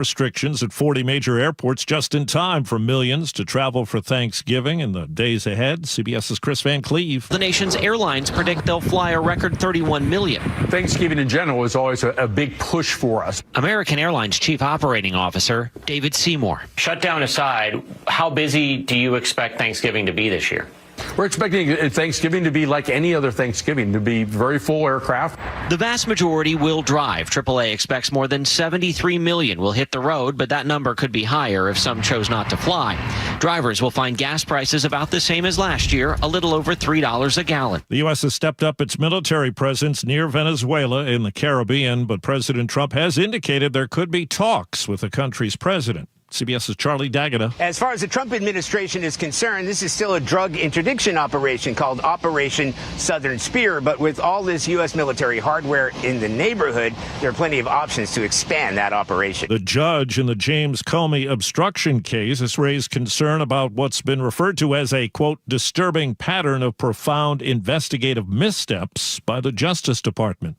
Restrictions at 40 major airports just in time for millions to travel for Thanksgiving in the days ahead. CBS's Chris Van Cleve. The nation's airlines predict they'll fly a record 31 million. Thanksgiving in general is always a big push for us. American Airlines Chief Operating Officer David Seymour. Shutdown aside, how busy do you expect Thanksgiving to be this year? We're expecting Thanksgiving to be like any other Thanksgiving, to be very full aircraft. The vast majority will drive. AAA expects more than 73 million will hit the road, but that number could be higher if some chose not to fly. Drivers will find gas prices about the same as last year, a little over $3 a gallon. The U.S. has stepped up its military presence near Venezuela in the Caribbean, but President Trump has indicated there could be talks with the country's president. CBS's Charlie D'Agata. As far as the Trump administration is concerned, this is still a drug interdiction operation called Operation Southern Spear. But with all this U.S. military hardware in the neighborhood, there are plenty of options to expand that operation. The judge in the James Comey obstruction case has raised concern about what's been referred to as a, quote, disturbing pattern of profound investigative missteps by the Justice Department.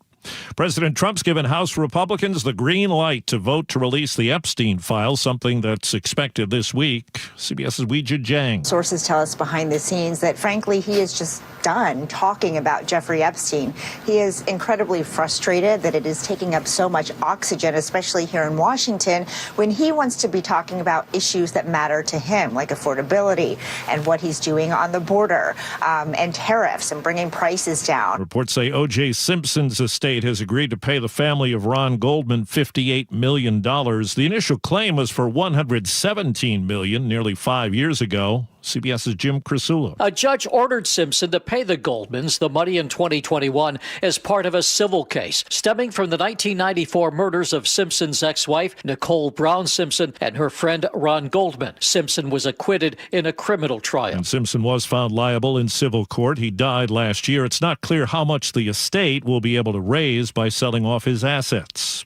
President Trump's given House Republicans the green light to vote to release the Epstein file, something that's expected this week. CBS's Weijia Jiang. Sources tell us behind the scenes that, frankly, he is just done talking about Jeffrey Epstein. He is incredibly frustrated that it is taking up so much oxygen, especially here in Washington, when he wants to be talking about issues that matter to him, like affordability and what he's doing on the border and tariffs and bringing prices down. Reports say O.J. Simpson's estate has agreed to pay the family of Ron Goldman $58 million. The initial claim was for $117 million nearly 5 years ago. CBS's Jim Crisula. A judge ordered Simpson to pay the Goldmans the money in 2021 as part of a civil case stemming from the 1994 murders of Simpson's ex-wife, Nicole Brown Simpson, and her friend Ron Goldman. Simpson was acquitted in a criminal trial. And Simpson was found liable in civil court. He died last year. It's not clear how much the estate will be able to raise by selling off his assets.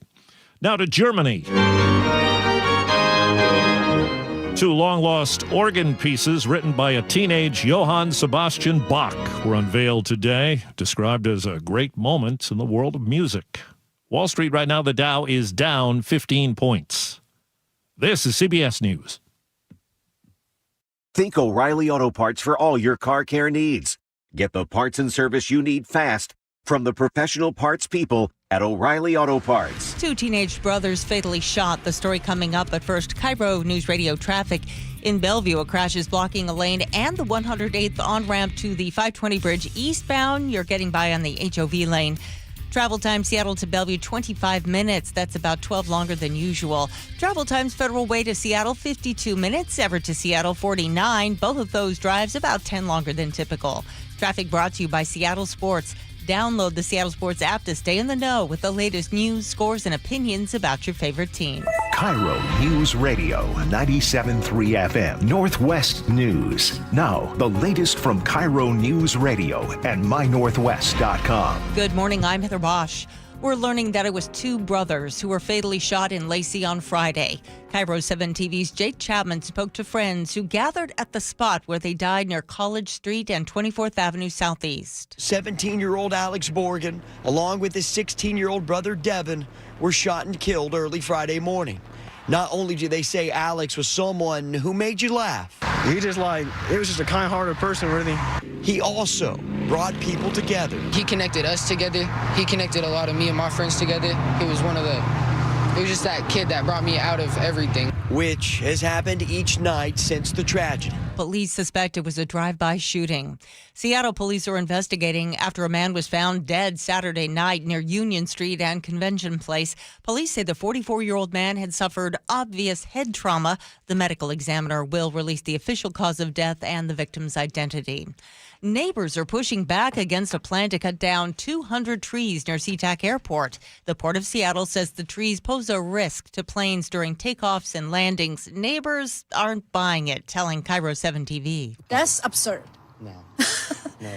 Now to Germany. Two long-lost organ pieces written by a teenage Johann Sebastian Bach were unveiled today, described as a great moment in the world of music. Wall Street right now, the Dow is down 15 points. This is CBS News. Think O'Reilly Auto Parts for all your car care needs. Get the parts and service you need fast from the professional parts people at O'Reilly Auto Parts. Two teenage brothers fatally shot. The story coming up, but first, KIRO Newsradio traffic. In Bellevue, a crash is blocking a lane and the 108th on-ramp to the 520 bridge eastbound. You're getting by on the HOV lane. Travel time, Seattle to Bellevue, 25 minutes. That's about 12 longer than usual. Travel times, Federal Way to Seattle, 52 minutes. Everett to Seattle, 49. Both of those drives about 10 longer than typical. Traffic brought to you by Seattle Sports. Download the Seattle Sports app to stay in the know with the latest news, scores, and opinions about your favorite team. KIRO Newsradio 97.3 FM, Northwest News. Now, the latest from KIRO Newsradio and mynorthwest.com. Good morning, I'm Heather Bosch. We're learning that it was two brothers who were fatally shot in Lacey on Friday. KIRO 7 TV's Jake Chapman spoke to friends who gathered at the spot where they died near College Street and 24th Avenue Southeast. 17-year-old Alex Borgen, along with his 16-year-old brother Devin, were shot and killed early Friday morning. Not only do they say Alex was someone who made you laugh. He was just a kind-hearted person, really. He also brought people together. He connected us together. He connected a lot of me and my friends together. It was just that kid that brought me out of everything. Which has happened each night since the tragedy. Police suspect it was a drive-by shooting. Seattle police are investigating after a man was found dead Saturday night near Union Street and Convention Place. Police say the 44-year-old man had suffered obvious head trauma. The medical examiner will release the official cause of death and the victim's identity. Neighbors are pushing back against a plan to cut down 200 trees near SeaTac Airport. The Port of Seattle says the trees pose a risk to planes during takeoffs and landings. Neighbors aren't buying it, telling KIRO 7 TV. That's absurd. No.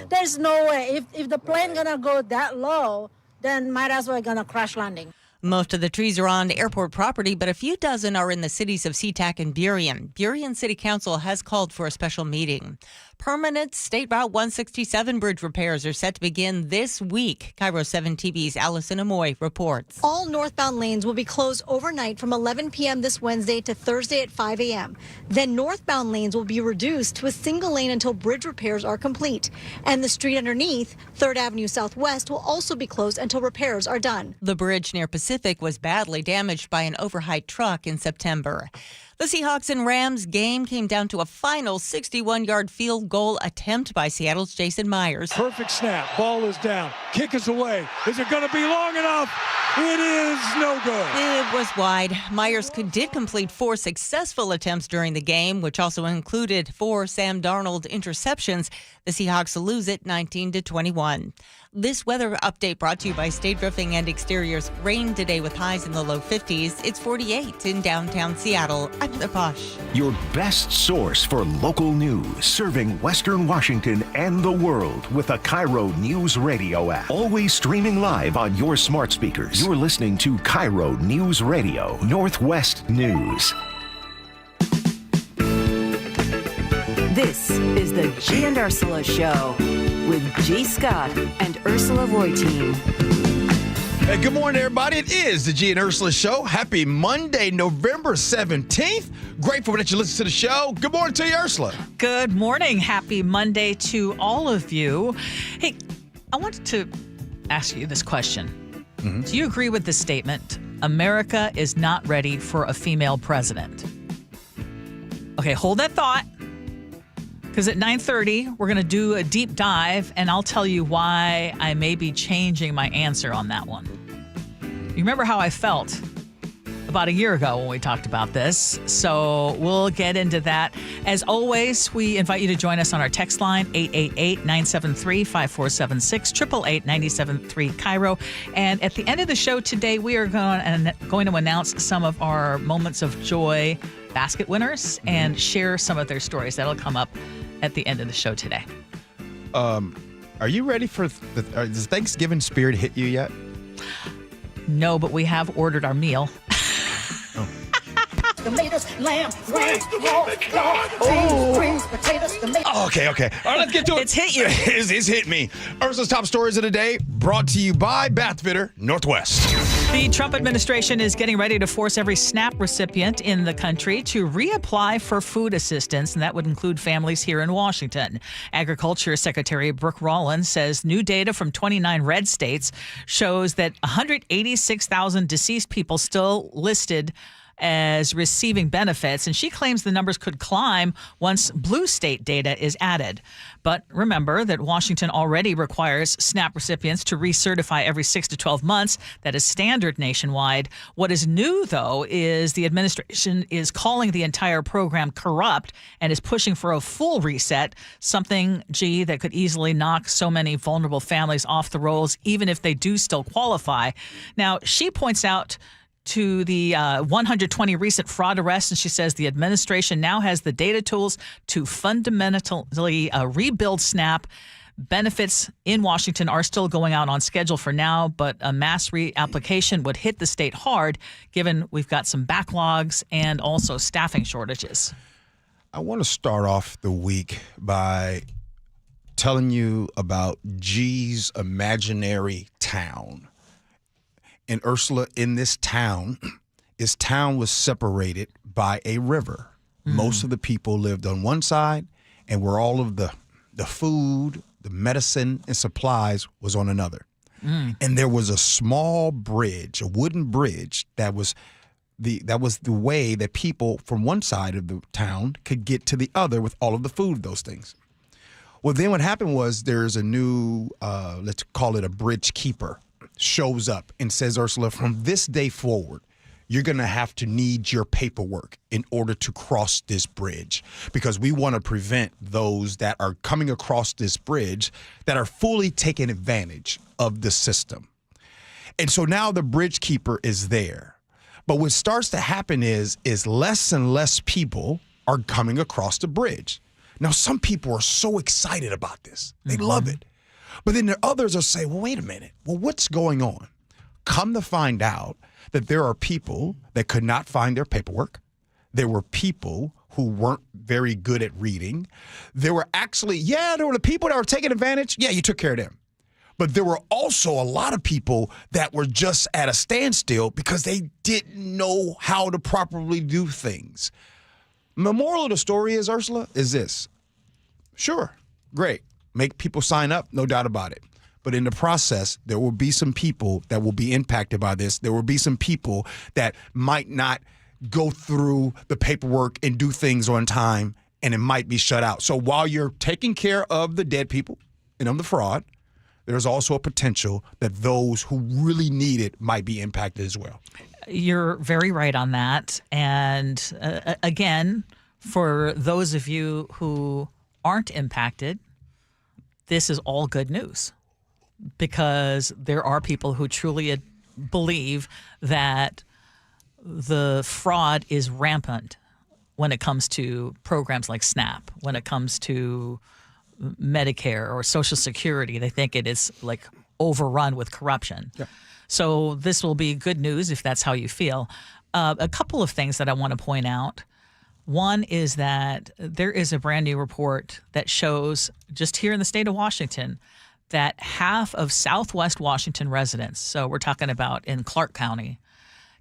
There's no way. If the plane gonna go that low, then might as well gonna crash landing. Most of the trees are on airport property, but a few dozen are in the cities of SeaTac and Burien. Burien City Council has called for a special meeting. Permanent State Route 167 bridge repairs are set to begin this week. KIRO 7 TV's Allison Amoy reports. All northbound lanes will be closed overnight from 11 p.m. this Wednesday to Thursday at 5 a.m. Then northbound lanes will be reduced to a single lane until bridge repairs are complete. And the street underneath, 3rd Avenue Southwest, will also be closed until repairs are done. The bridge near Pacific was badly damaged by an overheight truck in September. The Seahawks and Rams game came down to a final 61-yard field goal attempt by Seattle's Jason Myers. Perfect snap. Ball is down. Kick is away. Is it going to be long enough? It is no good. It was wide. Myers did complete 4 successful attempts during the game, which also included 4 Sam Darnold interceptions. The Seahawks lose it 19-21. This weather update brought to you by State Roofing and Exteriors. Rain today with highs in the low 50s. It's 48 in downtown Seattle. I'm Heather Posh. Your best source for local news, serving Western Washington and the world with the KIRO Newsradio App. Always streaming live on your smart speakers. You're listening to KIRO Newsradio Northwest News. This is the Gee and Ursula Show with G. Scott and Ursula Reutin. Hey, good morning, everybody. It is the Gee and Ursula Show. Happy Monday, November 17th. Grateful that you listen to the show. Good morning to you, Ursula. Good morning. Happy Monday to all of you. Hey, I wanted to ask you this question. Mm-hmm. Do you agree with this statement? America is not ready for a female president. Okay, hold that thought. Because at 9:30, we're going to do a deep dive, and I'll tell you why I may be changing my answer on that one. You remember how I felt about a year ago when we talked about this, so we'll get into that. As always, we invite you to join us on our text line, 888-973-5476, 888-973 KIRO. And at the end of the show today, we are going to announce some of our Moments of Joy basket winners and share some of their stories. That'll come up at the end of the show today. Are you ready for does Thanksgiving spirit hit you yet? No, but we have ordered our meal. Tomatoes, lamb, ranch, potatoes, tomatoes. Okay. All right, let's get to it. It's hit you. It's hit me. Ursula's top stories of the day, brought to you by Bath Fitter Northwest. The Trump administration is getting ready to force every SNAP recipient in the country to reapply for food assistance, and that would include families here in Washington. Agriculture Secretary Brooke Rollins says new data from 29 red states shows that 186,000 deceased people still listed as receiving benefits, and she claims the numbers could climb once blue state data is added. But remember that Washington already requires SNAP recipients to recertify every 6 to 12 months. That is standard nationwide. What is new, though, is the administration is calling the entire program corrupt and is pushing for a full reset, something, G, that could easily knock so many vulnerable families off the rolls, even if they do still qualify. Now, she points out to the 120 recent fraud arrests, and she says the administration now has the data tools to fundamentally rebuild SNAP. Benefits in Washington are still going out on schedule for now, but a mass reapplication would hit the state hard, given we've got some backlogs and also staffing shortages. I want to start off the week by telling you about G's imaginary town. And Ursula, in this town was separated by a river. Most of the people lived on one side, and where all of the food, the medicine, and supplies was on another. And there was a small bridge, a wooden bridge, that was the way that people from one side of the town could get to the other with all of the food, those things. Well, then what happened was there's a new, let's call it a bridge keeper, shows up and says, Ursula, from this day forward, you're going to have to need your paperwork in order to cross this bridge, because we want to prevent those that are coming across this bridge that are fully taking advantage of the system. And so now the bridge keeper is there. But what starts to happen is less and less people are coming across the bridge. Now, some people are so excited about this. They love it. But then there are others will say, well, wait a minute. Well, what's going on? Come to find out that there are people that could not find their paperwork. There were people who weren't very good at reading. There were there were the people that were taking advantage. Yeah, you took care of them. But there were also a lot of people that were just at a standstill because they didn't know how to properly do things. The moral of the story is, Ursula, is this. Sure, great. Make people sign up, no doubt about it. But in the process, there will be some people that will be impacted by this. There will be some people that might not go through the paperwork and do things on time, and it might be shut out. So while you're taking care of the dead people and of the fraud, there's also a potential that those who really need it might be impacted as well. You're very right on that. And again, for those of you who aren't impacted, this is all good news, because there are people who truly believe that the fraud is rampant when it comes to programs like SNAP, when it comes to Medicare or Social Security. They think it is like overrun with corruption. Yeah. So this will be good news if that's how you feel. A couple of things that I want to point out. One is that there is a brand new report that shows, just here in the state of Washington, that half of Southwest Washington residents, so we're talking about in Clark County,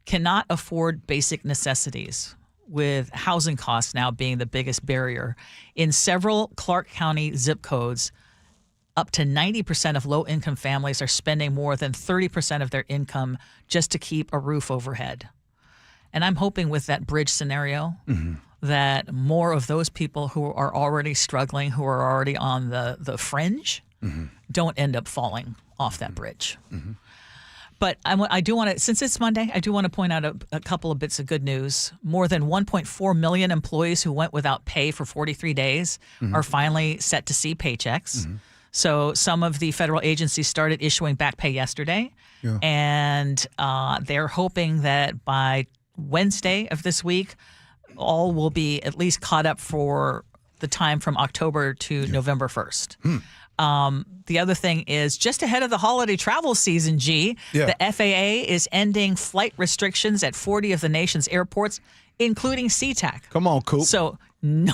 cannot afford basic necessities, with housing costs now being the biggest barrier. In several Clark County zip codes, up to 90% of low-income families are spending more than 30% of their income just to keep a roof overhead. And I'm hoping with that bridge scenario that more of those people who are already struggling, who are already on the fringe, don't end up falling off that bridge. But I do want to, since it's Monday, I do want to point out a couple of bits of good news. More than 1.4 million employees who went without pay for 43 days are finally set to see paychecks. So some of the federal agencies started issuing back pay yesterday. Yeah. And they're hoping that by Wednesday of this week, all will be at least caught up for the time from October to November 1st. The other thing is, just ahead of the holiday travel season, the FAA is ending flight restrictions at 40 of the nation's airports, including SeaTac. Come on, Coop. So no,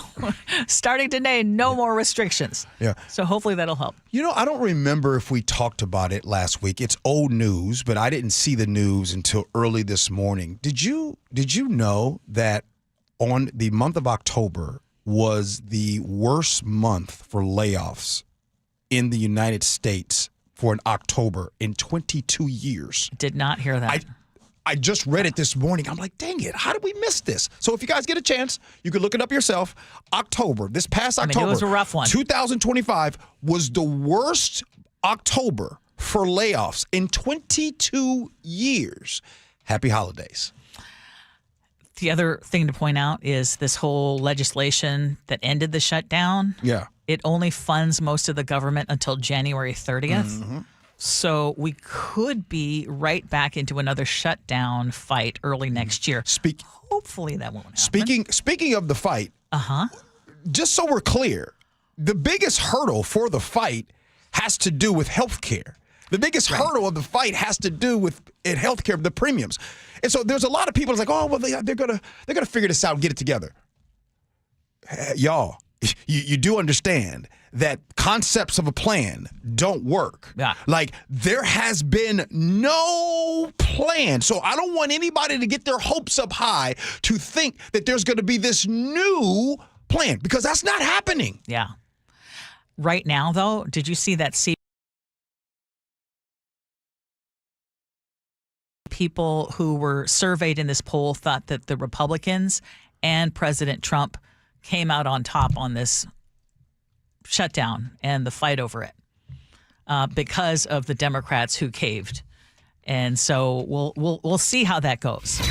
starting today, no more restrictions. Yeah. So hopefully that'll help. You know, I don't remember if we talked about it last week. It's old news, but I didn't see the news until early this morning. Did you know that on the month of October was the worst month for layoffs in the United States for an October in 22 years? Did not hear that. I just read it this morning. I'm like, dang it, how did we miss this? So if you guys get a chance, you can look it up yourself. October, this past October, it was a rough one. 2025 was the worst October for layoffs in 22 years. Happy holidays. The other thing to point out is this whole legislation that ended the shutdown. Yeah. It only funds most of the government until January 30th. So we could be right back into another shutdown fight early next year. Hopefully that won't happen. Speaking of the fight, just so we're clear, the biggest hurdle for the fight has to do with health care. The biggest hurdle of the fight has to do with health care, the premiums. And so there's a lot of people that's like, oh, well, they're gonna figure this out and get it together. Y'all, you do understand that concepts of a plan don't work. Yeah. Like, there has been no plan. So I don't want anybody to get their hopes up high to think that there's going to be this new plan, because that's not happening. Yeah. Right now, though, did you see that people who were surveyed in this poll thought that the Republicans and President Trump came out on top on this shutdown and the fight over it because of the Democrats who caved. And so we'll see how that goes.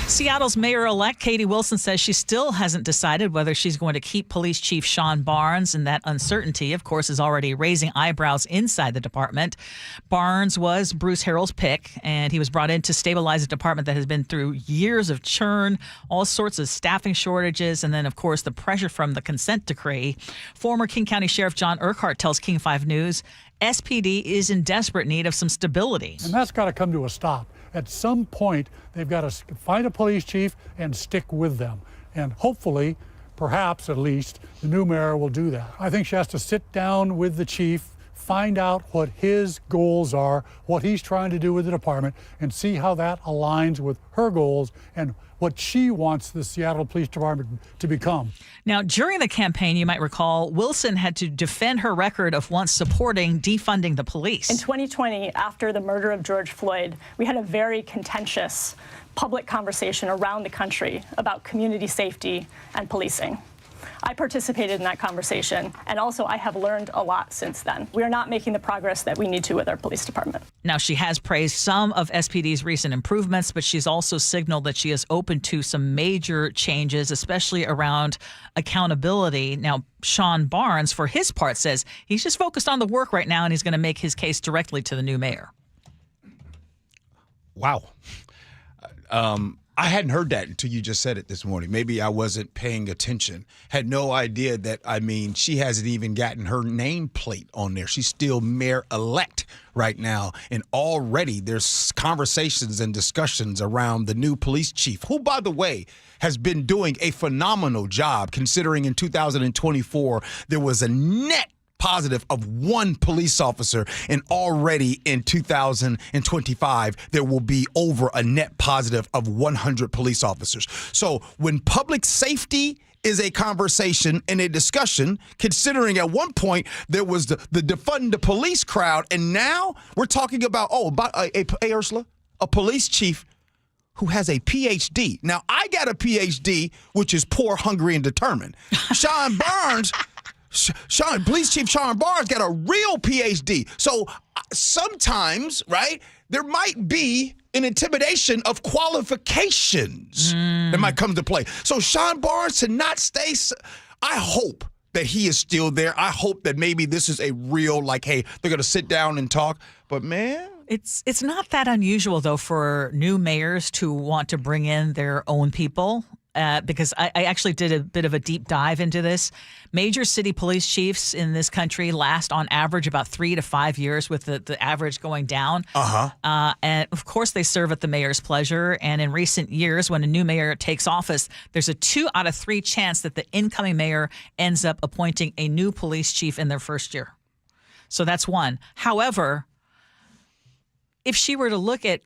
Seattle's mayor-elect Katie Wilson says she still hasn't decided whether she's going to keep Police Chief Sean Barnes, and that uncertainty, of course, is already raising eyebrows inside the department. Barnes was Bruce Harrell's pick, and he was brought in to stabilize a department that has been through years of churn, all sorts of staffing shortages, and then, of course, the pressure from the consent decree. Former King County Sheriff John Urquhart tells King 5 News SPD is in desperate need of some stability. And that's got to come to a stop. At some point, they've got to find a police chief and stick with them. And hopefully, perhaps at least, the new mayor will do that. I think she has to sit down with the chief, find out what his goals are, what he's trying to do with the department, and see how that aligns with her goals and what she wants the Seattle Police Department to become. Now, during the campaign, you might recall, Wilson had to defend her record of once supporting defunding the police. In 2020, after the murder of George Floyd, we had a very contentious public conversation around the country about community safety and policing. I participated in that conversation, and also I have learned a lot since then. We are not making the progress that we need to with our police department. Now, she has praised some of SPD's recent improvements, but she's also signaled that she is open to some major changes, especially around accountability. Now, Sean Barnes, for his part, says he's just focused on the work right now, and he's going to make his case directly to the new mayor. Wow. I hadn't heard that until you just said it this morning. Maybe I wasn't paying attention. Had no idea that, she hasn't even gotten her nameplate on there. She's still mayor-elect right now. And already there's conversations and discussions around the new police chief, who, by the way, has been doing a phenomenal job, considering in 2024 there was a net positive of one police officer, and already in 2025 there will be over a net positive of 100 police officers. So when public safety is a conversation and a discussion, considering at one point there was the defund the police crowd, and now we're talking about Ursula, a police chief who has a PhD. Now, I got a PhD, which is poor, hungry, and determined. Sean Barnes Police Chief Sean Barnes got a real PhD. So sometimes, right, there might be an intimidation of qualifications that might come to play. So Sean Barnes to not stay, I hope that he is still there. I hope that maybe this is a real, hey, they're going to sit down and talk. But, man. It's not that unusual, though, for new mayors to want to bring in their own people. Because I actually did a bit of a deep dive into this. Major city police chiefs in this country last on average about 3 to 5 years, with the average going down. And of course, they serve at the mayor's pleasure. And in recent years, when a new mayor takes office, there's a 2 out of 3 chance that the incoming mayor ends up appointing a new police chief in their first year. So that's one. However, if she were to look at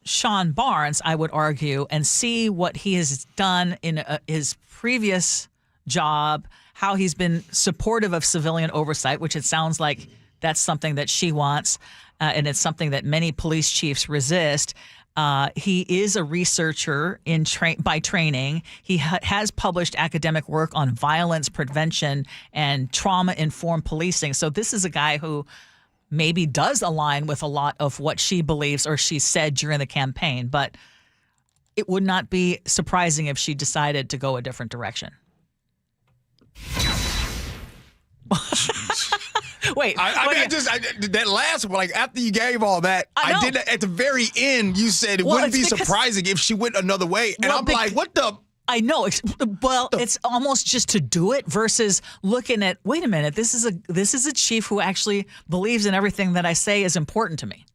Sean Barnes, I would argue, and see what he has done in his previous job, how he's been supportive of civilian oversight, which it sounds like that's something that she wants, and it's something that many police chiefs resist. He is a researcher by training. He has published academic work on violence prevention and trauma-informed policing. So this is a guy who maybe does align with a lot of what she believes or she said during the campaign, but it would not be surprising if she decided to go a different direction. Wait, that last one, after you gave all that, I did that at the very end. You said it wouldn't be surprising if she went another way, and I'm like, what the? I know. Well, it's almost just to do it versus looking at, wait a minute, this is a chief who actually believes in everything that I say is important to me.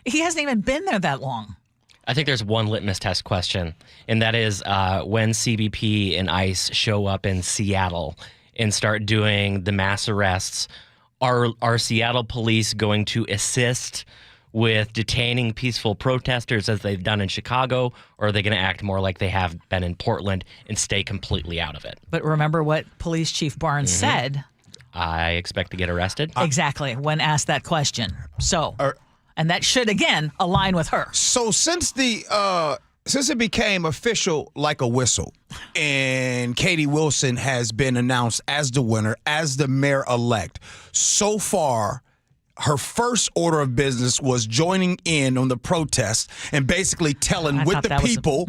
He hasn't even been there that long. I think there's one litmus test question, and that is when CBP and ICE show up in Seattle and start doing the mass arrests, are Seattle police going to assist with detaining peaceful protesters as they've done in Chicago, or are they going to act more like they have been in Portland and stay completely out of it? But remember what Police Chief Barnes said. I expect to get arrested. Exactly, when asked that question. So, and that should, again, align with her. So since it became official like a whistle, and Katie Wilson has been announced as the winner, as the mayor-elect, so far, her first order of business was joining in on the protest and basically telling with the people,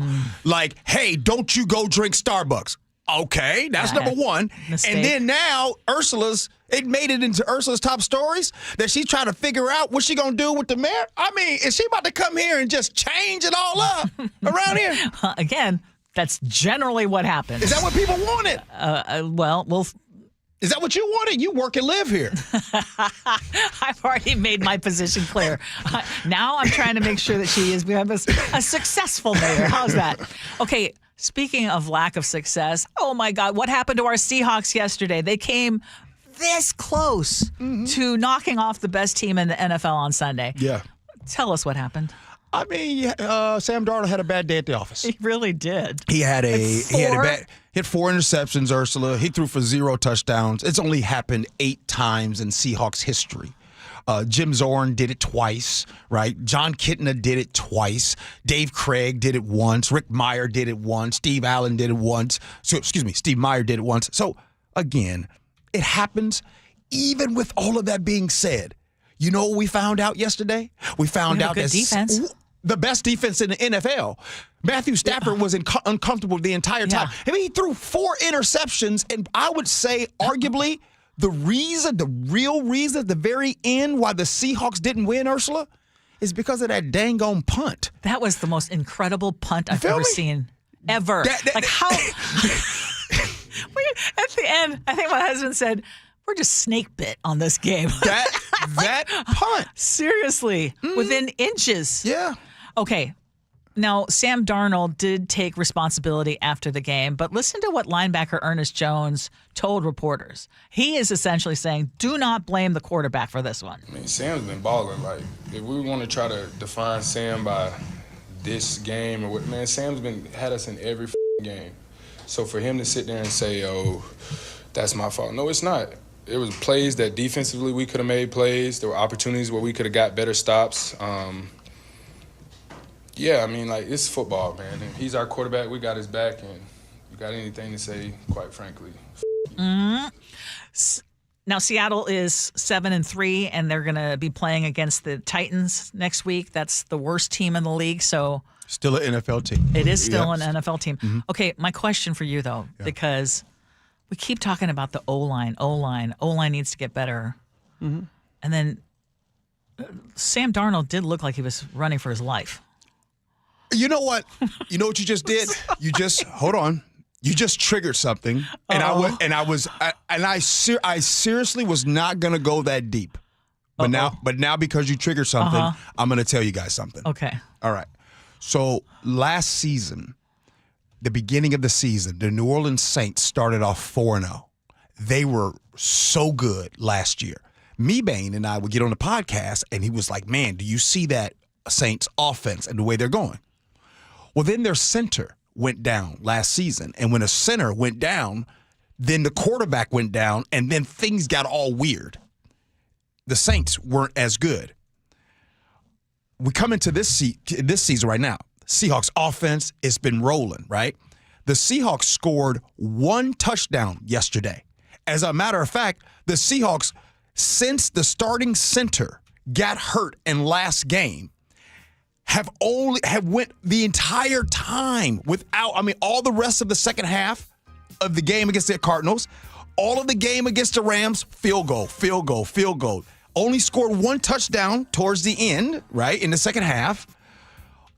hey, don't you go drink Starbucks. Okay, that's number one. Mistake. And then now it made it into Ursula's top stories that she's trying to figure out what she's going to do with the mayor. I mean, is she about to come here and just change it all up around here? Again, that's generally what happens. Is that what people wanted? Well, Is that what you wanted? You work and live here. I've already made my position clear. Now I'm trying to make sure that she is a successful mayor. How's that? Okay, speaking of lack of success, oh my God, what happened to our Seahawks yesterday? They came this close to knocking off the best team in the NFL on Sunday. Yeah. Tell us what happened. I mean, Sam Darnold had a bad day at the office. He really did. He had hit 4 interceptions, Ursula. He threw for 0 touchdowns. It's only happened 8 times in Seahawks history. Jim Zorn did it twice, right? John Kitna did it twice. Dave Craig did it once. Rick Meyer did it once. Steve Allen did it once. Steve Meyer did it once. So, again, it happens even with all of that being said. You know what we found out yesterday? We found out that defense. The best defense in the NFL. Matthew Stafford was uncomfortable the entire time. I mean, he threw 4 interceptions, and I would say, arguably, the real reason at the very end why the Seahawks didn't win, Ursula, is because of that dang on punt. That was the most incredible punt I've ever seen. Ever. How... At the end, I think my husband said, we're just snake bit on this game. That punt. Seriously. Within inches. Yeah. Okay. Now, Sam Darnold did take responsibility after the game, but listen to what linebacker Ernest Jones told reporters. He is essentially saying, do not blame the quarterback for this one. I mean, Sam's been balling. Like, if we want to try to define Sam by this game or what, man, Sam's had us in every game. So for him to sit there and say, oh, that's my fault. No, it's not. It was plays that defensively we could have made plays. There were opportunities where we could have got better stops. Yeah, I mean, like, it's football, man. And he's our quarterback. We got his back, and you got anything to say, quite frankly. Now, Seattle is 7-3, and they're going to be playing against the Titans next week. That's the worst team in the league, so... Still an NFL team. It is still an NFL team. Okay, my question for you, though, because we keep talking about the O-line. O-line needs to get better. And then Sam Darnold did look like he was running for his life. You know what? You know what you just did? You just hold on. You just triggered something, and I seriously was not gonna go that deep, but now because you triggered something, I'm gonna tell you guys something. Okay. All right. So last season, the beginning of the season, the New Orleans Saints started off 4-0. They were so good last year. Meebane and I would get on the podcast, and he was like, "Man, do you see that Saints offense and the way they're going?" Well, then their center went down last season. And when a center went down, then the quarterback went down, and then things got all weird. The Saints weren't as good. We come into this season right now. Seahawks offense, it's been rolling, right? The Seahawks scored 1 touchdown yesterday. As a matter of fact, the Seahawks, since the starting center got hurt in last game, have went the entire time without, all the rest of the second half of the game against the Cardinals, all of the game against the Rams, field goal. Only scored 1 touchdown towards the end, right, in the second half.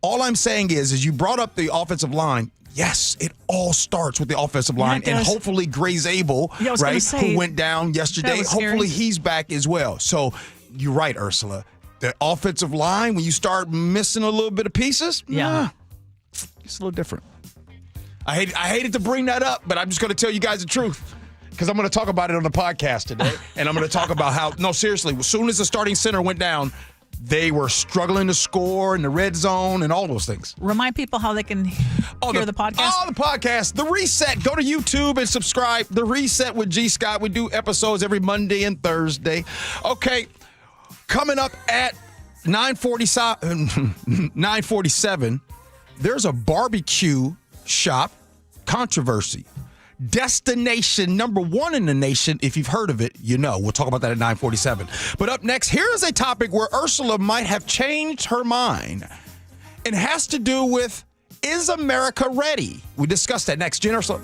All I'm saying is you brought up the offensive line. Yes, it all starts with the offensive line, and hopefully Gray's able, right, who went down yesterday. Hopefully he's back as well. So you're right, Ursula. The offensive line, when you start missing a little bit of pieces, it's a little different. I hated to bring that up, but I'm just going to tell you guys the truth because I'm going to talk about it on the podcast today, and I'm going to talk about how, no, seriously, as soon as the starting center went down, they were struggling to score in the red zone and all those things. Remind people how they can hear the podcast. Oh, the podcast. The Reset. Go to YouTube and subscribe. The Reset with G. Scott. We do episodes every Monday and Thursday. Okay. Coming up at 9:47, there's a barbecue shop controversy. Destination number 1 in the nation. If you've heard of it, you know. We'll talk about that at 9:47. But up next, here is a topic where Ursula might have changed her mind. It has to do with, is America ready? We discuss that next. Gee Ursula.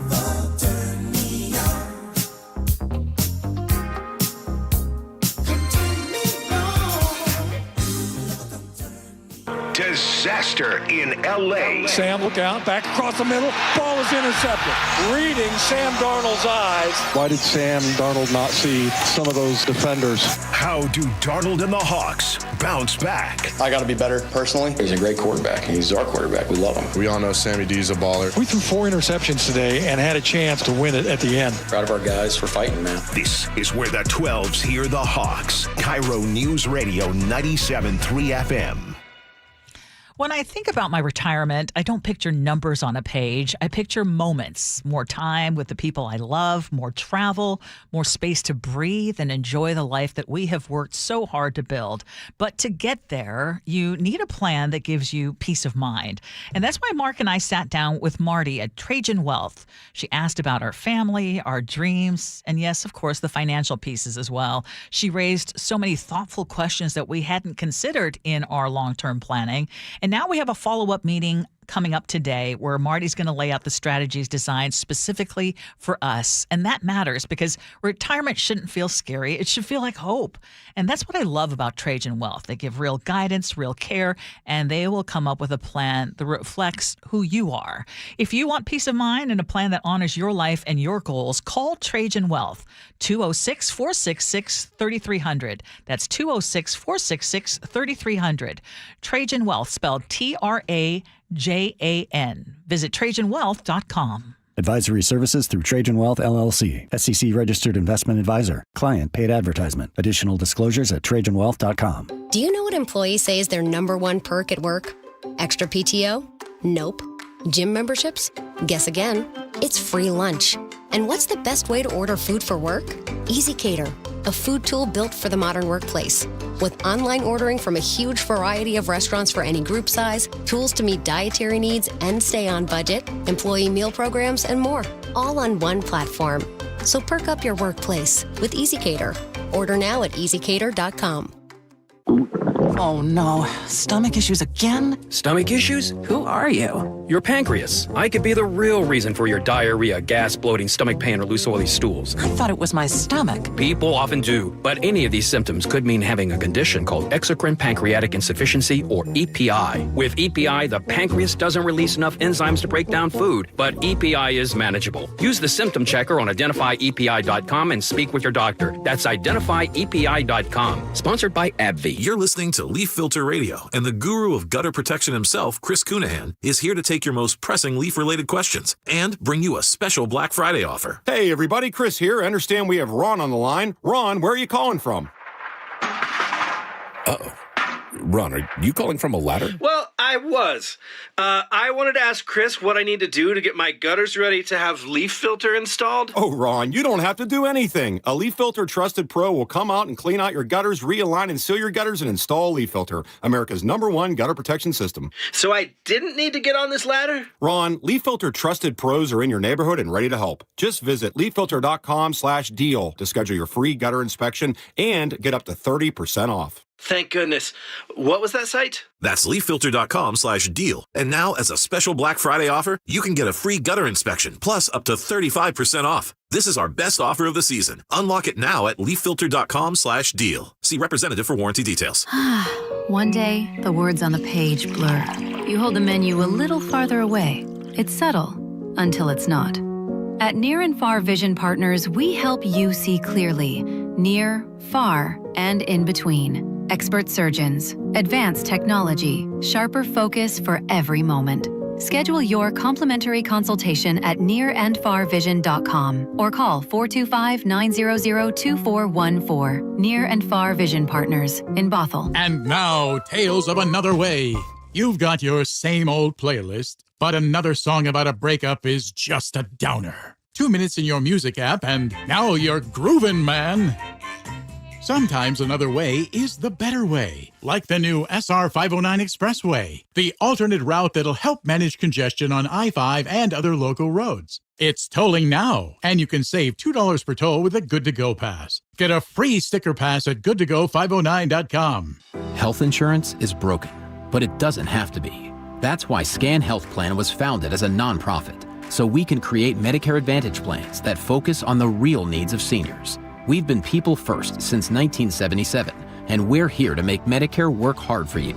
Does disaster in L.A. Sam, look out, back across the middle, ball is intercepted. Reading Sam Darnold's eyes. Why did Sam Darnold not see some of those defenders? How do Darnold and the Hawks bounce back? I got to be better personally. He's a great quarterback. He's our quarterback. We love him. We all know Sammy D's a baller. We threw 4 interceptions today and had a chance to win it at the end. Proud of our guys for fighting, man. This is where the 12s hear the Hawks. KIRO News Radio 97.3 FM. When I think about my retirement, I don't picture numbers on a page. I picture moments, more time with the people I love, more travel, more space to breathe and enjoy the life that we have worked so hard to build. But to get there, you need a plan that gives you peace of mind. And that's why Mark and I sat down with Marty at Trajan Wealth. She asked about our family, our dreams, and yes, of course, the financial pieces as well. She raised so many thoughtful questions that we hadn't considered in our long-term planning. And now we have a follow-up meeting coming up today where Marty's going to lay out the strategies designed specifically for us. And that matters because retirement shouldn't feel scary. It should feel like hope. And that's what I love about Trajan Wealth. They give real guidance, real care, and they will come up with a plan that reflects who you are. If you want peace of mind and a plan that honors your life and your goals, call Trajan Wealth, 206-466-3300. That's 206-466-3300. Trajan Wealth, spelled TRAJAN. Visit TrajanWealth.com. Advisory services through Trajan Wealth, LLC. SEC registered investment advisor. Client paid advertisement. Additional disclosures at TrajanWealth.com. Do you know what employees say is their number one perk at work? Extra PTO? Nope. Gym memberships? Guess again. It's free lunch. And what's the best way to order food for work? EasyCater, a food tool built for the modern workplace. With online ordering from a huge variety of restaurants for any group size, tools to meet dietary needs and stay on budget, employee meal programs, and more, all on one platform. So perk up your workplace with EasyCater. Order now at EasyCater.com. Oh no, stomach issues again? Stomach issues? Who are you? Your pancreas. I could be the real reason for your diarrhea, gas, bloating, stomach pain, or loose oily stools. I thought it was my stomach. People often do, but any of these symptoms could mean having a condition called exocrine pancreatic insufficiency, or EPI. With EPI, the pancreas doesn't release enough enzymes to break down food, but EPI is manageable. Use the symptom checker on identifyepi.com and speak with your doctor. That's identifyepi.com. Sponsored by AbbVie. You're listening to Leaf Filter Radio, and the guru of gutter protection himself, Chris Cunahan, is here to take your most pressing leaf-related questions and bring you a special Black Friday offer. Hey, everybody, Chris here. I understand we have Ron on the line. Ron, where are you calling from? Uh-oh. Ron, are you calling from a ladder? Well, I was. I wanted to ask Chris what I need to do to get my gutters ready to have leaf filter installed. Oh, Ron, you don't have to do anything. A Leaf Filter Trusted Pro will come out and clean out your gutters, realign and seal your gutters, and install a Leaf Filter, America's #1 gutter protection system. So I didn't need to get on this ladder? Ron, Leaf Filter Trusted Pros are in your neighborhood and ready to help. Just visit leaffilter.com/deal to schedule your free gutter inspection and get up to 30% off. Thank goodness. What was that site? That's leaffilter.com/deal. And now, as a special Black Friday offer, you can get a free gutter inspection, plus up to 35% off. This is our best offer of the season. Unlock it now at leaffilter.com/deal. See representative for warranty details. One day, the words on the page blur. You hold the menu a little farther away. It's subtle until it's not. At Near and Far Vision Partners, we help you see clearly, near, far, and in between. Expert surgeons, advanced technology, sharper focus for every moment. Schedule your complimentary consultation at nearandfarvision.com or call 425-900-2414. Near and Far Vision Partners in Bothell. And now, Tales of Another Way. You've got your same old playlist, but another song about a breakup is just a downer. 2 minutes in your music app, and now you're groovin', man. Sometimes another way is the better way, like the new SR 509 Expressway, the alternate route that'll help manage congestion on I-5 and other local roads. It's tolling now, and you can save $2 per toll with a Good-to-Go pass. Get a free sticker pass at goodtogo509.com. Health insurance is broken, but it doesn't have to be. That's why Scan Health Plan was founded as a nonprofit, so we can create Medicare Advantage plans that focus on the real needs of seniors. We've been people first since 1977, and we're here to make Medicare work hard for you.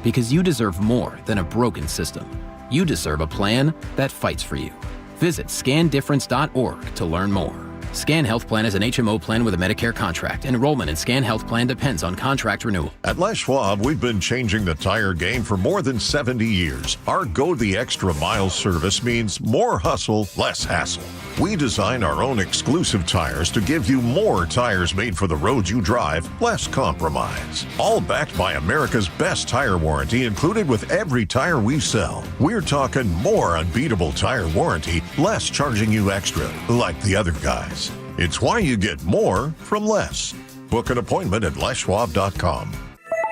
Because you deserve more than a broken system. You deserve a plan that fights for you. Visit scandifference.org to learn more. Scan Health Plan is an HMO plan with a Medicare contract. Enrollment in Scan Health Plan depends on contract renewal. At Les Schwab, we've been changing the tire game for more than 70 years. Our Go the Extra Mile service means more hustle, less hassle. We design our own exclusive tires to give you more tires made for the road you drive, less compromise. All backed by America's best tire warranty included with every tire we sell. We're talking more unbeatable tire warranty, less charging you extra, like the other guys. It's why you get more from less. Book an appointment at leschwab.com.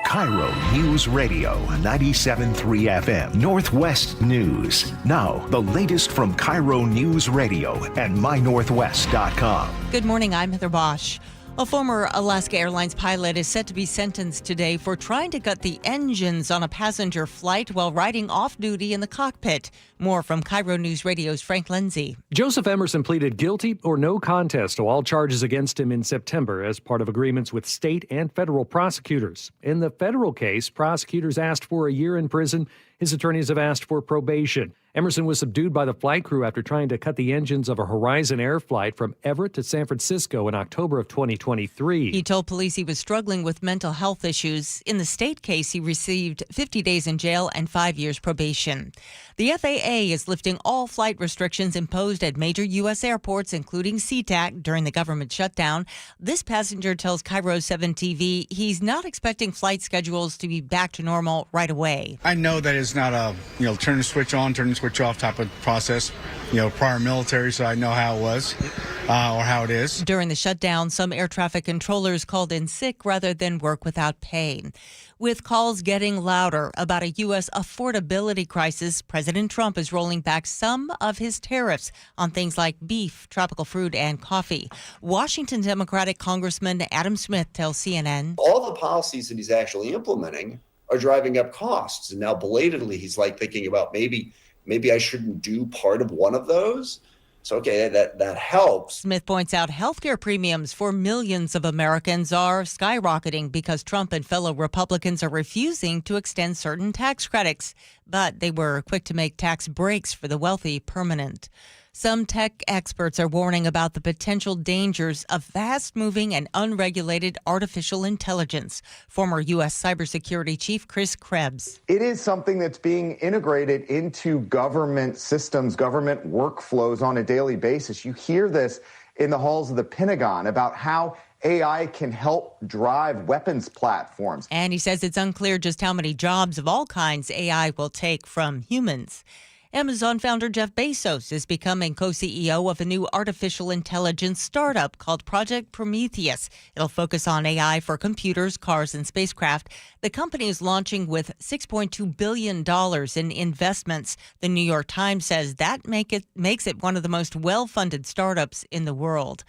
KIRO News Radio 97.3 FM, Northwest News. Now, the latest from KIRO News Radio and mynorthwest.com. Good morning, I'm Heather Bosch. A former Alaska Airlines pilot is set to be sentenced today for trying to cut the engines on a passenger flight while riding off-duty in the cockpit. More from KIRO News Radio's Frank Lindsay. Joseph Emerson pleaded guilty or no contest to all charges against him in September as part of agreements with state and federal prosecutors. In the federal case, prosecutors asked for a year in prison. His attorneys have asked for probation. Emerson was subdued by the flight crew after trying to cut the engines of a Horizon Air flight from Everett to San Francisco in October of 2023. He told police he was struggling with mental health issues. In the state case, he received 50 days in jail and 5 years probation. The FAA is lifting all flight restrictions imposed at major U.S. airports, including SeaTac, during the government shutdown. This passenger tells KIRO 7 TV he's not expecting flight schedules to be back to normal right away. I know that it's not a, turn the switch on, turn the switch off type of process. Prior military, so I know how it was or how it is. During the shutdown, some air traffic controllers called in sick rather than work without pay. With calls getting louder about a U.S. affordability crisis, President Trump is rolling back some of his tariffs on things like beef, tropical fruit, and coffee. Washington Democratic Congressman Adam Smith tells CNN, all the policies that he's actually implementing are driving up costs. And now belatedly, he's thinking about maybe I shouldn't do part of one of those. So, okay, that helps. Smith points out healthcare premiums for millions of Americans are skyrocketing because Trump and fellow Republicans are refusing to extend certain tax credits. But they were quick to make tax breaks for the wealthy permanent. Some tech experts are warning about the potential dangers of fast-moving and unregulated artificial intelligence. Former U.S. cybersecurity chief Chris Krebs. It is something that's being integrated into government systems, government workflows on a daily basis. You hear this in the halls of the Pentagon about how AI can help drive weapons platforms. And he says it's unclear just how many jobs of all kinds AI will take from humans. Amazon founder Jeff Bezos is becoming co-CEO of a new artificial intelligence startup called Project Prometheus. It'll focus on AI for computers, cars, and spacecraft. The company is launching with $6.2 billion in investments. The New York Times says that makes it one of the most well-funded startups in the world.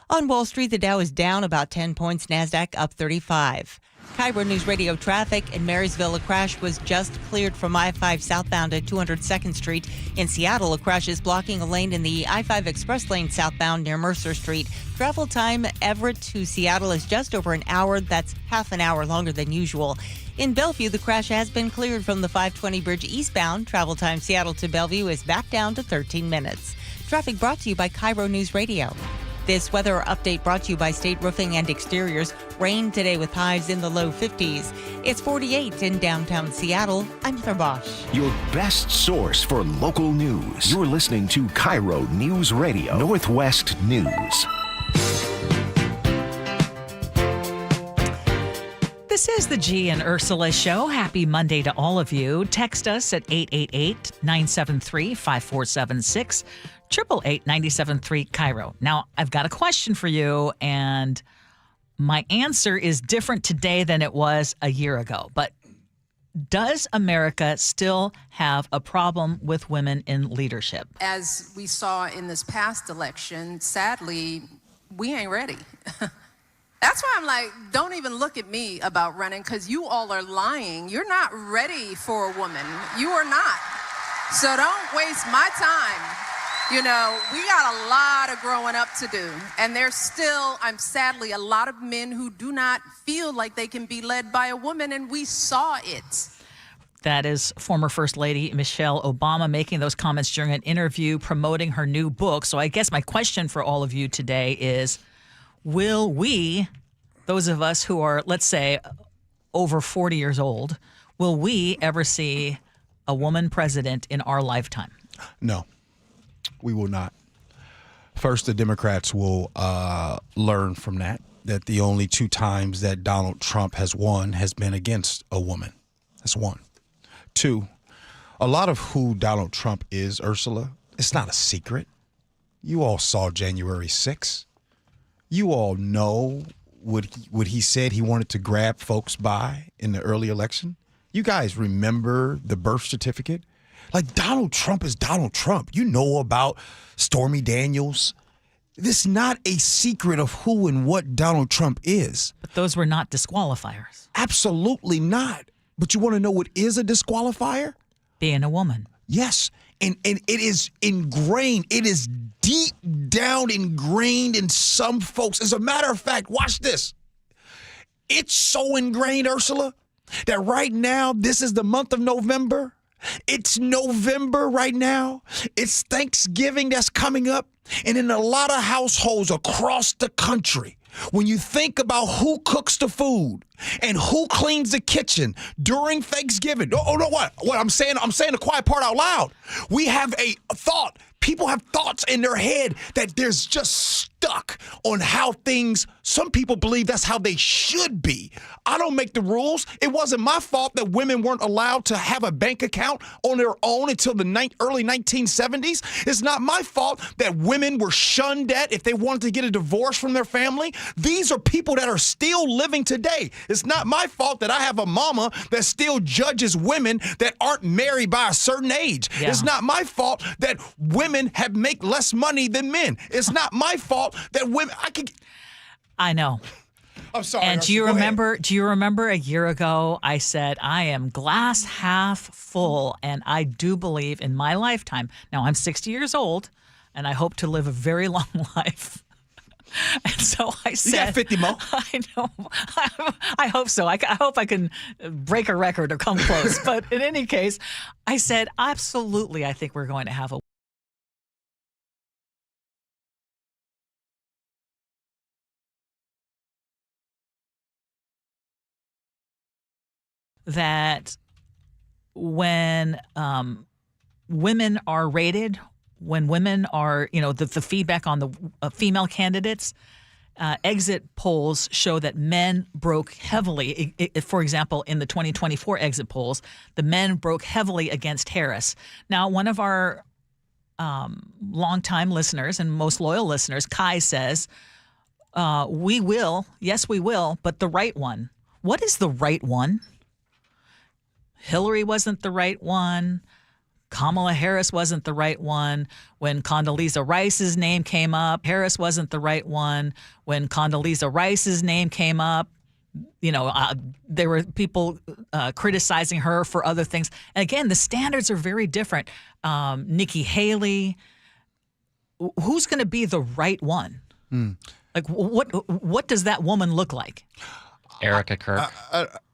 On Wall Street, the Dow is down about 10 points, NASDAQ up 35. KIRO News Radio traffic in Marysville, a crash was just cleared from I-5 southbound at 202nd Street. In Seattle, a crash is blocking a lane in the I-5 express lane southbound near Mercer Street. Travel time Everett to Seattle is just over an hour. That's half an hour longer than usual. In Bellevue, the crash has been cleared from the 520 bridge eastbound. Travel time Seattle to Bellevue is back down to 13 minutes. Traffic brought to you by KIRO News Radio. This weather update brought to you by State Roofing and Exteriors. Rain today with highs in the low 50s. It's 48 in downtown Seattle. I'm Heather Bosch. Your best source for local news. You're listening to KIRO News Radio, Northwest News. This is the Gee and Ursula Show. Happy Monday to all of you. Text us at 888-973-5476. 888-973 KIRO. Now, I've got a question for you, and my answer is different today than it was a year ago. But does America still have a problem with women in leadership? As we saw in this past election, sadly, we ain't ready. That's why I'm like, don't even look at me about running, because you all are lying. You're not ready for a woman. You are not. So don't waste my time. We got a lot of growing up to do. And there's still, sadly, a lot of men who do not feel like they can be led by a woman, and we saw it. That is former First Lady Michelle Obama making those comments during an interview promoting her new book. So I guess my question for all of you today is, will we, those of us who are, let's say, over 40 years old, will we ever see a woman president in our lifetime? No, we will not. First, the Democrats will learn from that the only 2 times that Donald Trump has won has been against a woman. That's 1. 2, a lot of who Donald Trump is, Ursula, it's not a secret. You all saw January 6th. You all know what he said he wanted to grab folks by in the early election. You guys remember the birth certificate? Like, Donald Trump is Donald Trump. You know about Stormy Daniels. This is not a secret of who and what Donald Trump is. But those were not disqualifiers. Absolutely not. But you want to know what is a disqualifier? Being a woman. Yes. And it is ingrained. It is deep down ingrained in some folks. As a matter of fact, watch this. It's so ingrained, Ursula, that right now, this is the month of November. It's November right now. It's Thanksgiving that's coming up. And in a lot of households across the country, when you think about who cooks the food and who cleans the kitchen during Thanksgiving, what I'm saying the quiet part out loud. We have a thought. People have thoughts in their head that there's just stuck on how things, some people believe that's how they should be. I don't make the rules. It wasn't my fault that women weren't allowed to have a bank account on their own until the early 1970s. It's not my fault that women were shunned at if they wanted to get a divorce from their family. These are people that are still living today. It's not my fault that I have a mama that still judges women that aren't married by a certain age. Yeah. It's not my fault that women have make less money than men. It's not my fault that women. I know. I'm sorry. And do you remember a year ago I said I am glass half full, and I do believe in my lifetime. Now I'm 60 years old, and I hope to live a very long life. And so I said, you got 50 more. I know. I hope so. I hope I can break a record or come close. But in any case, I said, absolutely, I think we're going to have a that when women are rated, when women are, the feedback on the female candidates, exit polls show that men broke heavily. For example, in the 2024 exit polls, the men broke heavily against Harris. Now, one of our longtime listeners and most loyal listeners, Kai, says, we will, but the right one. What is the right one? Hillary wasn't the right one. Kamala Harris wasn't the right one. When Condoleezza Rice's name came up, Harris wasn't the right one. When Condoleezza Rice's name came up, there were people criticizing her for other things. And again, the standards are very different. Nikki Haley, who's going to be the right one? Like, what does that woman look like? Erica Kirk.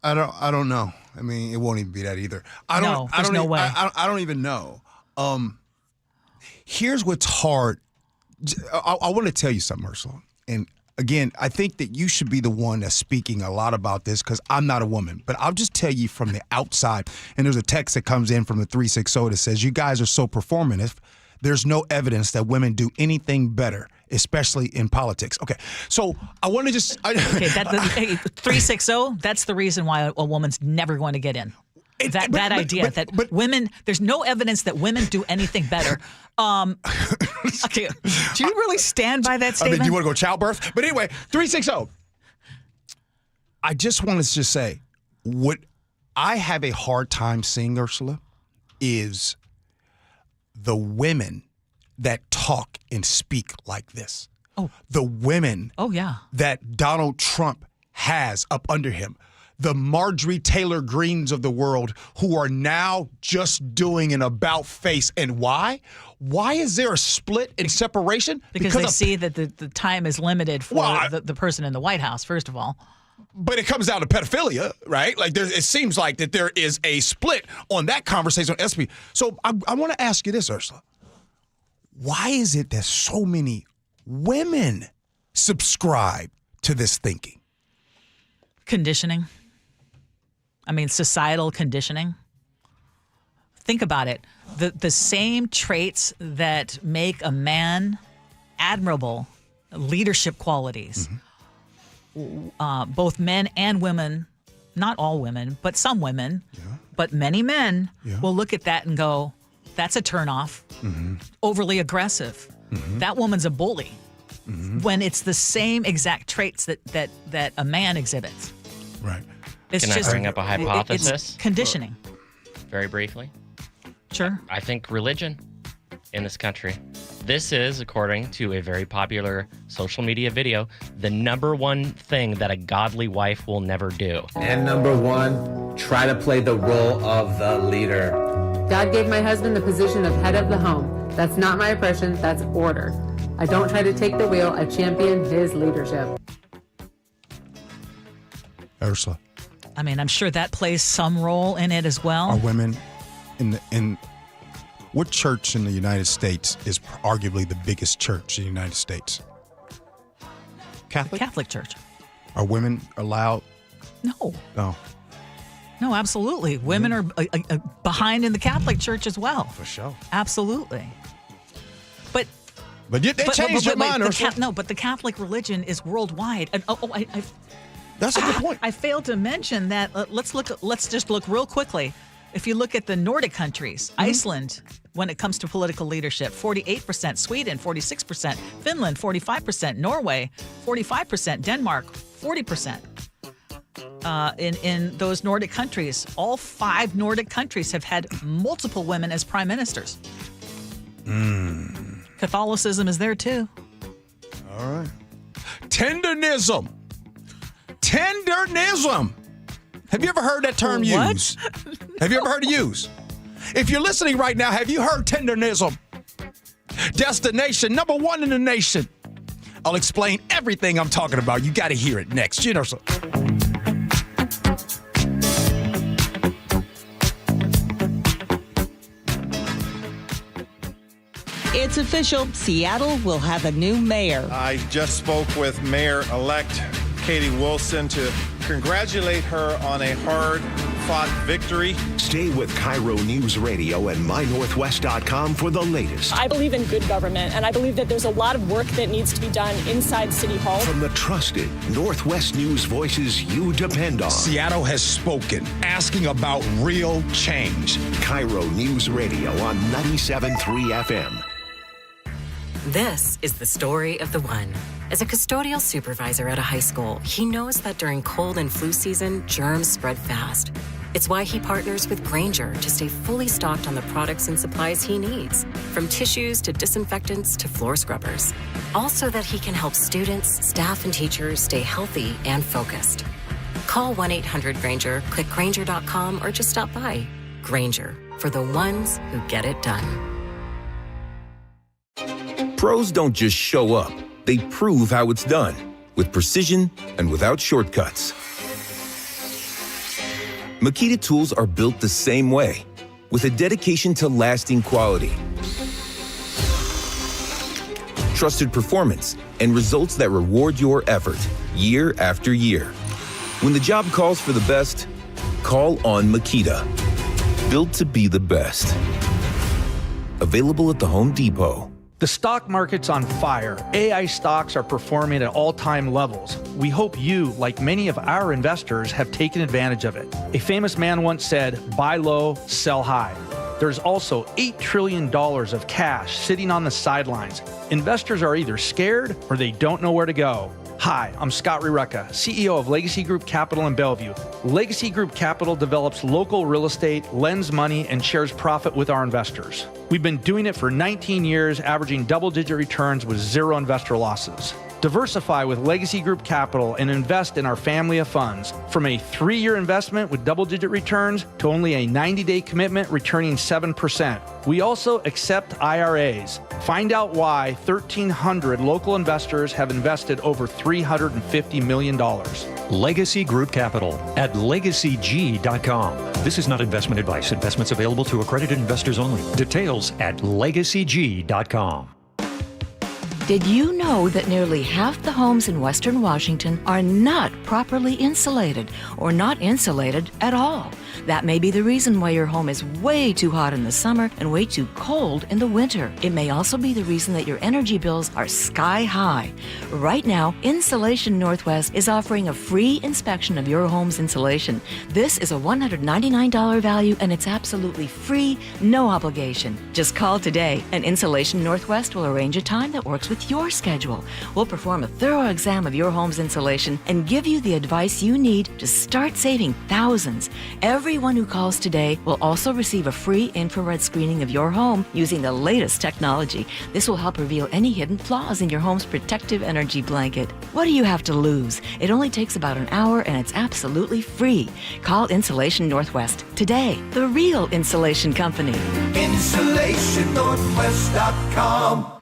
I don't know. I mean, it won't even be that either. There's no way. I don't even know. Here's what's hard. I want to tell you something, Ursula. And again, I think that you should be the one that's speaking a lot about this because I'm not a woman. But I'll just tell you from the outside, and there's a text that comes in from the 360 that says, you guys are so performative. There's no evidence that women do anything better, especially in politics. Okay, so I want to just... 360, that's the reason why a woman's never going to get in. That women, there's no evidence that women do anything better. Okay, do you really stand by that statement? Do you want to go childbirth? But anyway, 360. I just want to just say, what I have a hard time seeing, Ursula, is the women that talk and speak like this. Oh. The women that Donald Trump has up under him. The Marjorie Taylor Greens of the world who are now just doing an about face. And why? Why is there a split and separation? Because they see that the time is limited for the person in the White House, first of all. But it comes down to pedophilia, right? Like it seems like that there is a split on that conversation on SP. So I want to ask you this, Ursula. Why is it that so many women subscribe to this thinking? Conditioning. I mean, societal conditioning. Think about it. The same traits that make a man admirable, leadership qualities, both men and women, not all women, but some women, but many men will look at that and go, that's a turnoff, overly aggressive. That woman's a bully. When it's the same exact traits that a man exhibits. Right. It's Can I bring up a hypothesis? It's conditioning. Very briefly. Sure. I think religion in this country. This is, according to a very popular social media video, the number one thing that a godly wife will never do. And number one, try to play the role of the leader. God gave my husband the position of head of the home. That's not my oppression, that's order. I don't try to take the wheel, I champion his leadership. Ursula. I mean, I'm sure that plays some role in it as well. Are women in what church in the United States is arguably the biggest church in the United States? Catholic? Catholic Church. Are women allowed? No. No. No, absolutely. Women are behind in the Catholic Church as well. For sure. Absolutely. But they changed your mind, Ursula. No, but the Catholic religion is worldwide. And, that's a good point. I failed to mention that. Let's just look real quickly. If you look at the Nordic countries, Iceland, when it comes to political leadership, 48%, Sweden, 46%, Finland, 45%, Norway, 45%, Denmark, 40%. In those Nordic countries, all 5 Nordic countries have had multiple women as prime ministers. Catholicism is there too. All right. Tendernism. Have you ever heard that term used? Have you ever heard it used? If you're listening right now, have you heard tendernism? Destination number 1 in the nation. I'll explain everything I'm talking about. You got to hear it next. Gee Ursula. It's official. Seattle will have a new mayor. I just spoke with Mayor-elect Katie Wilson to congratulate her on a hard-fought victory. Stay with KIRO Newsradio and MyNorthwest.com for the latest. I believe in good government, and I believe that there's a lot of work that needs to be done inside City Hall. From the trusted Northwest News voices you depend on. Seattle has spoken, asking about real change. KIRO Newsradio on 97.3 FM. This is the story of the one. As a custodial supervisor at a high school, he knows that during cold and flu season, germs spread fast. It's why he partners with Grainger to stay fully stocked on the products and supplies he needs, from tissues to disinfectants to floor scrubbers. Also that he can help students, staff, and teachers stay healthy and focused. Call 1-800-GRAINGER, click Grainger.com, or just stop by. Grainger, for the ones who get it done. Pros don't just show up. They prove how it's done, with precision and without shortcuts. Makita tools are built the same way, with a dedication to lasting quality, trusted performance, and results that reward your effort year after year. When the job calls for the best, call on Makita. Built to be the best. Available at the Home Depot. The stock market's on fire. AI stocks are performing at all-time levels. We hope you, like many of our investors, have taken advantage of it. A famous man once said, buy low, sell high. There's also $8 trillion of cash sitting on the sidelines. Investors are either scared or they don't know where to go. Hi, I'm Scott Rureka, CEO of Legacy Group Capital in Bellevue. Legacy Group Capital develops local real estate, lends money, and shares profit with our investors. We've been doing it for 19 years, averaging double-digit returns with zero investor losses. Diversify with Legacy Group Capital and invest in our family of funds. From a 3-year investment with double-digit returns to only a 90-day commitment returning 7%. We also accept IRAs. Find out why 1,300 local investors have invested over $350 million. Legacy Group Capital at LegacyG.com. This is not investment advice. Investments available to accredited investors only. Details at LegacyG.com. Did you know that nearly half the homes in Western Washington are not properly insulated or not insulated at all? That may be the reason why your home is way too hot in the summer and way too cold in the winter. It may also be the reason that your energy bills are sky high. Right now, Insulation Northwest is offering a free inspection of your home's insulation. This is a $199 value and it's absolutely free, no obligation. Just call today and Insulation Northwest will arrange a time that works with your schedule. We'll perform a thorough exam of your home's insulation and give you the advice you need to start saving thousands. Everyone who calls today will also receive a free infrared screening of your home using the latest technology. This will help reveal any hidden flaws in your home's protective energy blanket. What do you have to lose? It only takes about an hour and it's absolutely free. Call Insulation Northwest today, the real insulation company. InsulationNorthwest.com.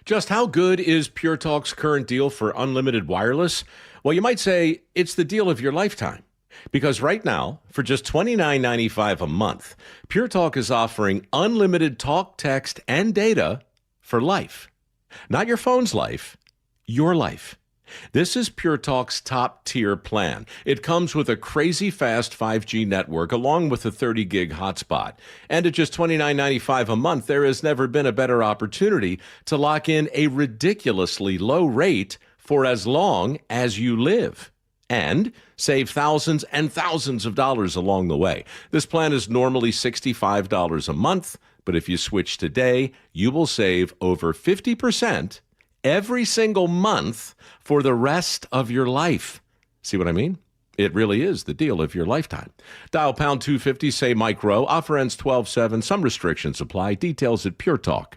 Just how good is Pure Talk's current deal for unlimited wireless? Well, you might say it's the deal of your lifetime. Because right now, for just $29.95 a month, Pure Talk is offering unlimited talk, text, and data for life. Not your phone's life, your life. This is Pure Talk's top-tier plan. It comes with a crazy fast 5G network along with a 30-gig hotspot. And at just $29.95 a month, there has never been a better opportunity to lock in a ridiculously low rate for as long as you live. And save thousands and thousands of dollars along the way. This plan is normally $65 a month, but if you switch today, you will save over 50% every single month for the rest of your life. See what I mean? It really is the deal of your lifetime. Dial pound 250, say Mike Rowe. Offer ends 12/7. Some restrictions apply. Details at puretalk.com.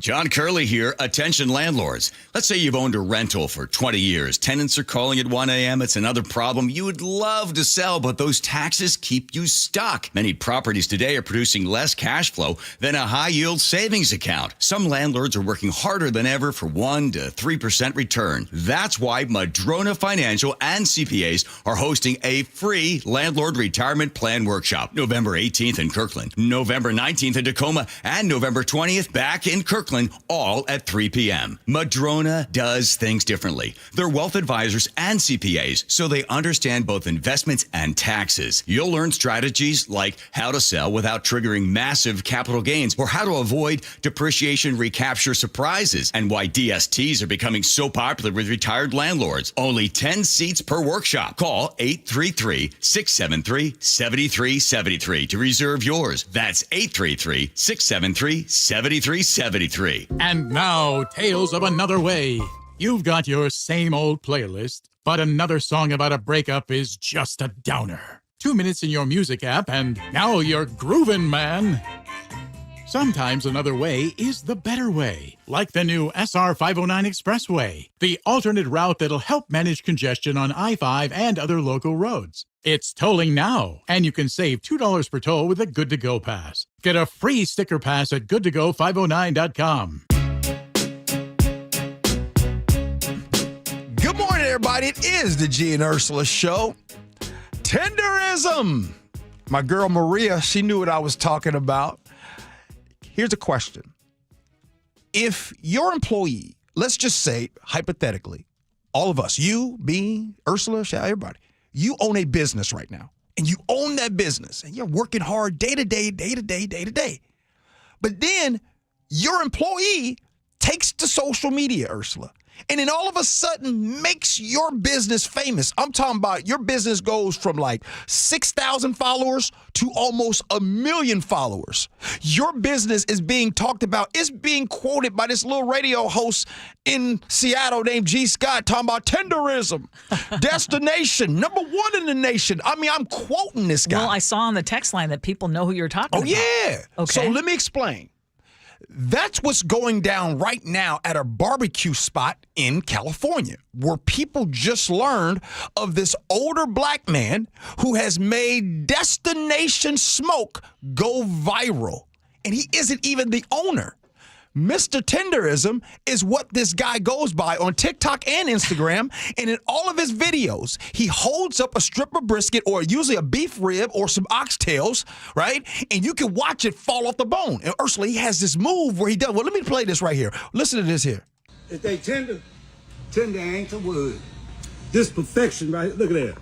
John Curley here. Attention landlords. Let's say you've owned a rental for 20 years. Tenants are calling at 1 a.m. It's another problem you would love to sell, but those taxes keep you stuck. Many properties today are producing less cash flow than a high-yield savings account. Some landlords are working harder than ever for 1 to 3% return. That's why Madrona Financial and CPAs are hosting a free landlord retirement plan workshop. November 18th in Kirkland, November 19th in Tacoma, and November 20th back in Kirkland, all at 3 p.m. Madrona does things differently. They're wealth advisors and CPAs, so they understand both investments and taxes. You'll learn strategies like how to sell without triggering massive capital gains or how to avoid depreciation recapture surprises and why DSTs are becoming so popular with retired landlords. Only 10 seats per workshop. Call 833-673-7373 to reserve yours. That's 833-673-7373. And now, Tales of Another Way. You've got your same old playlist, but another song about a breakup is just a downer. 2 minutes in your music app, and now you're groovin', man. Sometimes another way is the better way, like the new SR 509 Expressway, the alternate route that'll help manage congestion on I-5 and other local roads. It's tolling now, and you can save $2 per toll with a Good to Go pass. Get a free sticker pass at goodtogo509.com. Good morning, everybody. It is the Gee and Ursula Show. Tenderism. My girl Maria, she knew what I was talking about. Here's a question. If your employee, let's just say, hypothetically, all of us, you, me, Ursula, everybody, you own a business right now, and you own that business, and you're working hard day to day. But then your employee takes to social media, Ursula, and then all of a sudden makes your business famous. I'm talking about your business goes from like 6,000 followers to almost 1 million followers. Your business is being talked about. It's being quoted by this little radio host in Seattle named G. Scott talking about tenderism, destination, number 1 in the nation. I mean, I'm quoting this guy. Well, I saw on the text line that people know who you're talking about. Oh, yeah. Okay. So let me explain. That's what's going down right now at a barbecue spot in California, where people just learned of this older black man who has made Destination Smoke go viral. And he isn't even the owner. Mr. Tenderism is what this guy goes by on TikTok and Instagram. And in all of his videos, he holds up a strip of brisket or usually a beef rib or some oxtails, right? And you can watch it fall off the bone. And Ursula, he has this move where he does. Well, let me play this right here. Listen to this here. If they tender ain't the word. This perfection right, look at that.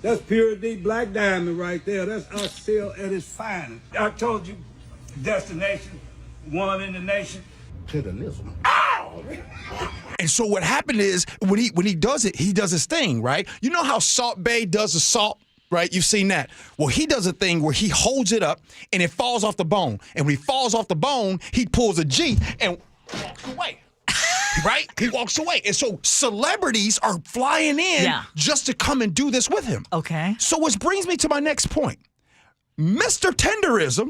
That's pure deep black diamond right there. That's us still at its finest. I told you, destination, one in the nation. Tenderism. Ow! And so what happened is when he does it, he does his thing, right? You know how Salt Bae does the salt, right? You've seen that. Well, he does a thing where he holds it up and it falls off the bone. And when he falls off the bone, he pulls a G and walks away. Right? He walks away. And so celebrities are flying in just to come and do this with him. Okay. So which brings me to my next point. Mr. Tenderism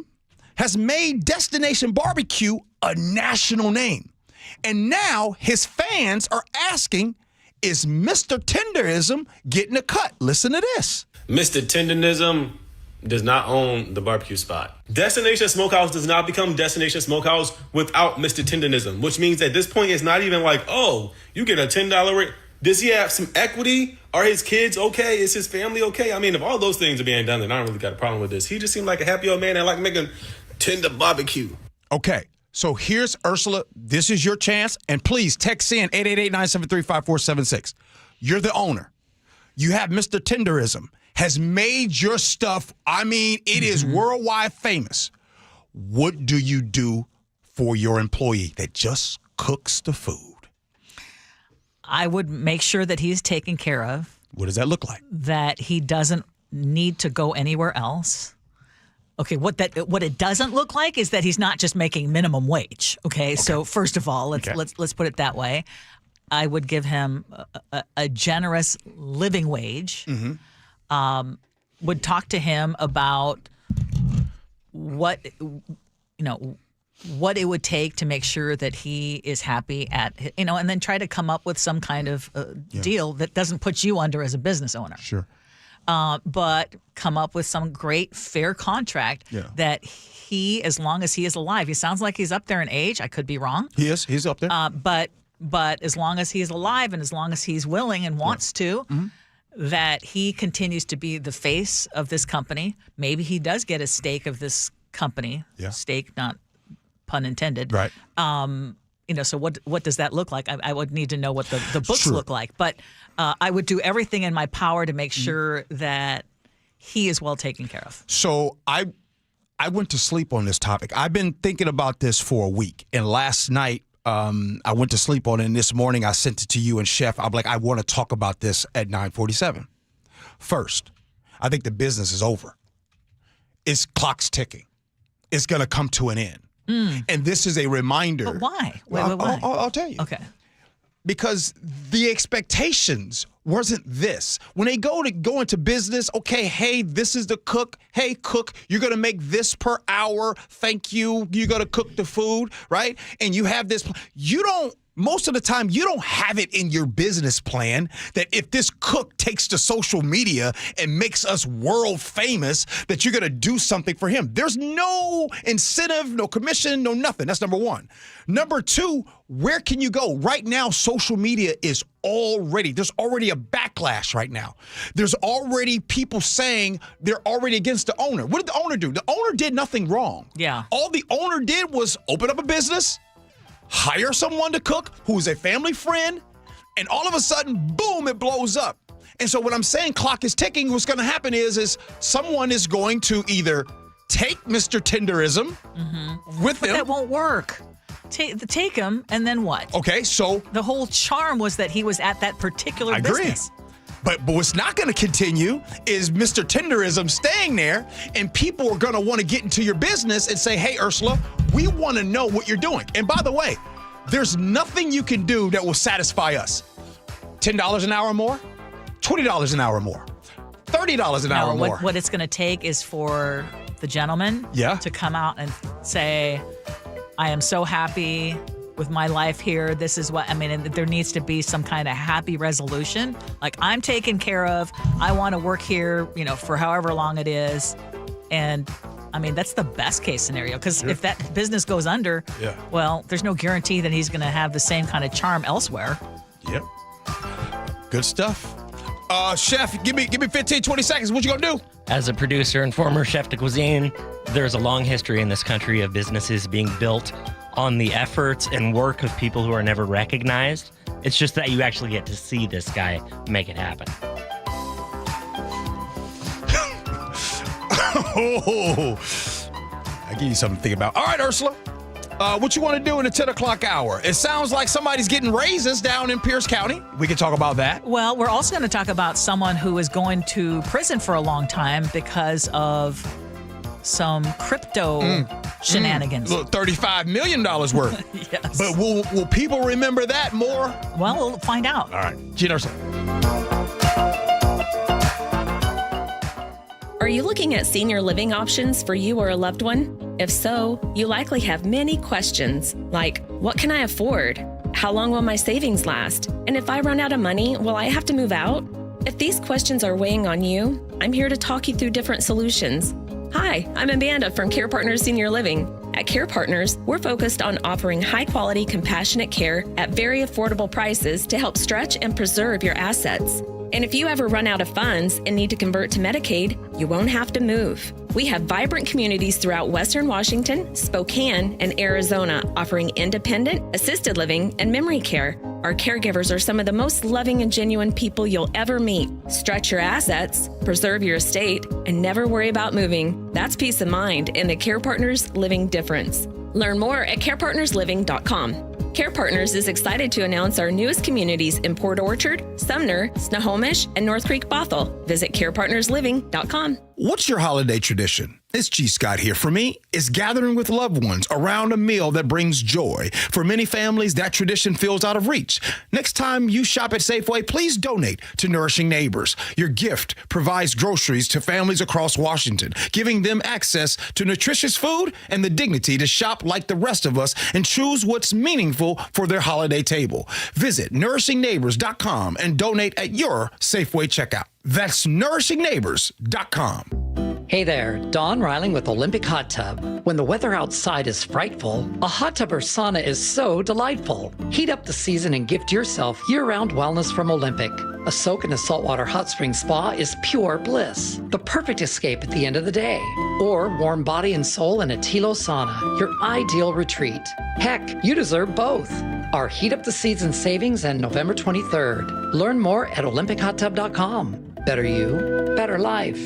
has made Destination Barbecue a national name. And now his fans are asking, is Mr. Tenderism getting a cut? Listen to this. Mr. Tenderism does not own the barbecue spot. Destination Smokehouse does not become Destination Smokehouse without Mr. Tenderism, which means at this point it's not even like, oh, you get a $10 rate. Does he have some equity? Are his kids okay? Is his family okay? I mean, if all those things are being done, then I don't really got a problem with this. He just seemed like a happy old man that like making tender barbecue. Okay, so here's Ursula. This is your chance. And please text in 888-973-5476. You're the owner. You have Mr. Tenderism. Has made your stuff, I mean, it is worldwide famous. What do you do for your employee that just cooks the food? I would make sure that he's taken care of. What does that look like? That he doesn't need to go anywhere else. Okay, what it doesn't look like is that he's not just making minimum wage. Okay, so first of all, let's put it that way. I would give him a generous living wage. Would talk to him about what it would take to make sure that he is happy and then try to come up with some kind of deal that doesn't put you under as a business owner. Sure. But come up with some great fair contract that he, as long as he is alive, he sounds like he's up there in age. I could be wrong. He is. He's up there. But as long as he's alive and as long as he's willing and wants to, that he continues to be the face of this company. Maybe he does get a stake of this company. Stake, not pun intended. Right. So what does that look like? I would need to know what the books look like. But I would do everything in my power to make sure that he is well taken care of. So I went to sleep on this topic. I've been thinking about this for a week. And last night, I went to sleep on it, and this morning I sent it to you and Chef. I'm like, I want to talk about this at 9:47. First, I think the business is over. Its clock's ticking. It's going to come to an end. And this is a reminder. But why? Why? I'll tell you. Okay. Because the expectations wasn't this. When they go into business, okay, hey, this is the cook. Hey, cook, you're going to make this per hour. Thank you. You're going to cook the food, right? And you have this. Most of the time, you don't have it in your business plan that if this cook takes to social media and makes us world famous, that you're going to do something for him. There's no incentive, no commission, no nothing. That's number one. Number two, where can you go? Right now, social media is there's already a backlash right now. There's already people saying they're already against the owner. What did the owner do? The owner did nothing wrong. Yeah. All the owner did was open up a business, hire someone to cook who's a family friend, and all of a sudden, boom, it blows up. And so what I'm saying, clock is ticking, what's going to happen is someone is going to either take Mr. Tenderism with them. But that won't work. Take him, and then what? Okay, so the whole charm was that he was at that particular business. But what's not going to continue is Mr. Tenderism staying there, and people are going to want to get into your business and say, hey, Ursula, we want to know what you're doing. And by the way, there's nothing you can do that will satisfy us. $10 an hour more, $20 an hour more, $30 an hour more. What it's going to take is for the gentleman to come out and say, I am so happy with my life here. This is what, and there needs to be some kind of happy resolution. Like, I'm taken care of. I want to work here, for however long it is. And I mean, that's the best case scenario, because if that business goes under, well, there's no guarantee that he's going to have the same kind of charm elsewhere. Yep. Good stuff. Chef, give me 15, 20 seconds. What you gonna do? As a producer and former chef de cuisine, there's a long history in this country of businesses being built on the efforts and work of people who are never recognized. It's just that you actually get to see this guy make it happen. Oh, I give you something to think about. All right, Ursula. What you want to do in the 10 o'clock hour? It sounds like somebody's getting raises down in Pierce County. We can talk about that. Well, we're also going to talk about someone who is going to prison for a long time because of some crypto shenanigans. Look, $35 million worth. Yes. But will people remember that more? Well, we'll find out. All right. Gee Ursula. Are you looking at senior living options for you or a loved one? If so, you likely have many questions like, what can I afford? How long will my savings last? And if I run out of money, will I have to move out? If these questions are weighing on you, I'm here to talk you through different solutions. Hi, I'm Amanda from Care Partners Senior Living. At Care Partners, we're focused on offering high-quality, compassionate care at very affordable prices to help stretch and preserve your assets. And if you ever run out of funds and need to convert to Medicaid, you won't have to move. We have vibrant communities throughout Western Washington, Spokane, and Arizona offering independent, assisted living, and memory care. Our caregivers are some of the most loving and genuine people you'll ever meet. Stretch your assets, preserve your estate, and never worry about moving. That's peace of mind in the Care Partners Living difference. Learn more at carepartnersliving.com. Care Partners is excited to announce our newest communities in Port Orchard, Sumner, Snohomish, and North Creek Bothell. Visit carepartnersliving.com. What's your holiday tradition? It's G. Scott here. For me, it's gathering with loved ones around a meal that brings joy. For many families, that tradition feels out of reach. Next time you shop at Safeway, please donate to Nourishing Neighbors. Your gift provides groceries to families across Washington, giving them access to nutritious food and the dignity to shop like the rest of us and choose what's meaningful for their holiday table. Visit nourishingneighbors.com and donate at your Safeway checkout. That's nourishingneighbors.com. Hey there, Don Reiling with Olympic Hot Tub. When the weather outside is frightful, a hot tub or sauna is so delightful. Heat up the season and gift yourself year-round wellness from Olympic. A soak in a saltwater hot spring spa is pure bliss, the perfect escape at the end of the day. Or warm body and soul in a Tilo sauna, your ideal retreat. Heck, you deserve both. Our Heat Up the Season savings end November 23rd. Learn more at olympichottub.com. Better you, better life.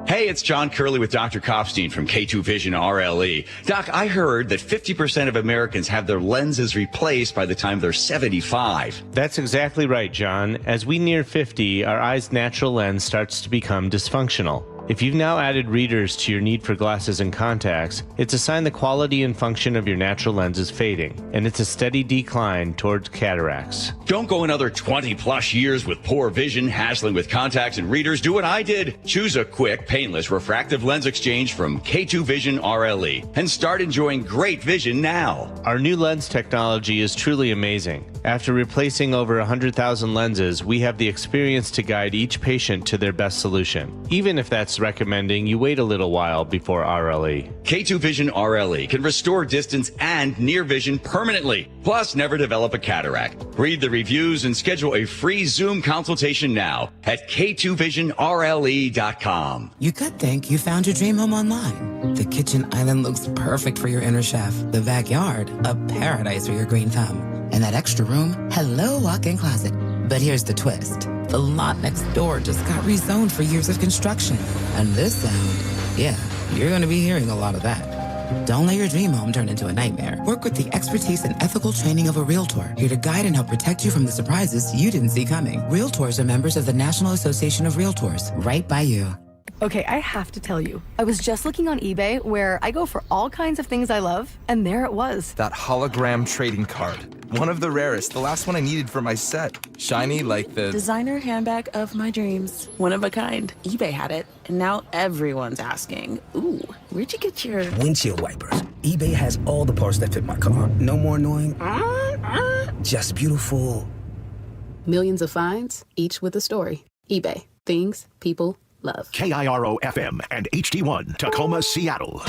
Hey, it's John Curley with Dr. Kopstein from K2 Vision RLE. Doc, I heard that 50% of Americans have their lenses replaced by the time they're 75. That's exactly right, John. As we near 50, our eye's natural lens starts to become dysfunctional. If you've now added readers to your need for glasses and contacts, it's a sign the quality and function of your natural lens is fading, and it's a steady decline towards cataracts. Don't go another 20 plus years with poor vision, hassling with contacts and readers. Do what I did. Choose a quick, painless refractive lens exchange from K2 Vision RLE and start enjoying great vision now. Our new lens technology is truly amazing. After replacing over 100,000 lenses, we have the experience to guide each patient to their best solution, even if that's recommending you wait a little while before RLE. K2 Vision RLE can restore distance and near vision permanently, plus never develop a cataract. Read the reviews and schedule a free Zoom consultation now at k2visionrle.com. You could think you found your dream home online. The kitchen island looks perfect for your inner chef. The backyard, a paradise for your green thumb. And that extra room, hello walk-in closet. But here's the twist. The lot next door just got rezoned for years of construction. And this sound, yeah, you're going to be hearing a lot of that. Don't let your dream home turn into a nightmare. Work with the expertise and ethical training of a Realtor, here to guide and help protect you from the surprises you didn't see coming. Realtors are members of the National Association of Realtors, right by you. Okay, I have to tell you, I was just looking on eBay where I go for all kinds of things I love, and there it was. That hologram trading card. One of the rarest, the last one I needed for my set. Shiny like the... designer handbag of my dreams. One of a kind. eBay had it, and now everyone's asking, ooh, where'd you get your... windshield wipers. eBay has all the parts that fit my car. No more annoying... just beautiful. Millions of finds, each with a story. eBay. Things, people, love. KIRO FM and HD1, Tacoma, Seattle.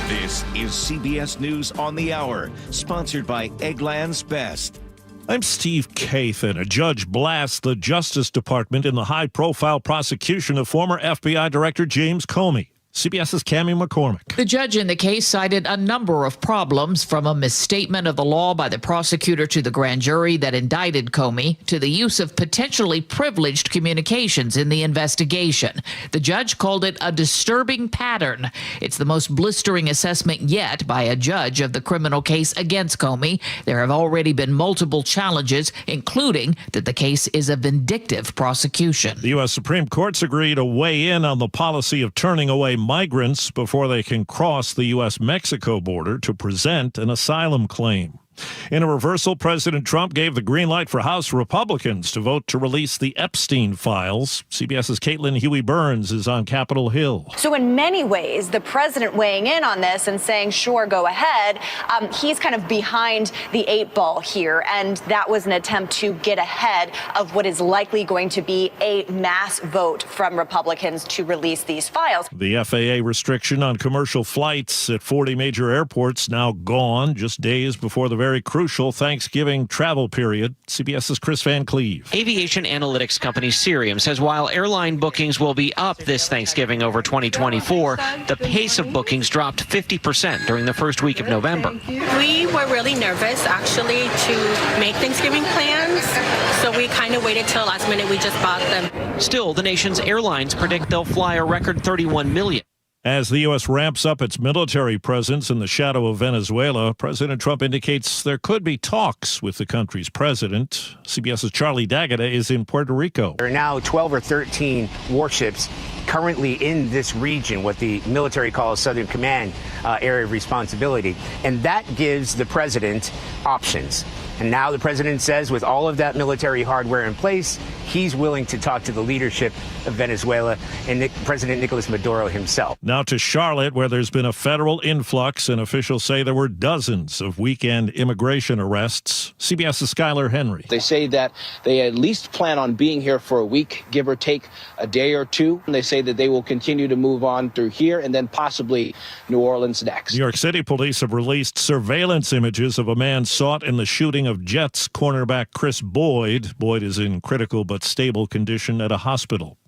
This is CBS News on the Hour, sponsored by Eggland's Best. I'm Steve Kathan. A judge blasts the Justice Department in the high-profile prosecution of former FBI Director James Comey. CBS's Cammie McCormick. The judge in the case cited a number of problems, from a misstatement of the law by the prosecutor to the grand jury that indicted Comey, to the use of potentially privileged communications in the investigation. The judge called it a disturbing pattern. It's the most blistering assessment yet by a judge of the criminal case against Comey. There have already been multiple challenges, including that the case is a vindictive prosecution. The U.S. Supreme Court's agreed to weigh in on the policy of turning away migrants before they can cross the U.S.-Mexico border to present an asylum claim. In a reversal, President Trump gave the green light for House Republicans to vote to release the Epstein files. CBS's Caitlin Huey-Burns is on Capitol Hill. So in many ways, the president weighing in on this and saying, sure, go ahead, he's kind of behind the 8 ball here. And that was an attempt to get ahead of what is likely going to be a mass vote from Republicans to release these files. The FAA restriction on commercial flights at 40 major airports now gone, just days before the very crucial Thanksgiving travel period. CBS's Chris Van Cleve. Aviation analytics company Cirium says while airline bookings will be up this Thanksgiving over 2024, the pace of bookings dropped 50% during the first week of November. We were really nervous, actually, to make Thanksgiving plans, so we kind of waited till last minute. We just bought them. Still, the nation's airlines predict they'll fly a record 31 million. As the U.S. ramps up its military presence in the shadow of Venezuela, President Trump indicates there could be talks with the country's president. CBS's Charlie D'Agata is in Puerto Rico. There are now 12 or 13 warships currently in this region, what the military calls Southern Command area of responsibility. And that gives the president options. And now the president says with all of that military hardware in place, he's willing to talk to the leadership of Venezuela and President Nicolas Maduro himself. Now to Charlotte, where there's been a federal influx, and officials say there were dozens of weekend immigration arrests. CBS's Skylar Henry. They say that they at least plan on being here for a week, give or take a day or two. And they say that they will continue to move on through here and then possibly New Orleans next. New York City police have released surveillance images of a man sought in the shooting of Jets cornerback Chris Boyd. Boyd is in critical but stable condition at a hospital.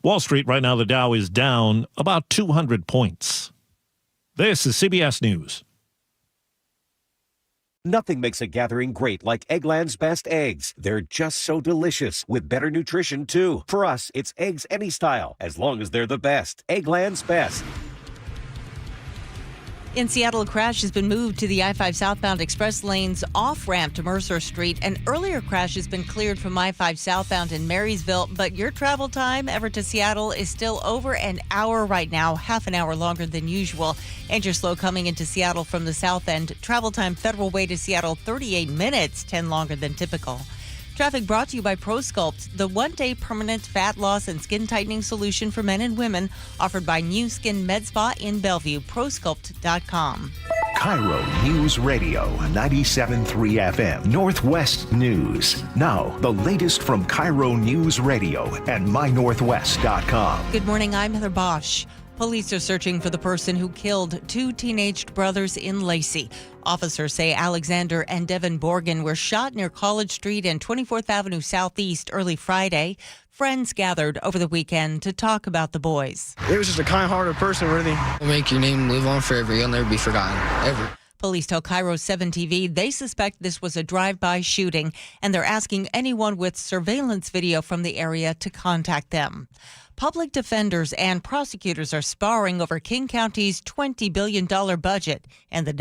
Wall Street right now, the Dow is down about 200 points. This is CBS News. Nothing makes a gathering great like Eggland's Best eggs. They're just so delicious, with better nutrition, too. For us, it's eggs any style, as long as they're the best. Eggland's Best. In Seattle, a crash has been moved to the I-5 southbound express lanes off-ramp to Mercer Street. An earlier crash has been cleared from I-5 southbound in Marysville, but your travel time ever to Seattle is still over an hour right now, half an hour longer than usual. And you're slow coming into Seattle from the south end. Travel time Federal Way to Seattle, 38 minutes, 10 longer than typical. Traffic brought to you by ProSculpt, the one-day permanent fat loss and skin tightening solution for men and women, offered by New Skin Med Spa in Bellevue, prosculpt.com. KIRO Newsradio 97.3 FM, Northwest News. Now, the latest from KIRO Newsradio and mynorthwest.com. Good morning, I'm Heather Bosch. Police are searching for the person who killed 2 teenaged brothers in Lacey. Officers say Alexander and Devin Borgen were shot near College Street and 24th Avenue Southeast early Friday. Friends gathered over the weekend to talk about the boys. He was just a kind-hearted person, really. It'll make your name live on forever. You'll never be forgotten, ever. Police tell KIRO 7 TV they suspect this was a drive-by shooting, and they're asking anyone with surveillance video from the area to contact them. Public defenders and prosecutors are sparring over King County's $20 billion budget, and the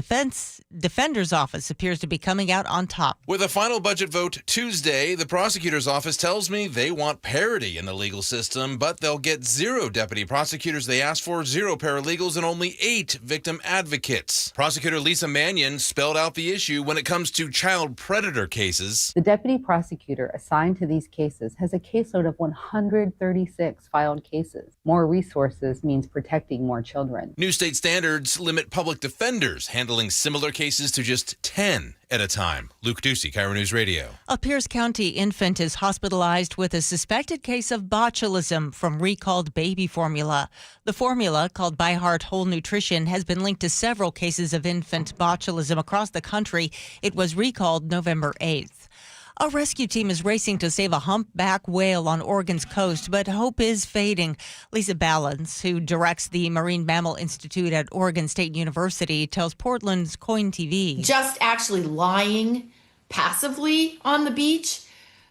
defender's office appears to be coming out on top. With a final budget vote Tuesday, the prosecutor's office tells me they want parity in the legal system, but they'll get 0 deputy prosecutors they asked for, 0 paralegals, and only 8 victim advocates. Prosecutor Lisa Mannion spelled out the issue when it comes to child predator cases. The deputy prosecutor assigned to these cases has a caseload of 136 files filed cases. More resources means protecting more children. New state standards limit public defenders handling similar cases to just 10 at a time. Luke Ducey, KIRO News Radio. A Pierce County infant is hospitalized with a suspected case of botulism from recalled baby formula. The formula, called By Heart Whole Nutrition, has been linked to several cases of infant botulism across the country. It was recalled November 8th. A rescue team is racing to save a humpback whale on Oregon's coast, but hope is fading. Lisa Ballance, who directs the Marine Mammal Institute at Oregon State University, tells Portland's Coin TV. Just actually lying passively on the beach,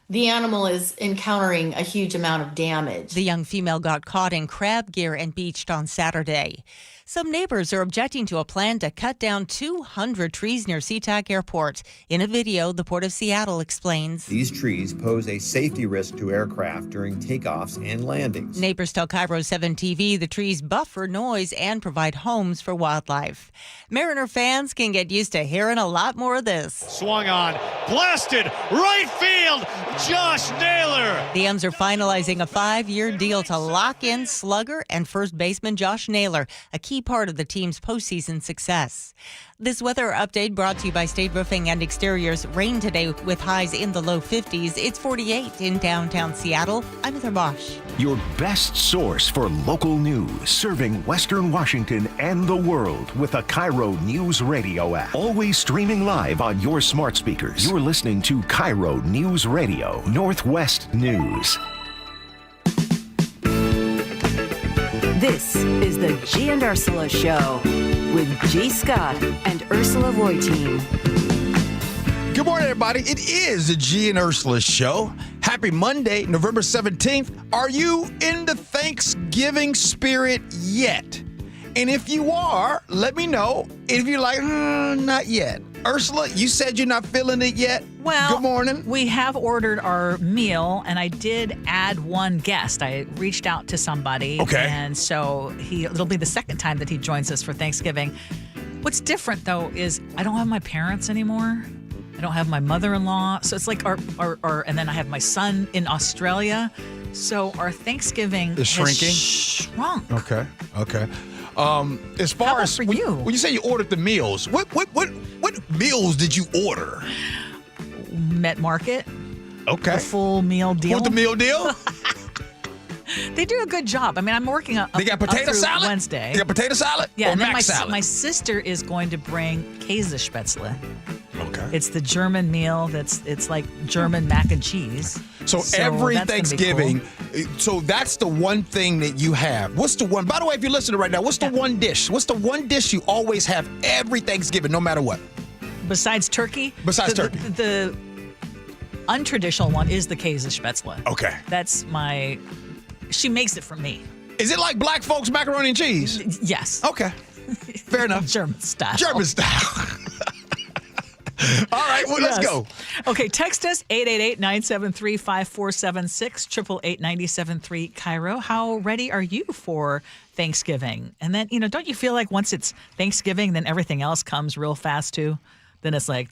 the animal is encountering a huge amount of damage. The young female got caught in crab gear and beached on Saturday. Some neighbors are objecting to a plan to cut down 200 trees near SeaTac Airport. In a video, the Port of Seattle explains. These trees pose a safety risk to aircraft during takeoffs and landings. Neighbors tell KIRO 7 TV the trees buffer noise and provide homes for wildlife. Mariner fans can get used to hearing a lot more of this. Swung on, blasted, right field, Josh Naylor. The M's are finalizing a 5-year deal to lock in slugger and first baseman Josh Naylor, a key part of the team's postseason success. This weather update brought to you by State Roofing and Exteriors. Rain today with highs in the low 50s. It's 48 in downtown Seattle. I'm Heather Bosch. Your best source for local news, serving Western Washington and the world with a KIRO Newsradio app. Always streaming live on your smart speakers. You're listening to KIRO Newsradio, Northwest News. This is the Gee and Ursula Show with G. Scott and Ursula Reutin. Good morning, everybody. It is the Gee and Ursula Show. Happy Monday, November 17th. Are you in the Thanksgiving spirit yet? And if you are, let me know. If you're like, not yet. Ursula, you said you're not feeling it yet. Well, good morning. We have ordered our meal, and I did add one guest. I reached out to somebody. Okay. And so it'll be the second time that he joins us for Thanksgiving. What's different, though, is I don't have my parents anymore. I don't have my mother-in-law. So it's like and then I have my son in Australia. So our Thanksgiving is shrinking. Shrunk. Okay. As far as for you? When you say you ordered the meals, what meals did you order? Met Market. Okay. The full meal deal. With the meal deal? They do a good job. I mean, I'm working on. They got potato salad Wednesday. They got potato salad. Yeah, or and then mac salad. My sister is going to bring Käsespätzle. Okay. It's the German meal it's like German mac and cheese. So every that's Thanksgiving, cool. So that's the one thing that you have. What's the one? By the way, if you're listening right now, what's the one dish? What's the one dish you always have every Thanksgiving, no matter what? Besides turkey? Turkey. The untraditional one is the Käsespätzle. Okay. That's she makes it for me. Is it like black folks macaroni and cheese? Yes. Okay. Fair enough. German style. All right, well, let's go. Okay, text us 888-973-5476, 888-973 KIRO. How ready are you for Thanksgiving? And then, don't you feel like once it's Thanksgiving, then everything else comes real fast too? Then it's like,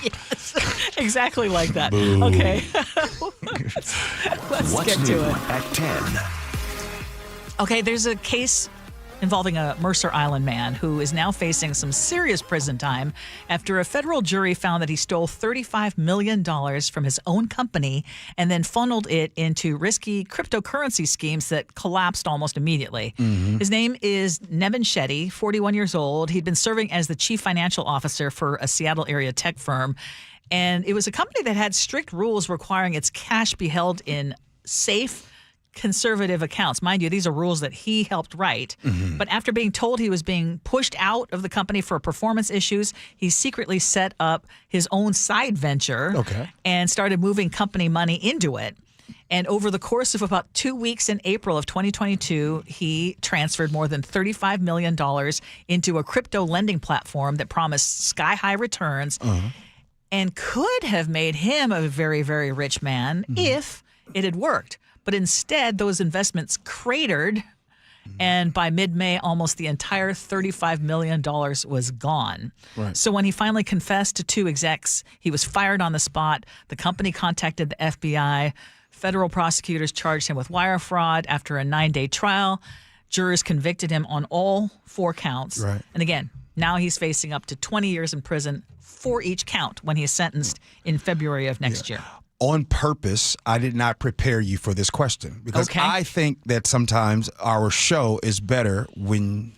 yes, exactly like that. Boo. Okay. Let's What's get new to it. at 10? Okay, there's a case involving a Mercer Island man who is now facing some serious prison time after a federal jury found that he stole $35 million from his own company and then funneled it into risky cryptocurrency schemes that collapsed almost immediately. Mm-hmm. His name is Nevin Shetty, 41 years old. He'd been serving as the chief financial officer for a Seattle area tech firm. And it was a company that had strict rules requiring its cash be held in safe, conservative accounts. Mind you, these are rules that he helped write. Mm-hmm. But after being told he was being pushed out of the company for performance issues, he secretly set up his own side venture and started moving company money into it. And over the course of about 2 weeks in April of 2022, he transferred more than $35 million into a crypto lending platform that promised sky-high returns and could have made him a very, very rich man if it had worked. But instead, those investments cratered, and by mid-May, almost the entire $35 million was gone. Right. So when he finally confessed to 2 execs, he was fired on the spot. The company contacted the FBI. Federal prosecutors charged him with wire fraud after a 9-day trial. Jurors convicted him on all 4 counts. Right. And again, now he's facing up to 20 years in prison for each count when he's sentenced in February of next year. On purpose, I did not prepare you for this question because I think that sometimes our show is better when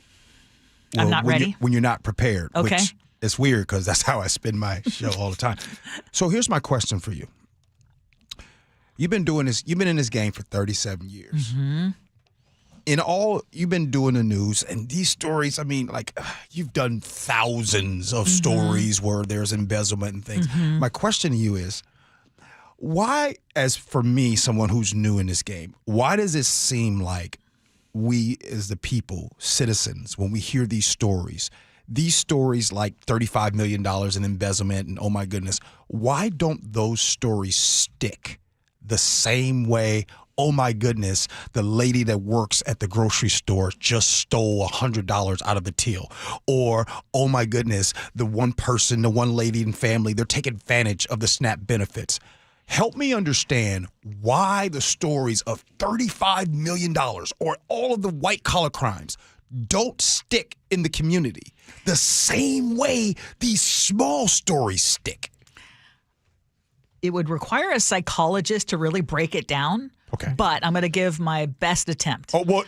I'm not ready. When you're not prepared. Okay. Which is weird because that's how I spend my show all the time. So here's my question for you. You've been doing this. You've been in this game for 37 years. Mm-hmm. In all, you've been doing the news, and these stories, I mean, like, you've done thousands of stories where there's embezzlement and things. Mm-hmm. My question to you is, why, as for me, someone who's new in this game, why does it seem like we as the people, citizens, when we hear these stories like $35 million in embezzlement and oh my goodness, why don't those stories stick the same way? Oh my goodness, the lady that works at the grocery store just stole $100 out of the till. Or, oh my goodness, the one lady and family, they're taking advantage of the SNAP benefits. Help me understand why the stories of $35 million or all of the white-collar crimes don't stick in the community the same way these small stories stick. It would require a psychologist to really break it down. Okay. But I'm going to give my best attempt. Oh, well,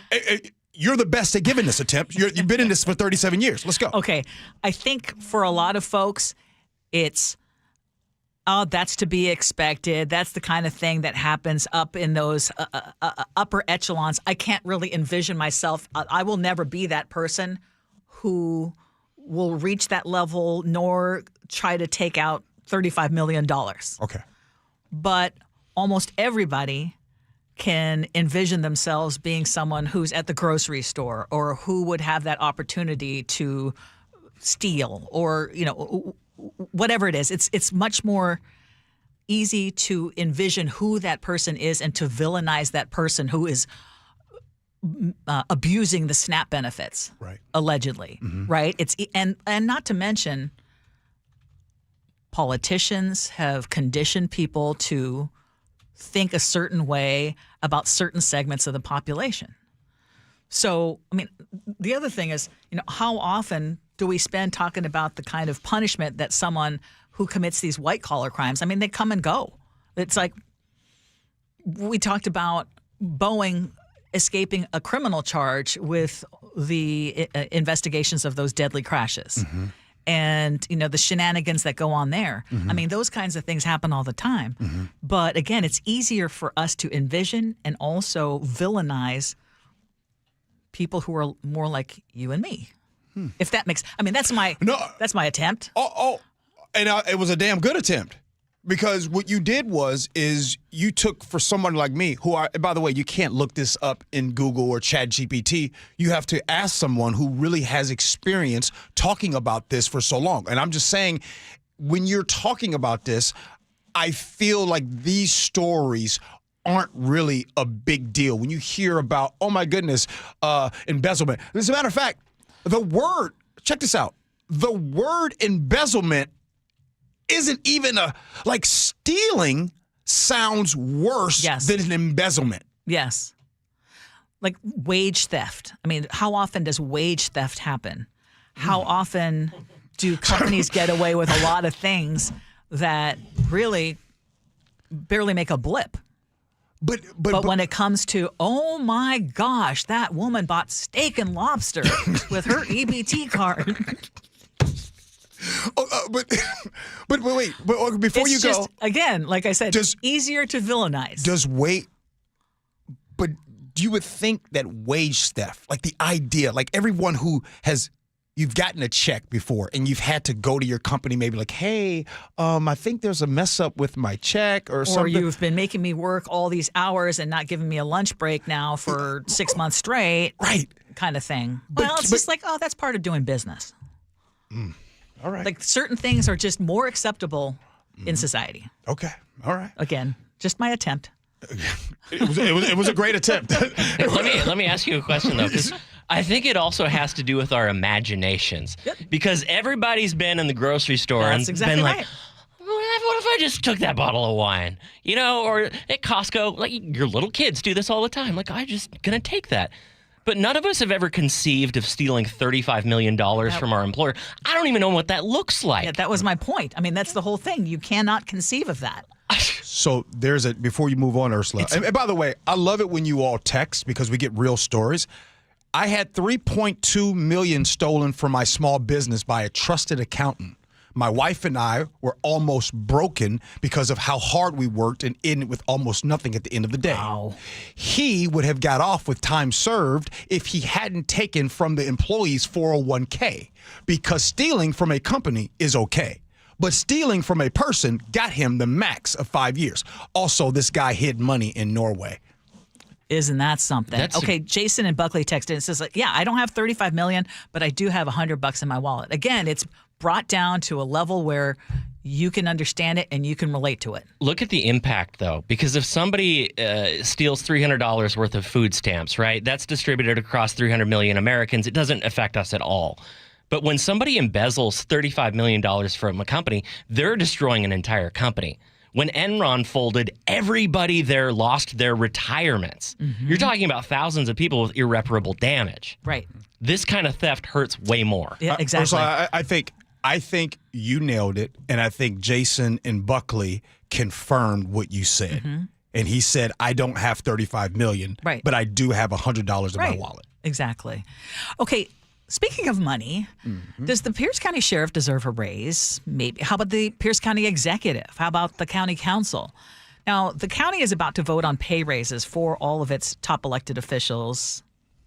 you're the best at giving this attempt. You've been in this for 37 years. Let's go. Okay. I think for a lot of folks, it's, oh, that's to be expected. That's the kind of thing that happens up in those upper echelons. I can't really envision myself. I will never be that person who will reach that level nor try to take out $35 million. Okay. But almost everybody can envision themselves being someone who's at the grocery store or who would have that opportunity to steal or, whatever it is. It's much more easy to envision who that person is and to villainize that person who is abusing the SNAP benefits, right? Allegedly, right? It's and not to mention, politicians have conditioned people to think a certain way about certain segments of the population. So, I mean, the other thing is, how often do we spend talking about the kind of punishment that someone who commits these white-collar crimes, I mean, they come and go. It's like we talked about Boeing escaping a criminal charge with the investigations of those deadly crashes. And, the shenanigans that go on there. I mean, those kinds of things happen all the time. But again, it's easier for us to envision and also villainize people who are more like you and me. If that makes, I mean, that's my attempt. And it was a damn good attempt. Because what you did is you took for someone like me, by the way, you can't look this up in Google or ChatGPT. You have to ask someone who really has experience talking about this for so long. And I'm just saying, when you're talking about this, I feel like these stories aren't really a big deal. When you hear about, oh my goodness, embezzlement. As a matter of fact, check this out. The word embezzlement isn't even stealing sounds worse than an embezzlement. Yes. Like wage theft. I mean, how often does wage theft happen? How often do companies get away with a lot of things that really barely make a blip? But when it comes to, oh my gosh, that woman bought steak and lobster with her EBT card. But wait, before it's you just, go again, like I said, easier to villainize. But you would think that wage theft, like the idea, like everyone you've gotten a check before and you've had to go to your company maybe like, hey, I think there's a mess up with my check or something. Or you've been making me work all these hours and not giving me a lunch break now for 6 months straight. Right. Kind of thing. It's just like, that's part of doing business. All right. Like certain things are just more acceptable in society. Okay. All right. Again, just my attempt. It was a great attempt. Let me ask you a question though, because I think it also has to do with our imaginations. Because everybody's been in the grocery store and been like, what if I just took that bottle of wine? Or at Costco, like your little kids do this all the time. Like, I'm just going to take that. But none of us have ever conceived of stealing $35 million from our employer. I don't even know what that looks like. Yeah, that was my point. I mean, that's the whole thing. You cannot conceive of that. So before you move on, Ursula, and by the way, I love it when you all text because we get real stories. I had $3.2 million stolen from my small business by a trusted accountant. My wife and I were almost broken because of how hard we worked and in with almost nothing at the end of the day. Wow. He would have got off with time served if he hadn't taken from the employee's 401k, because stealing from a company is okay. But stealing from a person got him the max of 5 years. Also, this guy hid money in Norway. Isn't that something? Jason and Buckley texted and says, yeah, I don't have $35 million, but I do have $100 in my wallet. Again, it's brought down to a level where you can understand it and you can relate to it. Look at the impact, though, because if somebody steals $300 worth of food stamps, right, that's distributed across 300 million Americans. It doesn't affect us at all. But when somebody embezzles $35 million from a company, they're destroying an entire company. When Enron folded, everybody there lost their retirements. Mm-hmm. You're talking about thousands of people with irreparable damage. Right. This kind of theft hurts way more. Yeah, exactly. So I think you nailed it, and I think Jason and Buckley confirmed what you said. Mm-hmm. And he said, I don't have $35 million, right, but I do have $100 in my wallet. Exactly. Okay. Speaking of money, does the Pierce County Sheriff deserve a raise? Maybe. How about the Pierce County Executive? How about the County Council? Now, the county is about to vote on pay raises for all of its top elected officials.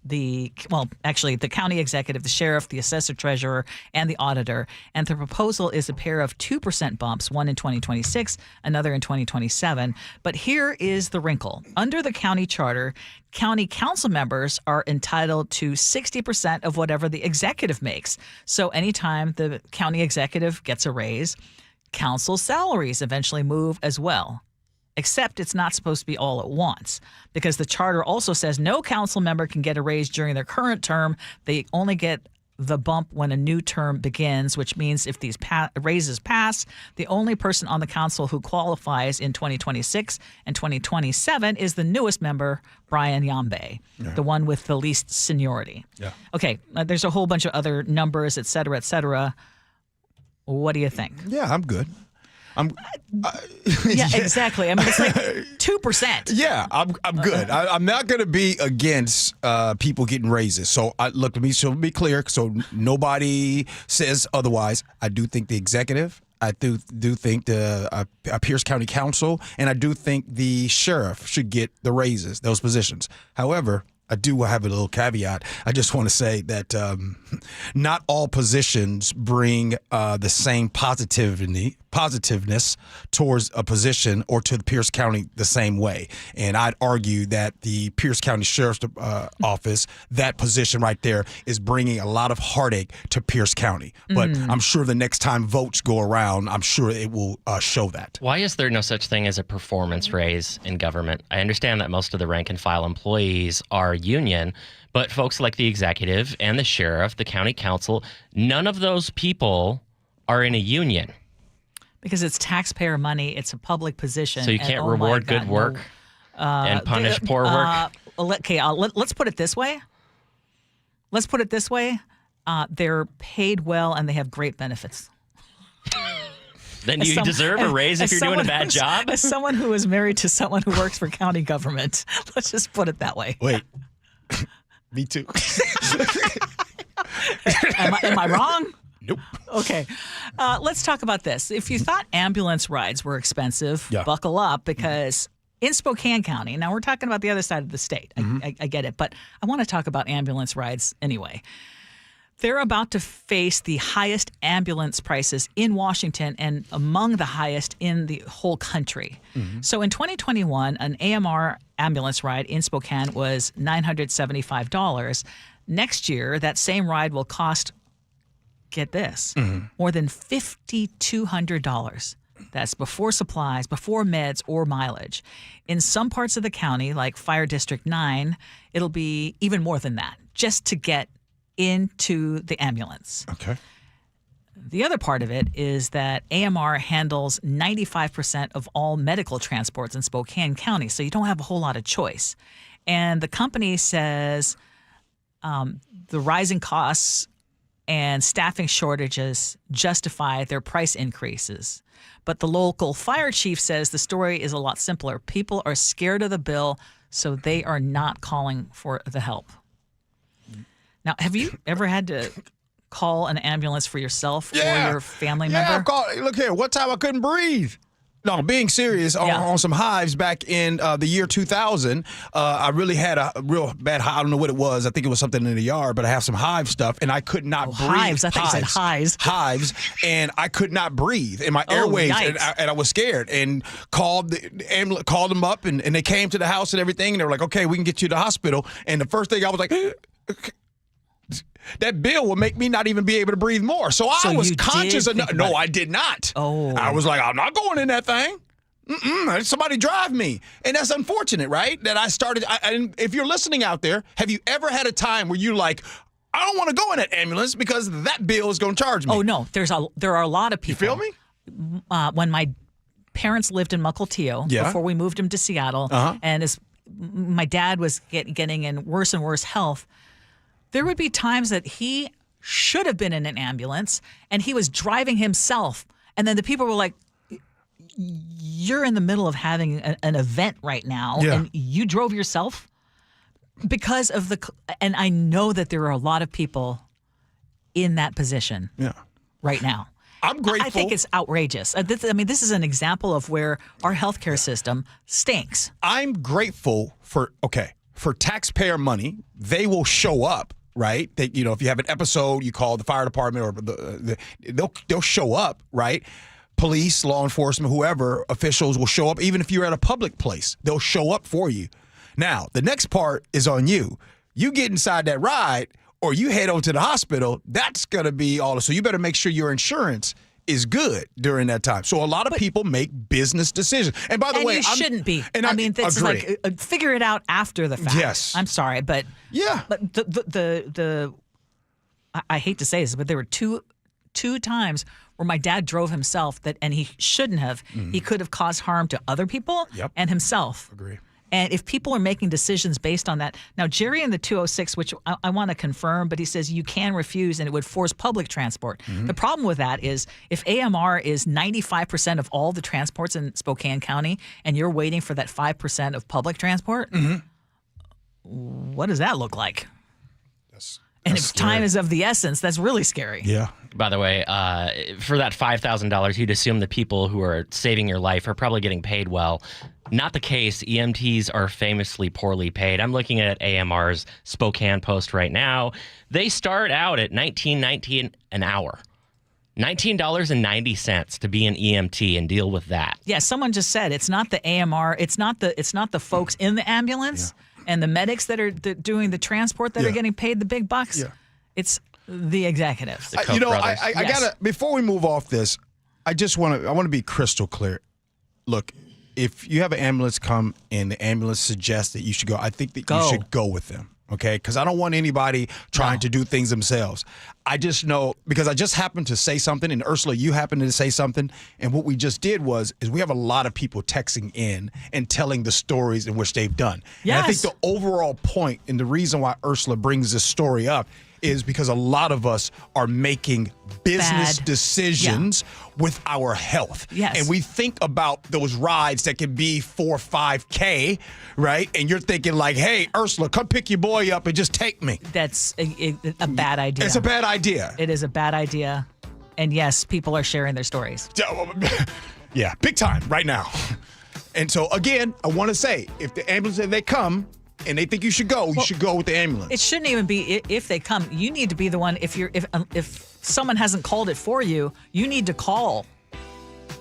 The county executive, the sheriff, the assessor treasurer, and the auditor. And the proposal is a pair of 2% bumps, one in 2026, another in 2027. But here is the wrinkle. Under the county charter, county council members are entitled to 60% of whatever the executive makes. So anytime the county executive gets a raise, council salaries eventually move as well. Except it's not supposed to be all at once, because the charter also says no council member can get a raise during their current term. They only get the bump when a new term begins, which means if these raises pass, the only person on the council who qualifies in 2026 and 2027 is the newest member, Brian Yambe, the one with the least seniority. Yeah. Okay, there's a whole bunch of other numbers, et cetera, et cetera. What do you think? Yeah, I'm good. Yeah, exactly. I mean, it's like 2%. Yeah, I'm good. I'm not going to be against people getting raises. So let me be clear, so nobody says otherwise. I do think the executive, I do think the Pierce County Council, and I do think the sheriff should get the raises, those positions. However, I do have a little caveat. I just want to say that not all positions bring the same positiveness towards a position or to the Pierce County the same way. And I'd argue that the Pierce County Sheriff's Office, that position right there, is bringing a lot of heartache to Pierce County. But I'm sure the next time votes go around, I'm sure it will show that. Why is there no such thing as a performance raise in government? I understand that most of the rank and file employees are union, but folks like the executive and the sheriff, the county council, none of those people are in a union. Because it's taxpayer money, it's a public position. So you can't reward good work and punish poor work? Let's put it this way. They're paid well and they have great benefits. Then you deserve a raise if you're doing a bad job? As someone who is married to someone who works for county government, let's just put it that way. Wait. Me too. Am I wrong? Nope. Okay. Let's talk about this. If you thought ambulance rides were expensive, buckle up, because in Spokane County, now we're talking about the other side of the state. I get it, but I want to talk about ambulance rides anyway. They're about to face the highest ambulance prices in Washington and among the highest in the whole country. So in 2021, an AMR ambulance ride in Spokane was $975. Next year, that same ride will cost, get this, more than $5,200. That's before supplies, before meds, or mileage. In some parts of the county, like Fire District 9, it'll be even more than that, just to get into the ambulance. Okay. The other part of it is that AMR handles 95% of all medical transports in Spokane County, so you don't have a whole lot of choice. And the company says the rising costs and staffing shortages justify their price increases. But the local fire chief says the story is a lot simpler. People are scared of the bill, so they are not calling for the help. Now, have you ever had to call an ambulance for yourself or your family member? Yeah, look here. One time I couldn't breathe. No, being serious, on some hives back in the year 2000, I really had a real bad hive. I don't know what it was. I think it was something in the yard, but I have some hive stuff, and I could not breathe. Hives. I thought you said hives. Hives, and I could not breathe in my airways, and I was scared, and called the ambulance, called them up, and they came to the house and everything, and they were like, okay, we can get you to the hospital. And the first thing I was like, that bill will make me not even be able to breathe more. So I was conscious enough. No, I did not. Oh. I was like, I'm not going in that thing. Somebody drive me. And that's unfortunate, right? That I started. And if you're listening out there, have you ever had a time where you're like, I don't want to go in that ambulance because that bill is going to charge me? Oh, no. There are a lot of people. You feel me? When my parents lived in Mukilteo before we moved him to Seattle, and as my dad was getting in worse and worse health, there would be times that he should have been in an ambulance and he was driving himself. And then the people were like, you're in the middle of having an event right now and you drove yourself? Because of and I know that there are a lot of people in that position right now. I'm grateful. I think it's outrageous. This is an example of where our healthcare system stinks. I'm grateful for taxpayer money. They will show up. Right? If you have an episode, you call the fire department or they'll show up, right? Police, law enforcement, whoever, officials will show up. Even if you're at a public place, they'll show up for you. Now, the next part is on you. You get inside that ride or you head over to the hospital, that's going to be all. So you better make sure your insurance is good during that time. So a lot of people make business decisions. And by the way, you shouldn't be. And it's agree. like figure it out after the fact. Yes. I'm sorry, but But the I hate to say this, but there were two times where my dad drove himself and he shouldn't have. He could have caused harm to other people and himself. Agree. And if people are making decisions based on that, now Jerry in the 206, which I want to confirm, but he says you can refuse and it would force public transport. The problem with that is if AMR is 95% of all the transports in Spokane County and you're waiting for that 5% of public transport, what does that look like? And if time is of the essence, that's really scary. Yeah. By the way, for that $5,000, you'd assume the people who are saving your life are probably getting paid well. Not the case. EMTs are famously poorly paid. I'm looking at AMR's Spokane Post right now. They start out at $19.19 an hour. $19.90 to be an EMT and deal with that. Yeah, someone just said it's not the AMR, it's not the folks in the ambulance and the medics that are doing the transport that are getting paid the big bucks. Yeah. It's the executives. The Koch brothers. I gotta, before we move off this, I want to be crystal clear. Look, if you have an ambulance come and the ambulance suggests that you should go, I think that you should go with them. Okay, because I don't want anybody trying to do things themselves. I just know, because I just happened to say something, and Ursula, you happened to say something, and what we just did is we have a lot of people texting in and telling the stories in which they've done. Yes. And I think the overall point and the reason why Ursula brings this story up is because a lot of us are making business decisions with our health. Yes. And we think about those rides that can be 4 or 5K, right? And you're thinking like, hey, Ursula, come pick your boy up and just take me. That's a bad idea. It's a bad idea. It is a bad idea. And yes, people are sharing their stories. Yeah, big time right now. And so, again, I want to say, if the ambulance, they come, and they think you should go, you should go with the ambulance. It shouldn't even be if they come. You need to be the one. If someone hasn't called it for you, you need to call.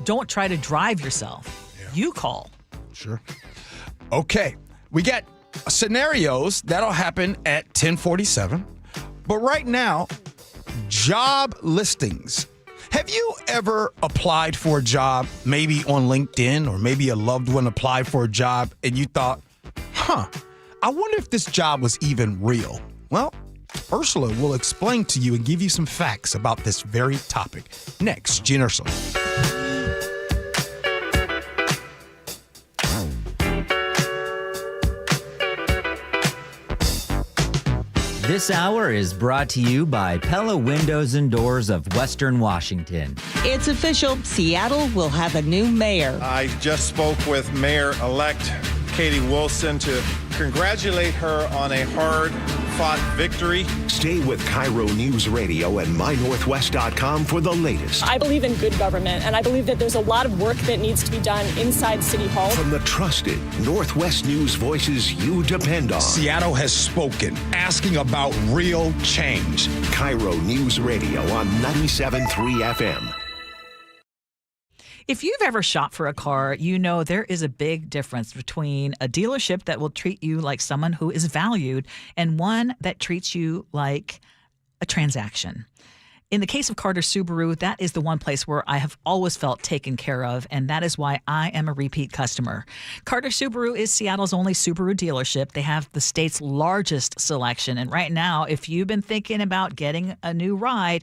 Don't try to drive yourself. Yeah. You call. Sure. Okay. We got scenarios that'll happen at 10:47. But right now, job listings. Have you ever applied for a job, maybe on LinkedIn, or maybe a loved one applied for a job, and you thought, I wonder if this job was even real? Well, Ursula will explain to you and give you some facts about this very topic. Next, Gee and Ursula. This hour is brought to you by Pella Windows and Doors of Western Washington. It's official. Seattle will have a new mayor. I just spoke with Mayor-elect Katie Wilson to congratulate her on a hard-fought victory. Stay with KIRO Newsradio and mynorthwest.com for the latest. I believe in good government, and I believe that there's a lot of work that needs to be done inside City Hall. From the trusted Northwest News voices you depend on. Seattle has spoken, asking about real change. KIRO Newsradio on 97.3 FM. If you've ever shopped for a car, you know there is a big difference between a dealership that will treat you like someone who is valued and one that treats you like a transaction. In the case of Carter Subaru, that is the one place where I have always felt taken care of, and that is why I am a repeat customer. Carter Subaru is Seattle's only Subaru dealership. They have the state's largest selection, and right now, if you've been thinking about getting a new ride,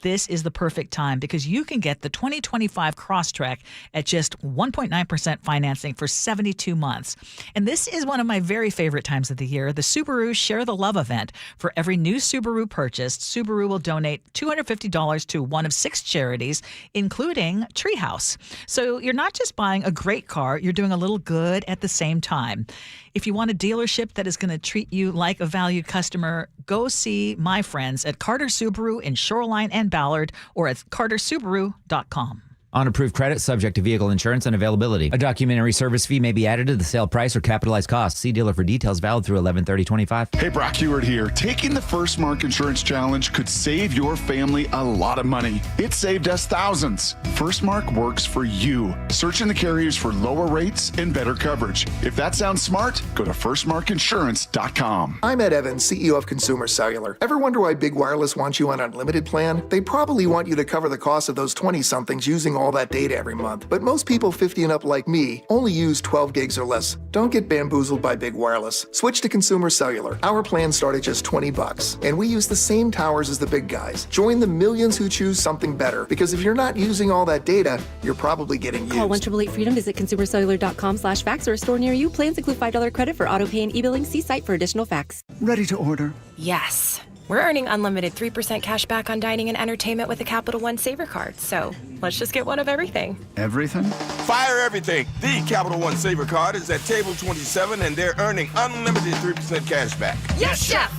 this is the perfect time because you can get the 2025 Crosstrek at just 1.9% financing for 72 months. And this is one of my very favorite times of the year, the Subaru Share the Love event. For every new Subaru purchased, Subaru will donate $250 to one of 6 charities, including Treehouse. So you're not just buying a great car, you're doing a little good at the same time. If you want a dealership that is going to treat you like a valued customer, go see my friends at Carter Subaru in Shoreline and Ballard or at cartersubaru.com. On approved credit, subject to vehicle insurance and availability. A documentary service fee may be added to the sale price or capitalized costs. See dealer for details. Valid through 11/30/25. Hey, Brock Heward here. Taking the First Mark Insurance Challenge could save your family a lot of money. It saved us thousands. First Mark works for you. Searching the carriers for lower rates and better coverage. If that sounds smart, go to firstmarkinsurance.com. I'm Ed Evans, CEO of Consumer Cellular. Ever wonder why Big Wireless wants you on an unlimited plan? They probably want you to cover the cost of those 20-somethings using all that data every month. But most people 50 and up like me only use 12 gigs or less. Don't get bamboozled by Big Wireless. Switch to Consumer Cellular. Our plans start at just $20, and we use the same towers as the big guys. Join the millions who choose something better, because if you're not using all that data, you're probably getting used. Call 1-888-FREEDOM, visit consumercellular.com/facts or a store near you. Plans include $5 credit for auto pay and e-billing. See site for additional facts. Ready to order? Yes. We're earning unlimited 3% cash back on dining and entertainment with a Capital One Saver card. So let's just get one of everything. Everything? Fire everything. The Capital One Saver card is at table 27 and they're earning unlimited 3% cash back. Yes, Chef!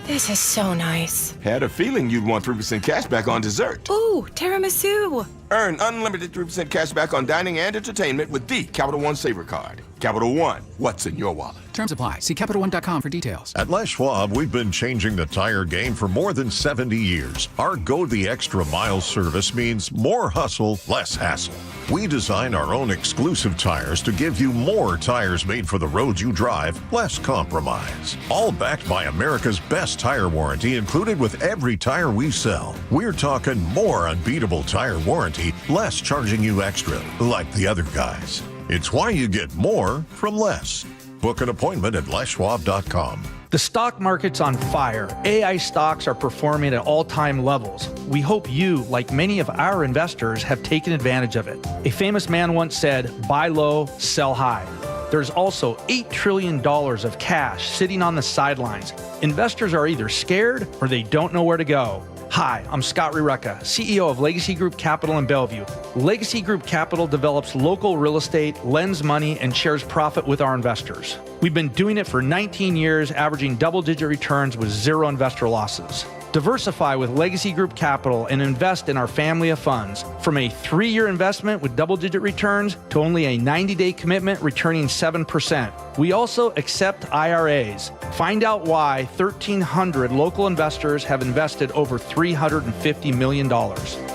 This is so nice. Had a feeling you'd want 3% cash back on dessert. Ooh, tiramisu. Earn unlimited 3% cash back on dining and entertainment with the Capital One Saver card. Capital One, what's in your wallet? Terms apply. See CapitalOne.com for details. At Les Schwab, we've been changing the tire game for more than 70 years. Our Go the Extra Mile service means more hustle, less hassle. We design our own exclusive tires to give you more tires made for the road you drive, less compromise. All backed by America's best tire warranty included with every tire we sell. We're talking more unbeatable tire warranty, less charging you extra, like the other guys. It's why you get more from less. Book an appointment at leschwab.com. The stock market's on fire. AI stocks are performing at all-time levels. We hope you, like many of our investors, have taken advantage of it. A famous man once said, buy low, sell high. There's also $8 trillion of cash sitting on the sidelines. Investors are either scared or they don't know where to go. Hi, I'm Scott Reutin, CEO of Legacy Group Capital in Bellevue. Legacy Group Capital develops local real estate, lends money, and shares profit with our investors. We've been doing it for 19 years, averaging double-digit returns with zero investor losses. Diversify with Legacy Group Capital and invest in our family of funds. From a 3-year investment with double-digit returns to only a 90-day commitment returning 7%. We also accept IRAs. Find out why 1,300 local investors have invested over $350 million.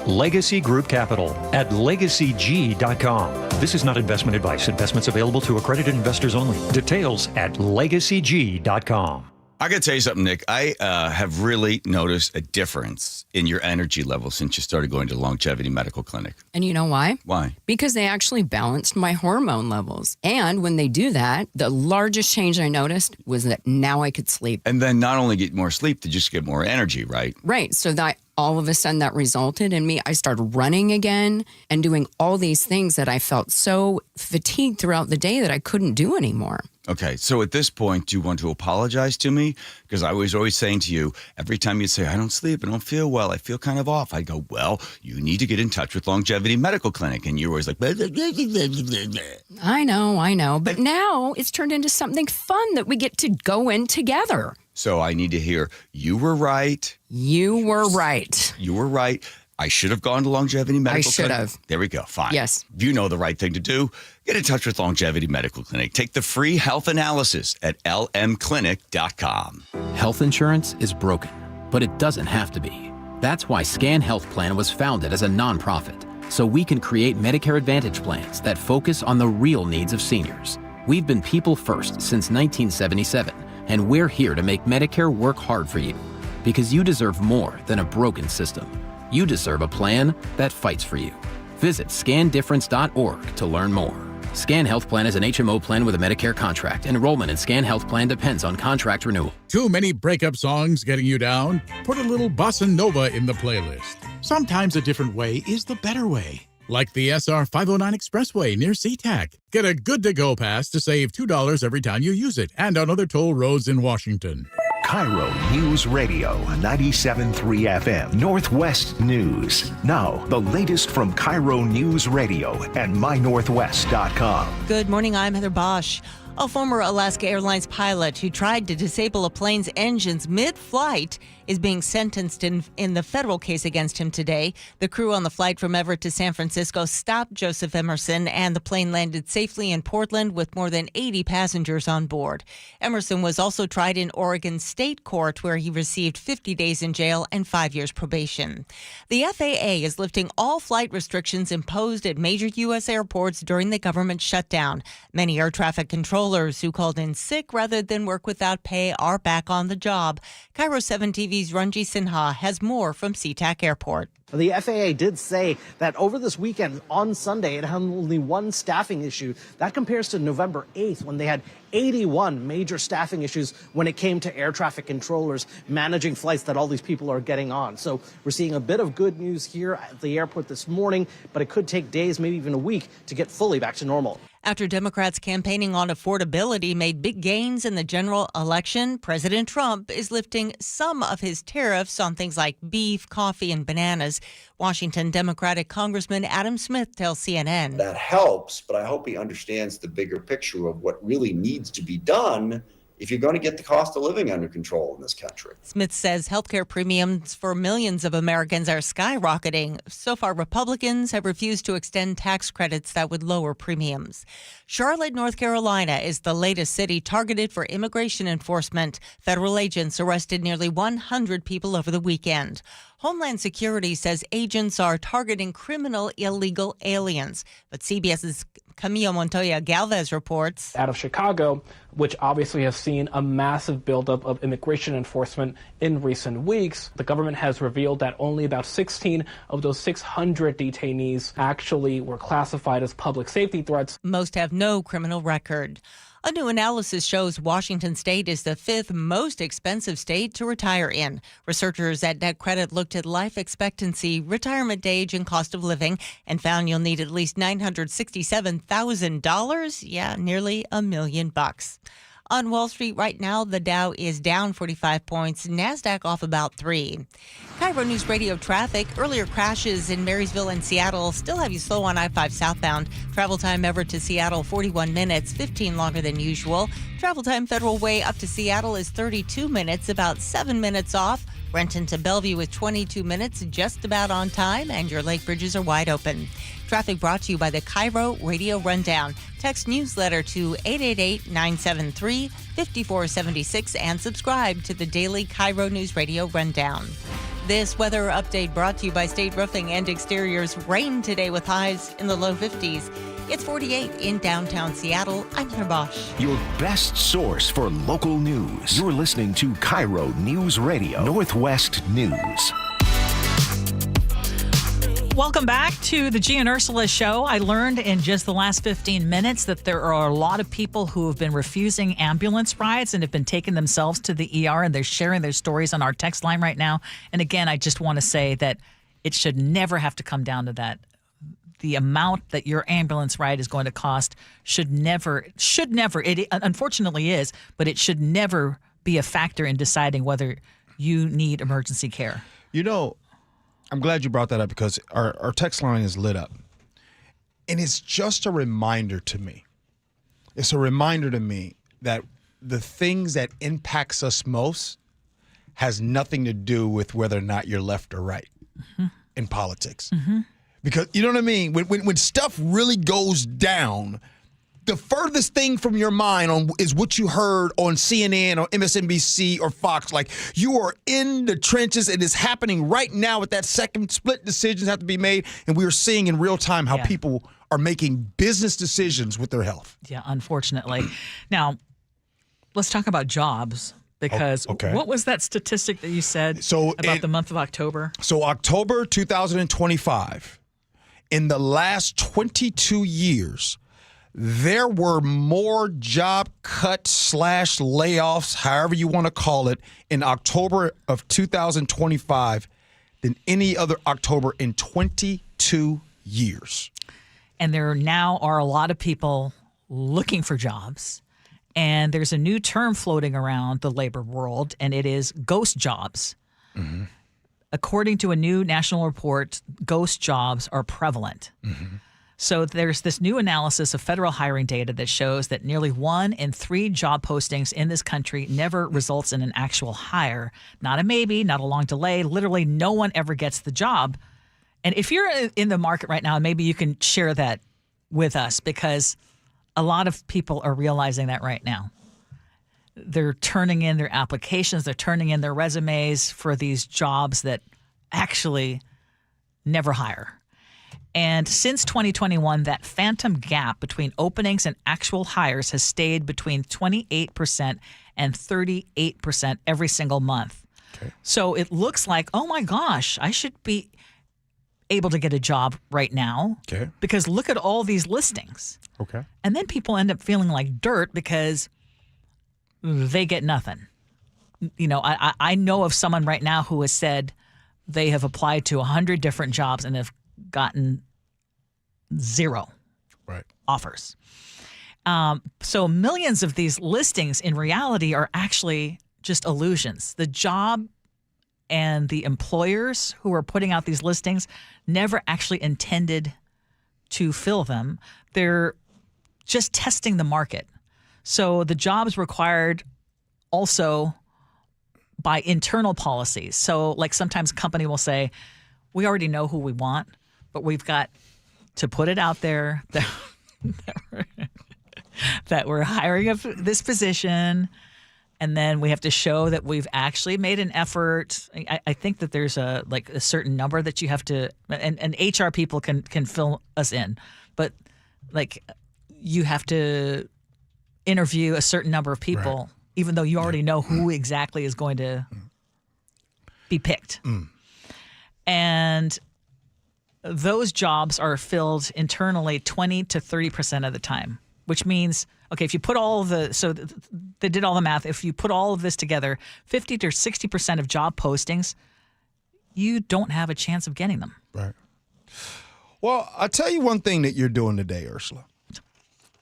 Legacy Group Capital at legacyg.com. This is not investment advice. Investments available to accredited investors only. Details at legacyg.com. I got to tell you something, Nick. I have really noticed a difference in your energy level since you started going to Longevity Medical Clinic. And you know why? Why? Because they actually balanced my hormone levels. And when they do that, the largest change I noticed was that now I could sleep. And then not only get more sleep, to just get more energy, right? Right. So that all of a sudden that resulted in me, I started running again and doing all these things that I felt so fatigued throughout the day that I couldn't do anymore. Okay, so at this point, do you want to apologize to me? Because I was always saying to you, every time you'd say, I don't sleep, I don't feel well, I feel kind of off, I'd go, well, you need to get in touch with Longevity Medical Clinic. And you were always like, blah, blah, blah, blah, blah, blah. I know. But now it's turned into something fun that we get to go in together. So I need to hear, you were right. You were right. You were right. I should have gone to Longevity Medical Clinic. I should have. There we go. Fine. Yes. You know the right thing to do. Get in touch with Longevity Medical Clinic. Take the free health analysis at lmclinic.com. Health insurance is broken, but it doesn't have to be. That's why Scan Health Plan was founded as a nonprofit, so we can create Medicare Advantage plans that focus on the real needs of seniors. We've been people first since 1977, and we're here to make Medicare work hard for you, because you deserve more than a broken system. You deserve a plan that fights for you. Visit scandifference.org to learn more. Scan Health Plan is an HMO plan with a Medicare contract. Enrollment in Scan Health Plan depends on contract renewal. Too many breakup songs getting you down? Put a little bossa nova in the playlist. Sometimes a different way is the better way. Like the SR 509 Expressway near SeaTac. Get a good-to-go pass to save $2 every time you use it, and on other toll roads in Washington. KIRO News Radio, 97.3 FM, Northwest News. Now, the latest from KIRO News Radio and mynorthwest.com. Good morning, I'm Heather Bosch. A former Alaska Airlines pilot who tried to disable a plane's engines mid-flight is being sentenced in the federal case against him today. The crew on the flight from Everett to San Francisco stopped Joseph Emerson, and the plane landed safely in Portland with more than 80 passengers on board. Emerson was also tried in Oregon State Court, where he received 50 days in jail and 5 years probation. The FAA is lifting all flight restrictions imposed at major U.S. airports during the government shutdown. Many air traffic controllers who called in sick rather than work without pay are back on the job. KIRO 7 TV's Ranji Sinha has more from SeaTac Airport. The FAA did say that over this weekend, on Sunday, it had only one staffing issue. That compares to November 8th, when they had 81 major staffing issues when it came to air traffic controllers managing flights that all these people are getting on. So we're seeing a bit of good news here at the airport this morning, but it could take days, maybe even a week, to get fully back to normal. After Democrats campaigning on affordability made big gains in the general election, President Trump is lifting some of his tariffs on things like beef, coffee, and bananas. Washington Democratic Congressman Adam Smith tells CNN. That helps, but I hope he understands the bigger picture of what really needs to be done if you're going to get the cost of living under control in this country. Smith says healthcare premiums for millions of Americans are skyrocketing. So far, Republicans have refused to extend tax credits that would lower premiums. Charlotte, North Carolina is the latest city targeted for immigration enforcement. Federal agents arrested nearly 100 people over the weekend. Homeland Security says agents are targeting criminal illegal aliens. But CBS's Camilo Montoya Galvez reports. Out of Chicago, which obviously has seen a massive buildup of immigration enforcement in recent weeks, the government has revealed that only about 16 of those 600 detainees actually were classified as public safety threats. Most have no criminal record. A new analysis shows Washington state is the fifth most expensive state to retire in. Researchers at NetCredit looked at life expectancy, retirement age, and cost of living and found you'll need at least $967,000. Yeah, nearly $1 million. On Wall Street right now, the Dow is down 45 points, NASDAQ off about 3. KIRO News Radio traffic. Earlier crashes in Marysville and Seattle still have you slow on I-5 southbound. Travel time Everett to Seattle, 41 minutes, 15 longer than usual. Travel time Federal Way up to Seattle is 32 minutes, about 7 minutes off. Renton to Bellevue is 22 minutes, just about on time, and your lake bridges are wide open. Traffic brought to you by the KIRO Radio Rundown. Text newsletter to 888-973-5476 and subscribe to the daily KIRO News Radio Rundown. This weather update brought to you by State Roofing and Exteriors. Rain today with highs in the low 50s. It's 48 in downtown Seattle. I'm Heather Bosch. Your best source for local news. You're listening to KIRO Newsradio, Northwest News. Welcome back to the Gee and Ursula Show. I learned in just the last 15 minutes that there are a lot of people who have been refusing ambulance rides and have been taking themselves to the ER, and they're sharing their stories on our text line right now. And again, I just want to say that it should never have to come down to that. The amount that your ambulance ride is going to cost should never, it unfortunately is, but it should never be a factor in deciding whether you need emergency care. You know, I'm glad you brought that up because our text line is lit up. And it's just a reminder to me. It's a reminder to me that the things that impacts us most has nothing to do with whether or not you're left or right in politics. Because, you know what I mean? When stuff really goes down, the furthest thing from your mind is what you heard on CNN or MSNBC or Fox. Like, you are in the trenches. It is happening right now at that second. Split decisions have to be made. And we are seeing in real time how people are making business decisions with their health. Yeah, unfortunately. Now, let's talk about jobs. Because what was that statistic that you said about the month of October? So October 2025, in the last 22 years, there were more job cuts / layoffs, however you want to call it, in October of 2025 than any other October in 22 years. And there now are a lot of people looking for jobs. And there's a new term floating around the labor world, and it is ghost jobs. According to a new national report, ghost jobs are prevalent. So there's this new analysis of federal hiring data that shows that nearly 1 in 3 job postings in this country never results in an actual hire. Not a maybe, not a long delay. Literally no one ever gets the job. And if you're in the market right now, maybe you can share that with us, because a lot of people are realizing that right now. They're turning in their applications. They're turning in their resumes for these jobs that actually never hire. And since 2021, that phantom gap between openings and actual hires has stayed between 28% and 38% every single month. So it looks like, oh my gosh, I should be able to get a job right now. Because look at all these listings. And then people end up feeling like dirt because they get nothing. You know, I know of someone right now who has said they have applied to 100 different jobs and have gotten 0 offers. So millions of these listings in reality are actually just illusions. The job and the employers who are putting out these listings never actually intended to fill them. They're just testing the market. So the jobs required also by internal policies. So like sometimes a company will say, we already know who we want, but we've got to put it out there that we're hiring this position. And then we have to show that we've actually made an effort. I think that there's a certain number that you have to, and HR people can fill us in, but like you have to interview a certain number of people, even though you already know who exactly is going to be picked. And those jobs are filled internally 20 to 30% of the time, which means, okay, if you put they did all the math. If you put all of this together, 50 to 60% of job postings, you don't have a chance of getting them. Well, I'll tell you one thing that you're doing today, Ursula.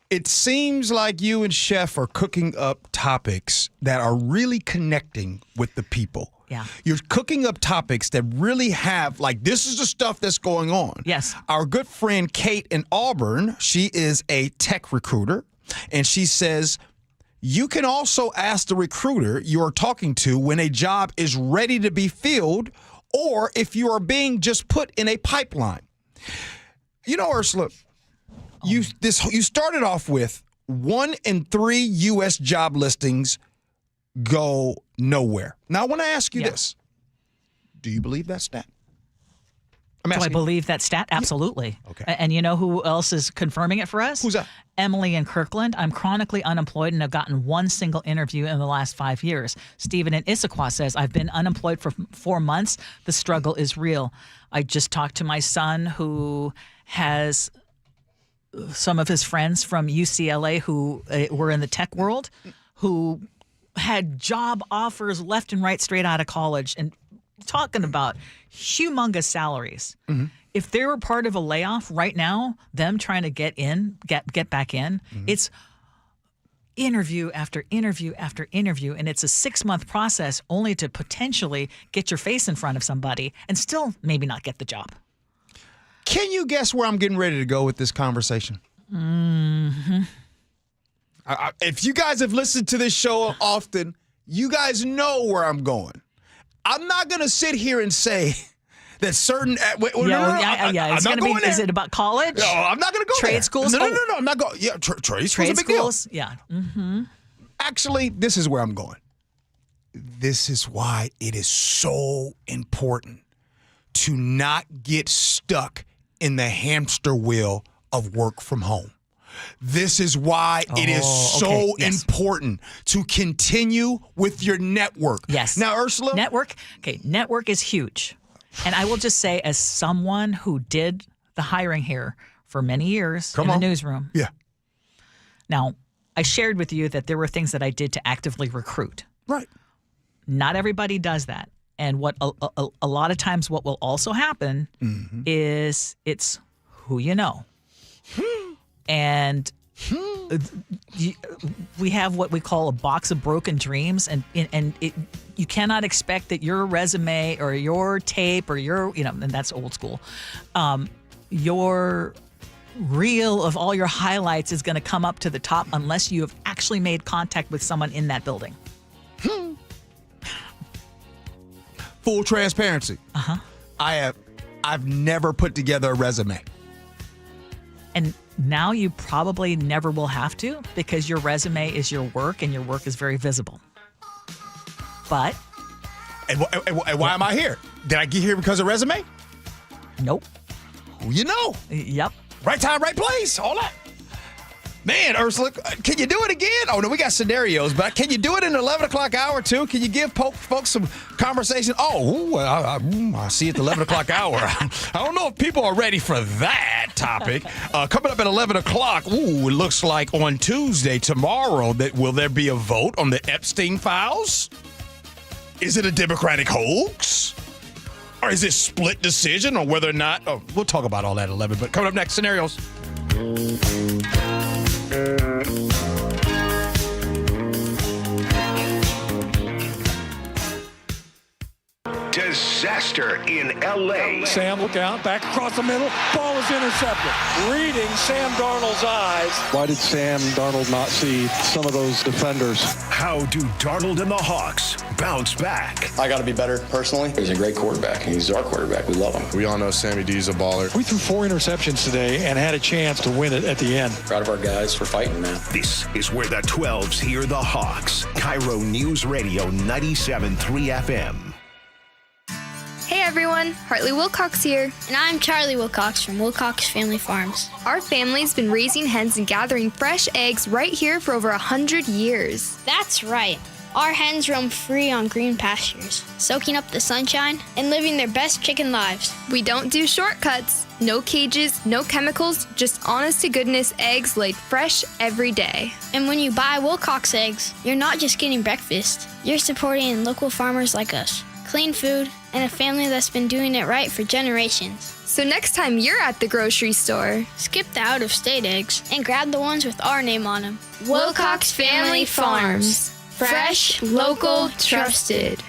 It seems like you and Chef are cooking up topics that are really connecting with the people. Yeah. You're cooking up topics that really have, like, this is the stuff that's going on. Yes. Our good friend Kate in Auburn, she is a tech recruiter, and she says, you can also ask the recruiter you're talking to when a job is ready to be filled or if you are being just put in a pipeline. You know, Ursula, you started off with 1 in 3 U.S. job listings go nowhere. Now, I want to ask you this. Do you believe that stat? Do I believe that stat? Absolutely. Okay. And you know who else is confirming it for us? Who's that? Emily in Kirkland. I'm chronically unemployed and have gotten one single interview in the last 5 years. Stephen in Issaquah says, I've been unemployed for 4 months. The struggle is real. I just talked to my son who has some of his friends from UCLA who were in the tech world who had job offers left and right straight out of college and talking about humongous salaries. Mm-hmm. If they were part of a layoff right now, them trying to get back in, it's interview after interview after interview, and it's a 6-month process only to potentially get your face in front of somebody and still maybe not get the job. Can you guess where I'm getting ready to go with this conversation? Mm-hmm. If you guys have listened to this show often, you guys know where I'm going. I'm not going to sit here and say that certain. It's going to be. Is it about college? No, I'm not going to go trade there. schools. No, I'm not going. Yeah, trade schools. Trade a big deal. schools. Yeah. Mm-hmm. Actually, this is where I'm going. This is why it is so important to not get stuck in the hamster wheel of work from home. This is why it is so important to continue with your network. Yes. Now, Ursula? Network is huge. And I will just say, as someone who did the hiring here for many years in the newsroom. Yeah. Now, I shared with you that there were things that I did to actively recruit. Right. Not everybody does that. And what a lot of times what will also happen is it's who you know. And we have what we call a box of broken dreams, and you cannot expect that your resume or your tape or and that's old school, your reel of all your highlights is going to come up to the top unless you have actually made contact with someone in that building. Full transparency. I've never put together a resume. And now you probably never will have to, because your resume is your work and your work is very visible. But. And why am I here? Did I get here because of resume? Nope. Who you know? Yep. Right time, right place. All that. Man, Ursula, can you do it again? Oh, no, we got scenarios, but can you do it in the 11 o'clock hour, too? Can you give folks some conversation? Oh, I see at the 11 o'clock hour. I don't know if people are ready for that topic. Coming up at 11 o'clock, it looks like on Tuesday, tomorrow, will there be a vote on the Epstein files? Is it a Democratic hoax? Or is it split decision on whether or not? Oh, we'll talk about all that at 11, but coming up next, scenarios. Disaster in L.A. Sam, look out. Back across the middle. Ball is intercepted. Reading Sam Darnold's eyes. Why did Sam Darnold not see some of those defenders? How do Darnold and the Hawks bounce back? I got to be better personally. He's a great quarterback, and he's our quarterback. We love him. We all know Sammy D's a baller. We threw 4 interceptions today and had a chance to win it at the end. Proud of our guys for fighting, man. This is where the 12s hear the Hawks. KIRO Newsradio 97.3 FM. Hey everyone, Hartley Wilcox here. And I'm Charlie Wilcox from Wilcox Family Farms. Our family's been raising hens and gathering fresh eggs right here for over 100 years. That's right. Our hens roam free on green pastures, soaking up the sunshine and living their best chicken lives. We don't do shortcuts. No cages, no chemicals, just honest-to-goodness eggs laid fresh every day. And when you buy Wilcox eggs, you're not just getting breakfast. You're supporting local farmers like us. Clean food, and a family that's been doing it right for generations. So next time you're at the grocery store, skip the out-of-state eggs and grab the ones with our name on them. Wilcox Family Farms. Fresh, local, trusted.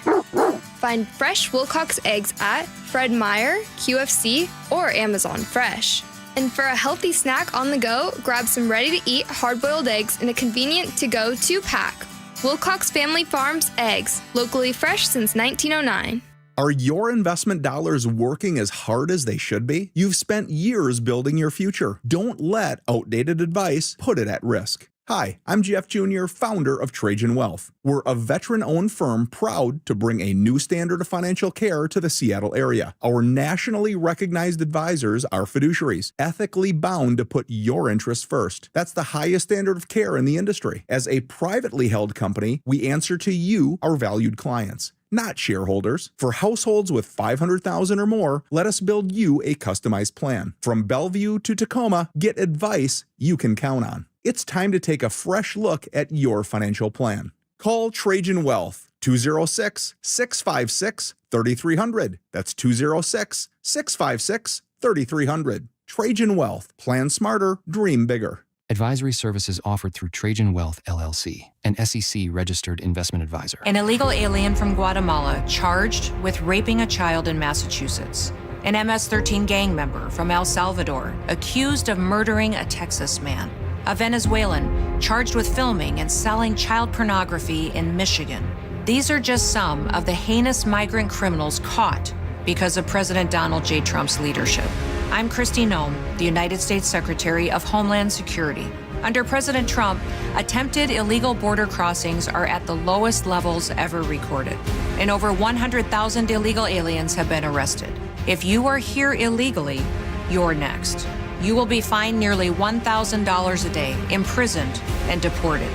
Find fresh Wilcox eggs at Fred Meyer, QFC, or Amazon Fresh. And for a healthy snack on the go, grab some ready-to-eat hard-boiled eggs in a convenient to-go 2-pack. Wilcox Family Farms eggs, locally fresh since 1909. Are your investment dollars working as hard as they should be? You've spent years building your future. Don't let outdated advice put it at risk. Hi, I'm Jeff Jr., founder of Trajan Wealth. We're a veteran-owned firm proud to bring a new standard of financial care to the Seattle area. Our nationally recognized advisors are fiduciaries, ethically bound to put your interests first. That's the highest standard of care in the industry. As a privately held company, we answer to you, our valued clients, not shareholders. For households with $500,000 or more, let us build you a customized plan. From Bellevue to Tacoma, get advice you can count on. It's time to take a fresh look at your financial plan. Call Trajan Wealth, 206-656-3300. That's 206-656-3300. Trajan Wealth. Plan smarter, dream bigger. Advisory services offered through Trajan Wealth, LLC, an SEC-registered investment advisor. An illegal alien from Guatemala charged with raping a child in Massachusetts. An MS-13 gang member from El Salvador accused of murdering a Texas man. A Venezuelan charged with filming and selling child pornography in Michigan. These are just some of the heinous migrant criminals caught because of President Donald J. Trump's leadership. I'm Kristi Noem, the United States Secretary of Homeland Security. Under President Trump, attempted illegal border crossings are at the lowest levels ever recorded, and over 100,000 illegal aliens have been arrested. If you are here illegally, you're next. You will be fined nearly $1,000 a day, imprisoned, and deported.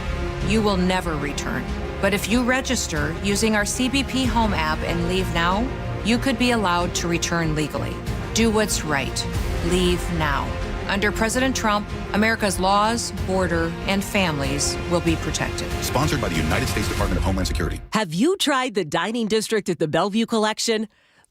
You will never return. But if you register using our CBP Home app and leave now, you could be allowed to return legally. Do what's right. Leave now. Under President Trump, America's laws, border, and families will be protected. Sponsored by the United States Department of Homeland Security. Have you tried the dining district at the Bellevue Collection?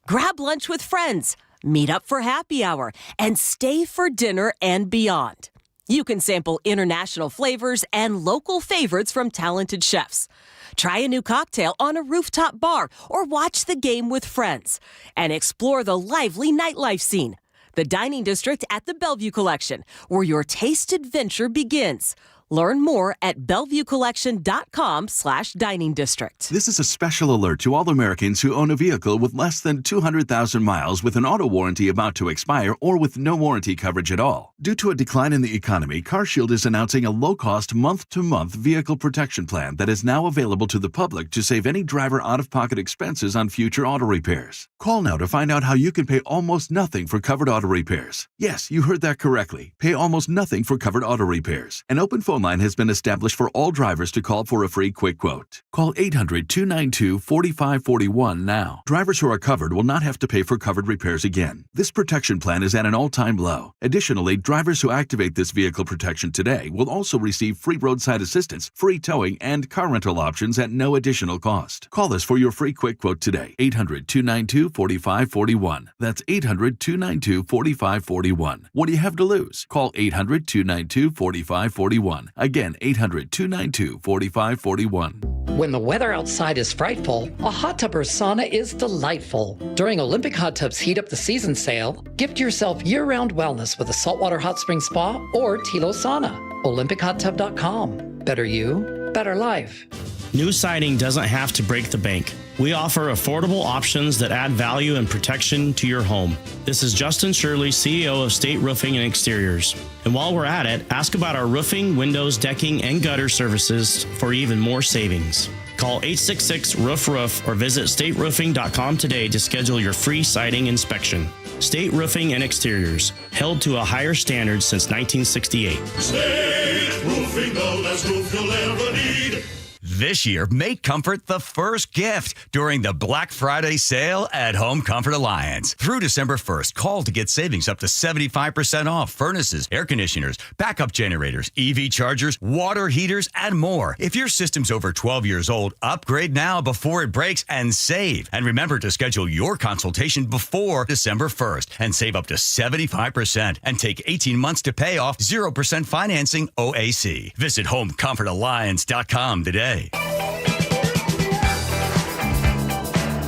Grab lunch with friends, meet up for happy hour, and stay for dinner and beyond. You can sample international flavors and local favorites from talented chefs. Try a new cocktail on a rooftop bar or watch the game with friends and explore the lively nightlife scene. The Dining District at the Bellevue Collection, where your taste adventure begins. Learn more at BellevueCollection.com/dining district. This is a special alert to all Americans who own a vehicle with less than 200,000 miles with an auto warranty about to expire or with no warranty coverage at all. Due to a decline in the economy, CarShield is announcing a low-cost month-to-month vehicle protection plan that is now available to the public to save any driver out-of-pocket expenses on future auto repairs. Call now to find out how you can pay almost nothing for covered auto repairs. Yes, you heard that correctly. Pay almost nothing for covered auto repairs. An open phone line has been established for all drivers to call for a free quick quote. Call 800-292-4541 now. Drivers who are covered will not have to pay for covered repairs again. This protection plan is at an all-time low. Additionally, drivers who activate this vehicle protection today will also receive free roadside assistance, free towing, and car rental options at no additional cost. Call us for your free quick quote today. 800-292-4541. That's 800-292-4541. What do you have to lose? Call 800-292-4541. Again, 800-292-4541. When the weather outside is frightful, a hot tub or sauna is delightful. During Olympic Hot Tub's Heat Up the Season sale, gift yourself year-round wellness with a saltwater hot spring spa or Tilo sauna. OlympicHotTub.com. Better you, better life. New siding doesn't have to break the bank. We offer affordable options that add value and protection to your home. This is Justin Shirley, CEO of State Roofing and Exteriors. And while we're at it, ask about our roofing, windows, decking, and gutter services for even more savings. Call 866-ROOF-ROOF or visit stateroofing.com today to schedule your free siding inspection. State Roofing and Exteriors, held to a higher standard since 1968. State Roofing, the best roof you'll ever need. This year, make comfort the first gift during the Black Friday sale at Home Comfort Alliance. Through December 1st, call to get savings up to 75% off furnaces, air conditioners, backup generators, EV chargers, water heaters, and more. If your system's over 12 years old, upgrade now before it breaks and save. And remember to schedule your consultation before December 1st and save up to 75% and take 18 months to pay off 0% financing OAC. Visit HomeComfortAlliance.com today.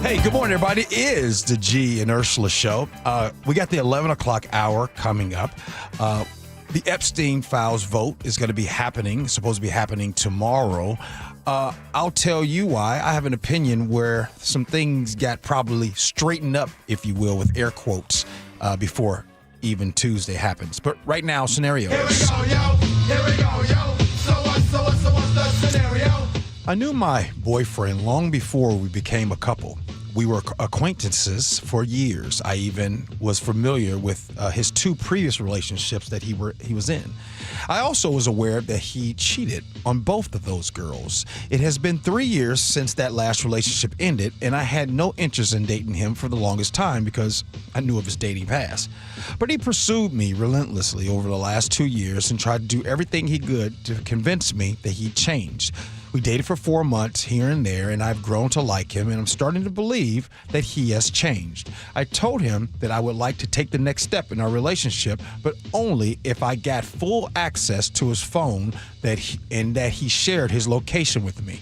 Hey, good morning, everybody. It is the Gee and Ursula Show. We got the 11 o'clock hour coming up. The Epstein Files vote is going to be happening, supposed to be happening tomorrow. I'll tell you why. I have an opinion where some things got probably straightened up, if you will, with air quotes, before even Tuesday happens. But right now, scenarios. Here we go, yo. Here we go, yo. So what's I knew my boyfriend long before we became a couple. We were acquaintances for years. I even was familiar with his 2 previous relationships that he was in. I also was aware that he cheated on both of those girls. It has been 3 years since that last relationship ended, and I had no interest in dating him for the longest time because I knew of his dating past. But he pursued me relentlessly over the last 2 years and tried to do everything he could to convince me that he changed. We dated for 4 months here and there, and I've grown to like him, and I'm starting to believe that he has changed. I told him that I would like to take the next step in our relationship, but only if I got full access to his phone and that he shared his location with me.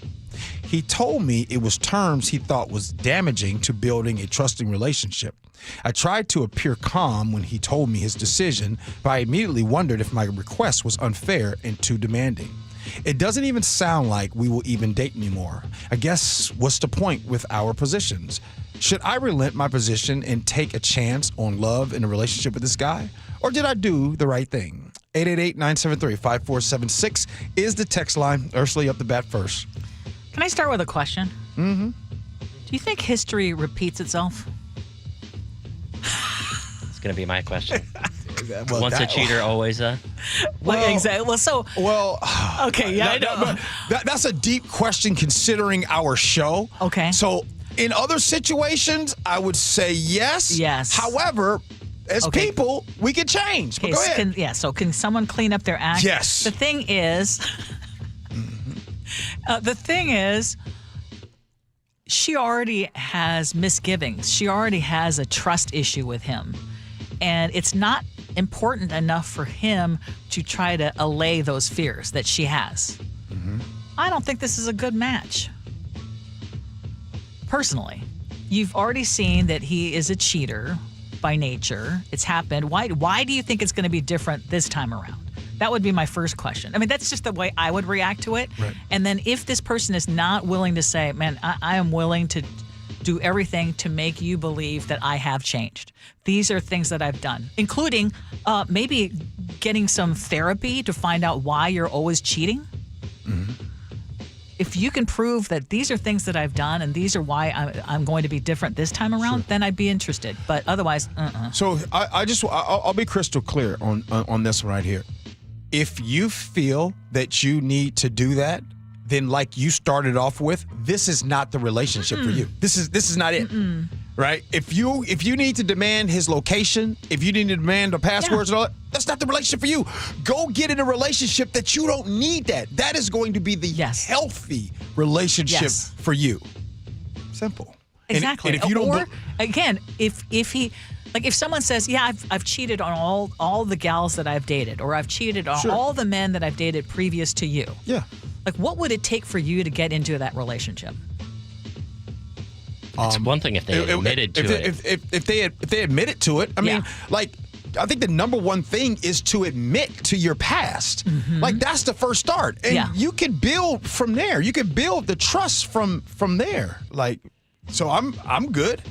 He told me it was terms he thought was damaging to building a trusting relationship. I tried to appear calm when he told me his decision, but I immediately wondered if my request was unfair and too demanding. It doesn't even sound like we will even date anymore. I guess what's the point with our positions? Should I relent my position and take a chance on love in a relationship with this guy? Or did I do the right thing? 888-973-5476 is the text line. Ursula up the bat first. Can I start with a question? Mm-hmm. Do you think history repeats itself? It's going to be my question. Well, Once a cheater, always a... Well, exactly. Okay, yeah, I know. That's a deep question considering our show. Okay. So in other situations, I would say yes. Yes. However, as people, we can change. But go ahead. So can someone clean up their act? Yes. The thing is, she already has misgivings. She already has a trust issue with him. And it's not important enough for him to try to allay those fears that she has. Mm-hmm. I don't think this is a good match. Personally, you've already seen that he is a cheater by nature. It's happened. Why do you think it's going to be different this time around? That would be my first question. I mean, that's just the way I would react to it. Right. And then if this person is not willing to say, man, I am willing to do everything to make you believe that I have changed. These are things that I've done, including maybe getting some therapy to find out why you're always cheating. Mm-hmm. If you can prove that these are things that I've done and these are why I'm going to be different this time around, then I'd be interested. But otherwise, So I'll be crystal clear on this one right here. If you feel that you need to do that, then like you started off with, this is not the relationship for you. This is not it. Right? If you need to demand his location, if you need to demand the passwords and all that, that's not the relationship for you. Go get in a relationship that you don't need that. That is going to be the healthy relationship for you. Simple. Exactly. And if you don't if someone says, yeah, I've cheated on all the gals that I've dated, or I've cheated on all the men that I've dated previous to you. Yeah. Like, what would it take for you to get into that relationship? It's one thing if they admitted to it. If they admitted to it, I mean, like, I think the number one thing is to admit to your past. Mm-hmm. Like, that's the first start. And you can build from there. You can build the trust from there. Like, so I'm good.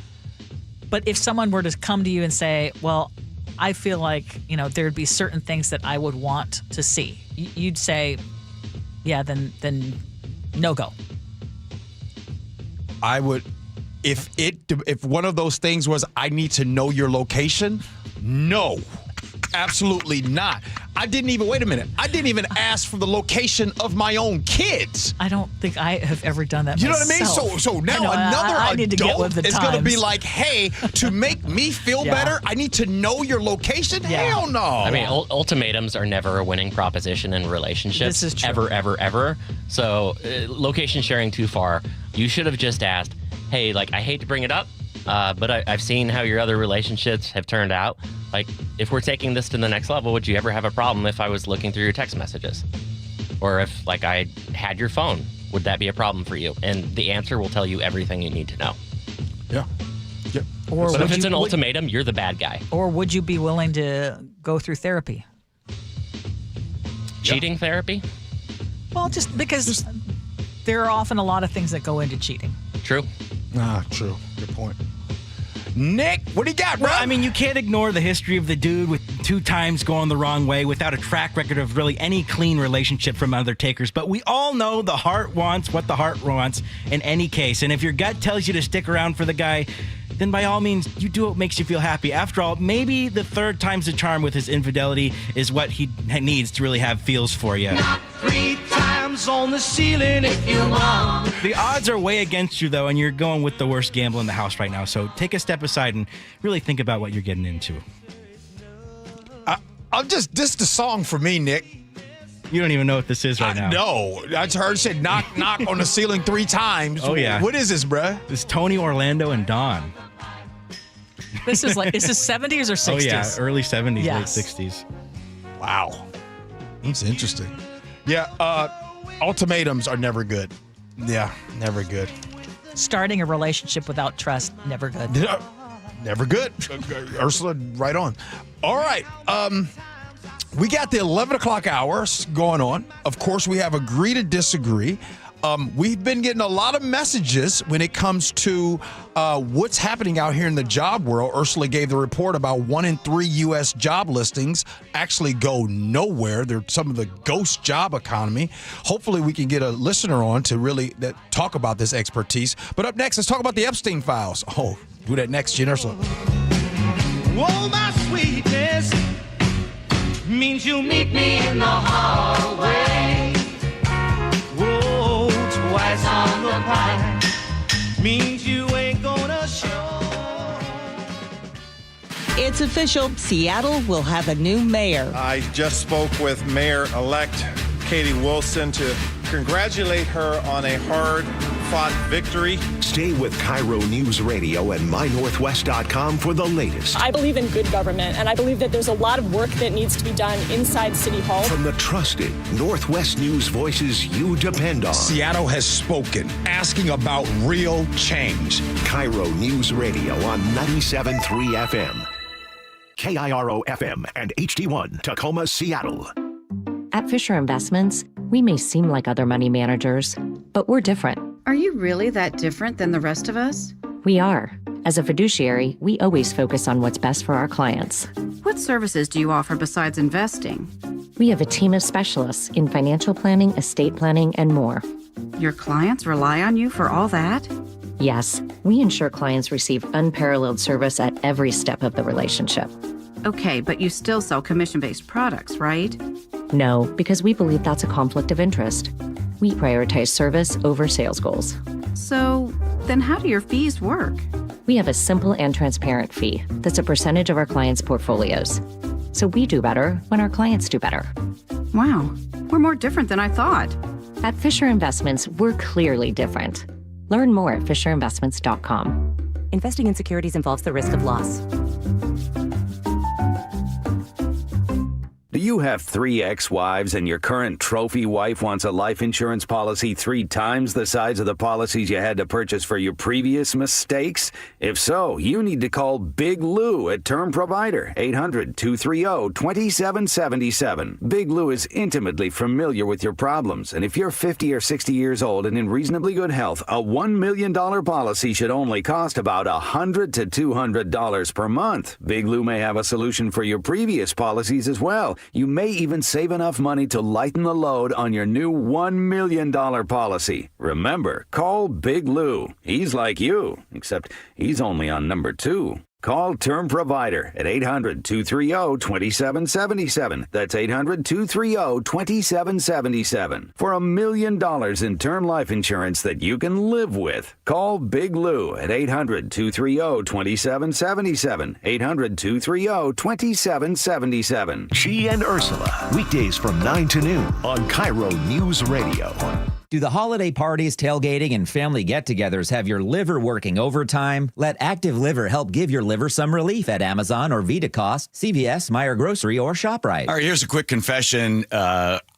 But if someone were to come to you and say, well, I feel like, there'd be certain things that I would want to see, you'd say, yeah, then no go. I would, if one of those things was, I need to know your location, no, absolutely not. I didn't even ask for the location of my own kids. I don't think I have ever done that You know myself. what I mean? So now I need to get with the is going to be times. like, hey, to make me feel better, I need to know your location? Hell no. I mean, ultimatums are never a winning proposition in relationships. This is true. Ever. So location sharing too far. You should have just asked, hey, like, I hate to bring it up, but I've seen how your other relationships have turned out. Like, if we're taking this to the next level, would you ever have a problem if I was looking through your text messages? Or if, like, I had your phone, would that be a problem for you? And the answer will tell you everything you need to know. Yeah. But if it's an ultimatum, you're the bad guy. Or would you be willing to go through therapy? Cheating therapy? Well, just because there are often a lot of things that go into cheating. True. True. Good point. Nick, what do you got, bro? Well, I mean, you can't ignore the history of the dude with 2 times going the wrong way without a track record of really any clean relationship from undertakers. But we all know the heart wants what the heart wants in any case. And if your gut tells you to stick around for the guy, then by all means, you do what makes you feel happy. After all, maybe the 3rd time's the charm with his infidelity is what he needs to really have feels for you. Knock 3 times on the ceiling if you want. The odds are way against you, though, and you're going with the worst gamble in the house right now. So take a step aside and really think about what you're getting into. This is the song for me, Nick. You don't even know what this is right now. No. I just heard it said knock, knock on the ceiling 3 times. Oh, yeah. What is this, bruh? This is Tony, Orlando, and Dawn. This is like, is this 70s or 60s? Oh, yeah. Early 70s, Yes. late 60s. Wow. That's interesting. Yeah. Ultimatums are never good. Yeah, never good. Starting a relationship without trust, never good. Never good. Ursula, right on. All right. We got the 11 o'clock hours going on. Of course, we have agree to disagree. We've been getting a lot of messages when it comes to what's happening out here in the job world. Ursula gave the report about 1 in 3 U.S. job listings actually go nowhere. They're some of the ghost job economy. Hopefully, we can get a listener on to really talk about this expertise. But up next, let's talk about the Epstein files. Oh, do that next, Gee Ursula. Whoa, my sweetness means you'll meet me in the hallway. Whoa, twice on the pie means you ain't gonna show. It's official. Seattle will have a new mayor. I just spoke with Mayor-elect Katie Wilson to congratulate her on a hard-fought victory. Stay with KIRO Newsradio and mynorthwest.com for the latest. I believe in good government, and I believe that there's a lot of work that needs to be done inside City Hall. From the trusted Northwest News voices you depend on. Seattle has spoken, asking about real change. KIRO Newsradio on 97.3 FM. KIRO FM and HD1, Tacoma, Seattle. At Fisher Investments, we may seem like other money managers, but we're different. Are you really that different than the rest of us? We are. As a fiduciary, we always focus on what's best for our clients. What services do you offer besides investing? We have a team of specialists in financial planning, estate planning, and more. Your clients rely on you for all that? Yes, we ensure clients receive unparalleled service at every step of the relationship. Okay, but you still sell commission-based products, right? No, because we believe that's a conflict of interest. We prioritize service over sales goals. So, then how do your fees work? We have a simple and transparent fee that's a percentage of our clients' portfolios. So we do better when our clients do better. Wow, we're more different than I thought. At Fisher Investments, we're clearly different. Learn more at fisherinvestments.com. Investing in securities involves the risk of loss. Do you have 3 ex-wives and your current trophy wife wants a life insurance policy 3 times the size of the policies you had to purchase for your previous mistakes? If so, you need to call Big Lou at Term Provider, 800-230-2777. Big Lou is intimately familiar with your problems, and if you're 50 or 60 years old and in reasonably good health, a $1 million policy should only cost about $100 to $200 per month. Big Lou may have a solution for your previous policies as well. You may even save enough money to lighten the load on your new $1 million policy. Remember, call Big Lou. He's like you, except he's only on number 2. Call Term Provider at 800-230-2777. That's 800-230-2777. For $1 million in term life insurance that you can live with. Call Big Lou at 800-230-2777. 800-230-2777. Gee and Ursula, weekdays from 9 to noon on KIRO Newsradio. Do the holiday parties, tailgating, and family get-togethers have your liver working overtime? Let Active Liver help give your liver some relief at Amazon or VitaCost, CVS, Meijer Grocery, or ShopRite. All right, here's a quick confession.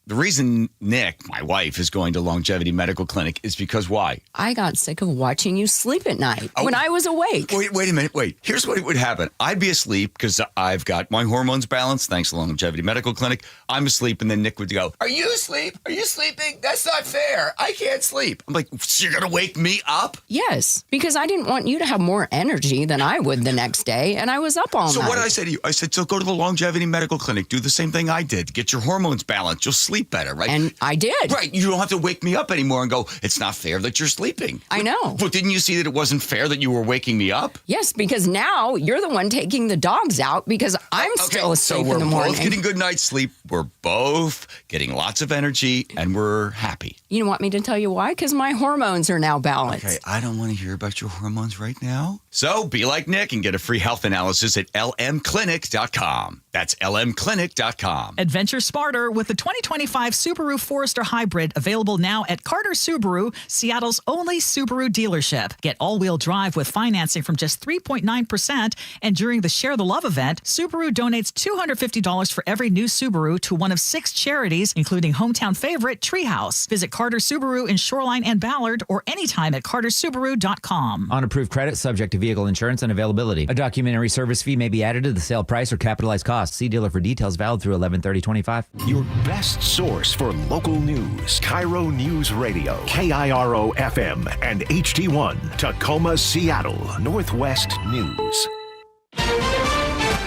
The reason Nick, my wife, is going to Longevity Medical Clinic is because why? I got sick of watching you sleep at night when I was awake. Wait a minute. Wait. Here's what would happen. I'd be asleep because I've got my hormones balanced thanks to Longevity Medical Clinic. I'm asleep, and then Nick would go, "Are you asleep? Are you sleeping? That's not fair. I can't sleep." I'm like, "So you're going to wake me up?" Yes, because I didn't want you to have more energy than I would the next day, and I was up all night. So what did I say to you? I said, so go to the Longevity Medical Clinic. Do the same thing I did. Get your hormones balanced. You'll sleep better, right? And I did. Right. You don't have to wake me up anymore and go, it's not fair that you're sleeping. I know. But didn't you see that it wasn't fair that you were waking me up? Yes, because now you're the one taking the dogs out because I'm still asleep in the morning. So we're both getting good night's sleep. We're both getting lots of energy, and we're happy. You want me to tell you why? Because my hormones are now balanced. Okay, I don't want to hear about your hormones right now. So be like Nick and get a free health analysis at lmclinic.com. That's lmclinic.com. Adventure smarter with the 2025 Subaru Forester Hybrid, available now at Carter Subaru, Seattle's only Subaru dealership. Get all-wheel drive with financing from just 3.9%. And during the Share the Love event, Subaru donates $250 for every new Subaru to one of 6 charities, including hometown favorite Treehouse. Visit Carter Subaru in Shoreline and Ballard or anytime at cartersubaru.com. On approved credit, subject to vehicle insurance and availability. A documentary service fee may be added to the sale price or capitalized cost. See dealer for details. Valid through 11/30/25. Your best source for local news. KIRO News Radio. KIRO FM and HD1. Tacoma, Seattle. Northwest News.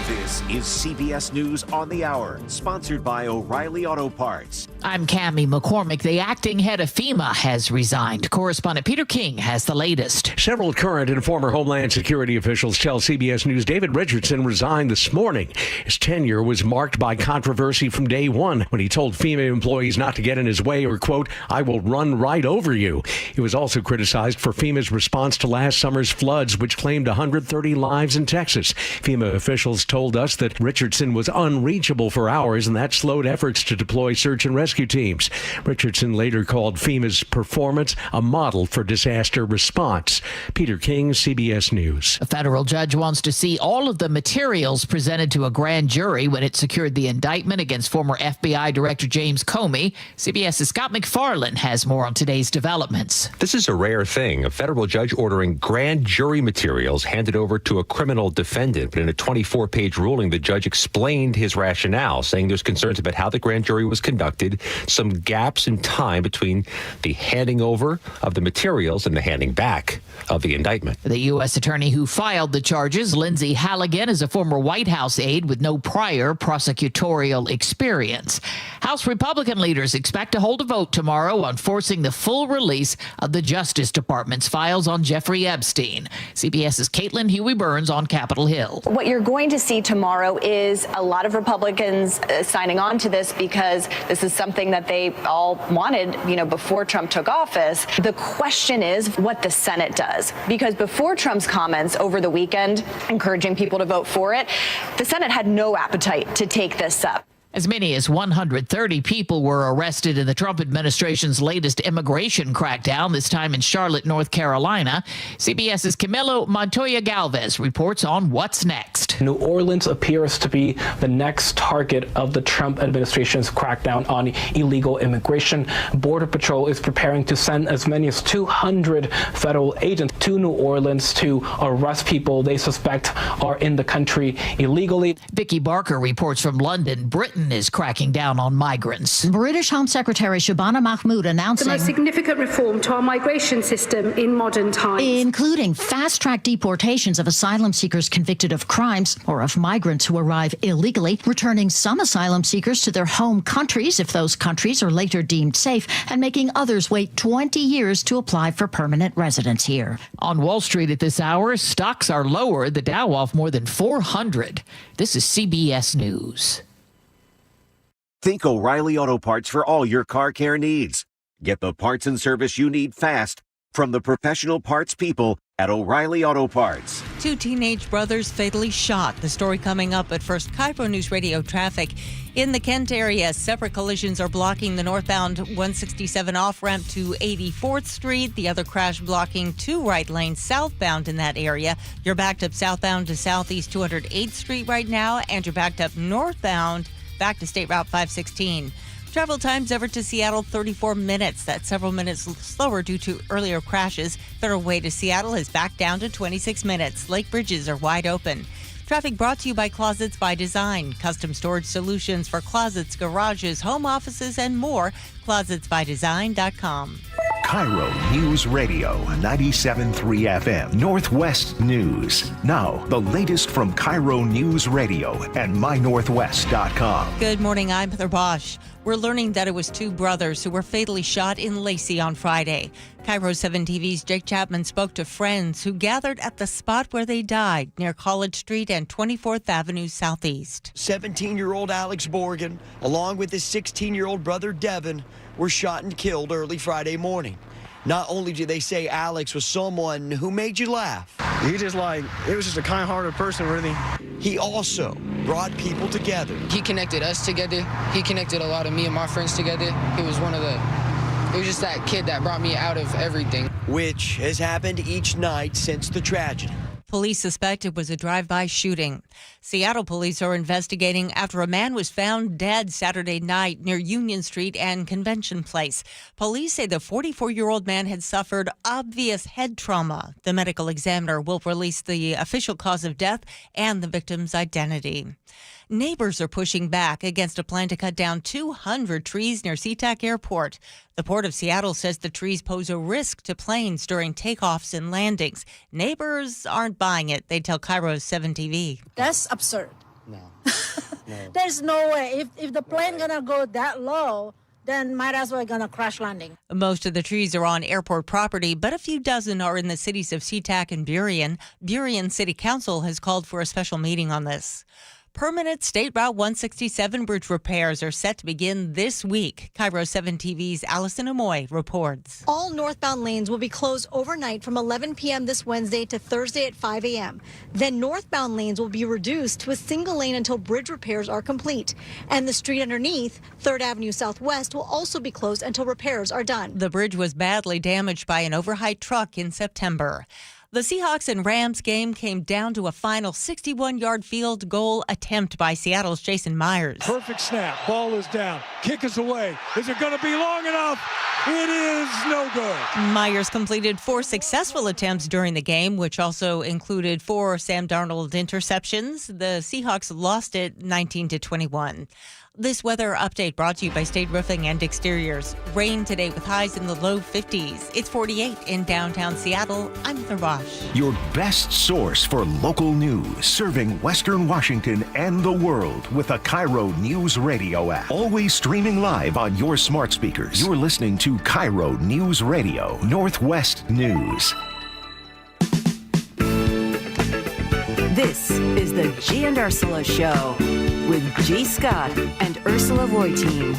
This is CBS News on the Hour, sponsored by O'Reilly Auto Parts. I'm Cammie McCormick. The acting head of FEMA has resigned. Correspondent Peter King has the latest. Several current and former Homeland Security officials tell CBS News David Richardson resigned this morning. His tenure was marked by controversy from day one when he told FEMA employees not to get in his way or, quote, "I will run right over you." He was also criticized for FEMA's response to last summer's floods, which claimed 130 lives in Texas. FEMA officials told us that Richardson was unreachable for hours, and that slowed efforts to deploy search and rescue teams. Richardson later called FEMA's performance a model for disaster response. Peter King, CBS News. A federal judge wants to see all of the materials presented to a grand jury when it secured the indictment against former FBI Director James Comey. CBS's Scott McFarland has more on today's developments. This is a rare thing, a federal judge ordering grand jury materials handed over to a criminal defendant. But in a 24-page ruling, the judge explained his rationale, saying there's concerns about how the grand jury was conducted, some gaps in time between the handing over of the materials and the handing back of the indictment. The U.S. attorney who filed the charges, Lindsay Halligan, is a former White House aide with no prior prosecutorial experience. House Republican leaders expect to hold a vote tomorrow on forcing the full release of the Justice Department's files on Jeffrey Epstein. CBS's Caitlin Huey-Burns on Capitol Hill. What you're going to see tomorrow is a lot of Republicans signing on to this because this is something that they all wanted, before Trump took office. The question is what the Senate does, because before Trump's comments over the weekend encouraging people to vote for it, the Senate had no appetite to take this up. As many as 130 people were arrested in the Trump administration's latest immigration crackdown, this time in Charlotte, North Carolina. CBS's Camilo Montoya Galvez reports on what's next. New Orleans appears to be the next target of the Trump administration's crackdown on illegal immigration. Border Patrol is preparing to send as many as 200 federal agents to New Orleans to arrest people they suspect are in the country illegally. Vicky Barker reports from London. Britain is cracking down on migrants. British Home Secretary Shabana Mahmood announcing the most significant reform to our migration system in modern times, including fast-track deportations of asylum seekers convicted of crimes or of migrants who arrive illegally, returning some asylum seekers to their home countries if those countries are later deemed safe, and making others wait 20 years to apply for permanent residence here. On Wall Street at this hour, stocks are lower, the Dow off more than 400. This is CBS News. Think O'Reilly Auto Parts for all your car care needs. Get the parts and service you need fast from the professional parts people at O'Reilly Auto Parts. 2 teenage brothers fatally shot. The story coming up, but first, KIRO News Radio traffic. In the Kent area, separate collisions are blocking the northbound 167 off-ramp to 84th Street. The other crash blocking 2 right lanes southbound in that area. You're backed up southbound to southeast 208th Street right now, and you're backed up northbound back to State Route 516. Travel times over to Seattle, 34 minutes. That's several minutes slower due to earlier crashes. Federal Way to Seattle is back down to 26 minutes. Lake bridges are wide open. Traffic brought to you by Closets by Design. Custom storage solutions for closets, garages, home offices, and more. ClosetsByDesign.com. KIRO News Radio 97.3 FM Northwest News. Now, the latest from KIRO News Radio and MyNorthwest.com. Good morning, I'm Heather Bosch. We're learning that it was two brothers who were fatally shot in Lacey on Friday. KIRO 7 TV's Jake Chapman spoke to friends who gathered at the spot where they died near College Street and 24th Avenue Southeast. 17-year-old Alex Morgan, along with his 16-year-old brother Devin, were shot and killed early Friday morning. Not only do they say Alex was someone who made you laugh. He was just a kind-hearted person, really. He also brought people together. He connected us together. He connected a lot of me and my friends together. It was just that kid that brought me out of everything. Which has happened each night since the tragedy. Police suspect it was a drive-by shooting. Seattle police are investigating after a man was found dead Saturday night near Union Street and Convention Place. Police say the 44-year-old man had suffered obvious head trauma. The medical examiner will release the official cause of death and the victim's identity. Neighbors are pushing back against a plan to cut down 200 trees near SeaTac Airport. The Port of Seattle says the trees pose a risk to planes during takeoffs and landings. Neighbors aren't buying it, they tell KIRO 7 TV. That's absurd. No. There's no way. If the plane gonna go that low, then might as well gonna crash landing. Most of the trees are on airport property, but a few dozen are in the cities of SeaTac and Burien. Burien City Council has called for a special meeting on this. Permanent State Route 167 bridge repairs are set to begin this week. KIRO 7 TV's Allison Amoy reports. All northbound lanes will be closed overnight from 11 p.m. this Wednesday to Thursday at 5 a.m. Then northbound lanes will be reduced to a single lane until bridge repairs are complete. And the street underneath, 3rd Avenue Southwest, will also be closed until repairs are done. The bridge was badly damaged by an overheight truck in September. The Seahawks and Rams game came down to a final 61-yard field goal attempt by Seattle's Jason Myers. Perfect snap. Ball is down. Kick is away. Is it going to be long enough? It is no good. Myers completed 4 successful attempts during the game, which also included 4 Sam Darnold interceptions. The Seahawks lost it 19-21. This weather update brought to you by State Roofing and Exteriors. Rain today with highs in the low 50s. It's 48 in downtown Seattle. I'm Heather Bosch. Your best source for local news, serving Western Washington and the world with a KIRO News Radio app. Always streaming live on your smart speakers. You're listening to KIRO News Radio, Northwest News. This is the Gee and Ursula Show with G. Scott and Ursula Reutin.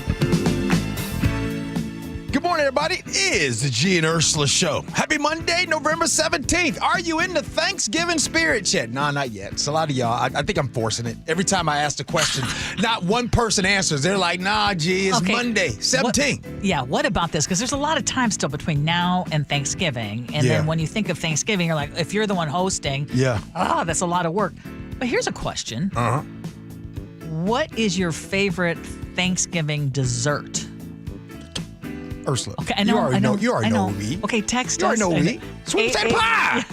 Good morning, everybody. It is the Gee and Ursula Show. Happy Monday, November 17th. Are you in the Thanksgiving spirit yet? No, not yet. It's a lot of y'all. I think I'm forcing it. Every time I ask the question, not one person answers. They're like, nah, G, it's Monday, 17th. What about this? Because there's a lot of time still between now and Thanksgiving. And then when you think of Thanksgiving, you're like, if you're the one hosting, that's a lot of work. But here's a question. What is your favorite Thanksgiving dessert? Ursula. Okay, I know. You already know what we eat. Okay, text us. You already know what we eat. Sweet potato pie.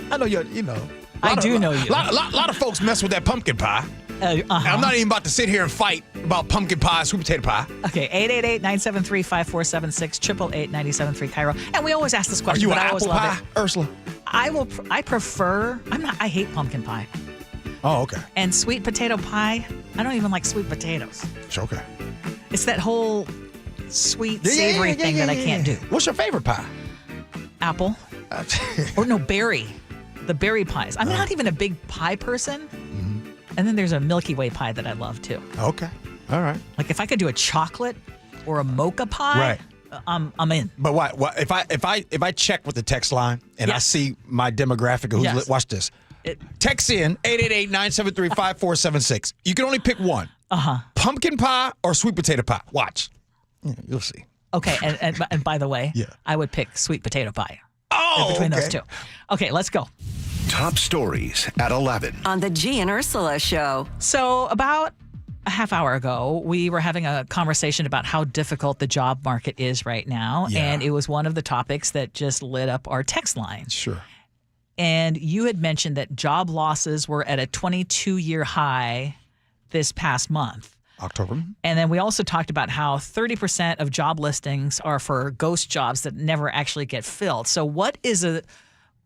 I know you know. I do know you. A lot of folks mess with that pumpkin pie. I'm not even about to sit here and fight about pumpkin pie, sweet potato pie. Okay, 888-973-5476, 888-973 KIRO. And we always ask this question. Are you but an I always apple love pie, it. Ursula? I hate pumpkin pie. Oh, okay. And sweet potato pie, I don't even like sweet potatoes. It's okay. It's that whole sweet, savory thing that I can't do. What's your favorite pie? Apple. Or no, berry. The berry pies. I'm not even a big pie person. Mm-hmm. And then there's a Milky Way pie that I love too. Okay. All right. Like if I could do a chocolate or a mocha pie, I'm in. But what if I check with the text line and I see my demographic of who's watch this. Text in 888-973-5476. You can only pick one. Pumpkin pie or sweet potato pie. Watch. You'll see. Okay, and by the way, I would pick sweet potato pie. Between those two. Okay, let's go. Top stories at 11. On the Gee and Ursula Show. So about a half hour ago, we were having a conversation about how difficult the job market is right now. Yeah. And it was one of the topics that just lit up our text line. Sure. And you had mentioned that job losses were at a 22-year high this past month. October. And then we also talked about how 30% of job listings are for ghost jobs that never actually get filled. So what is a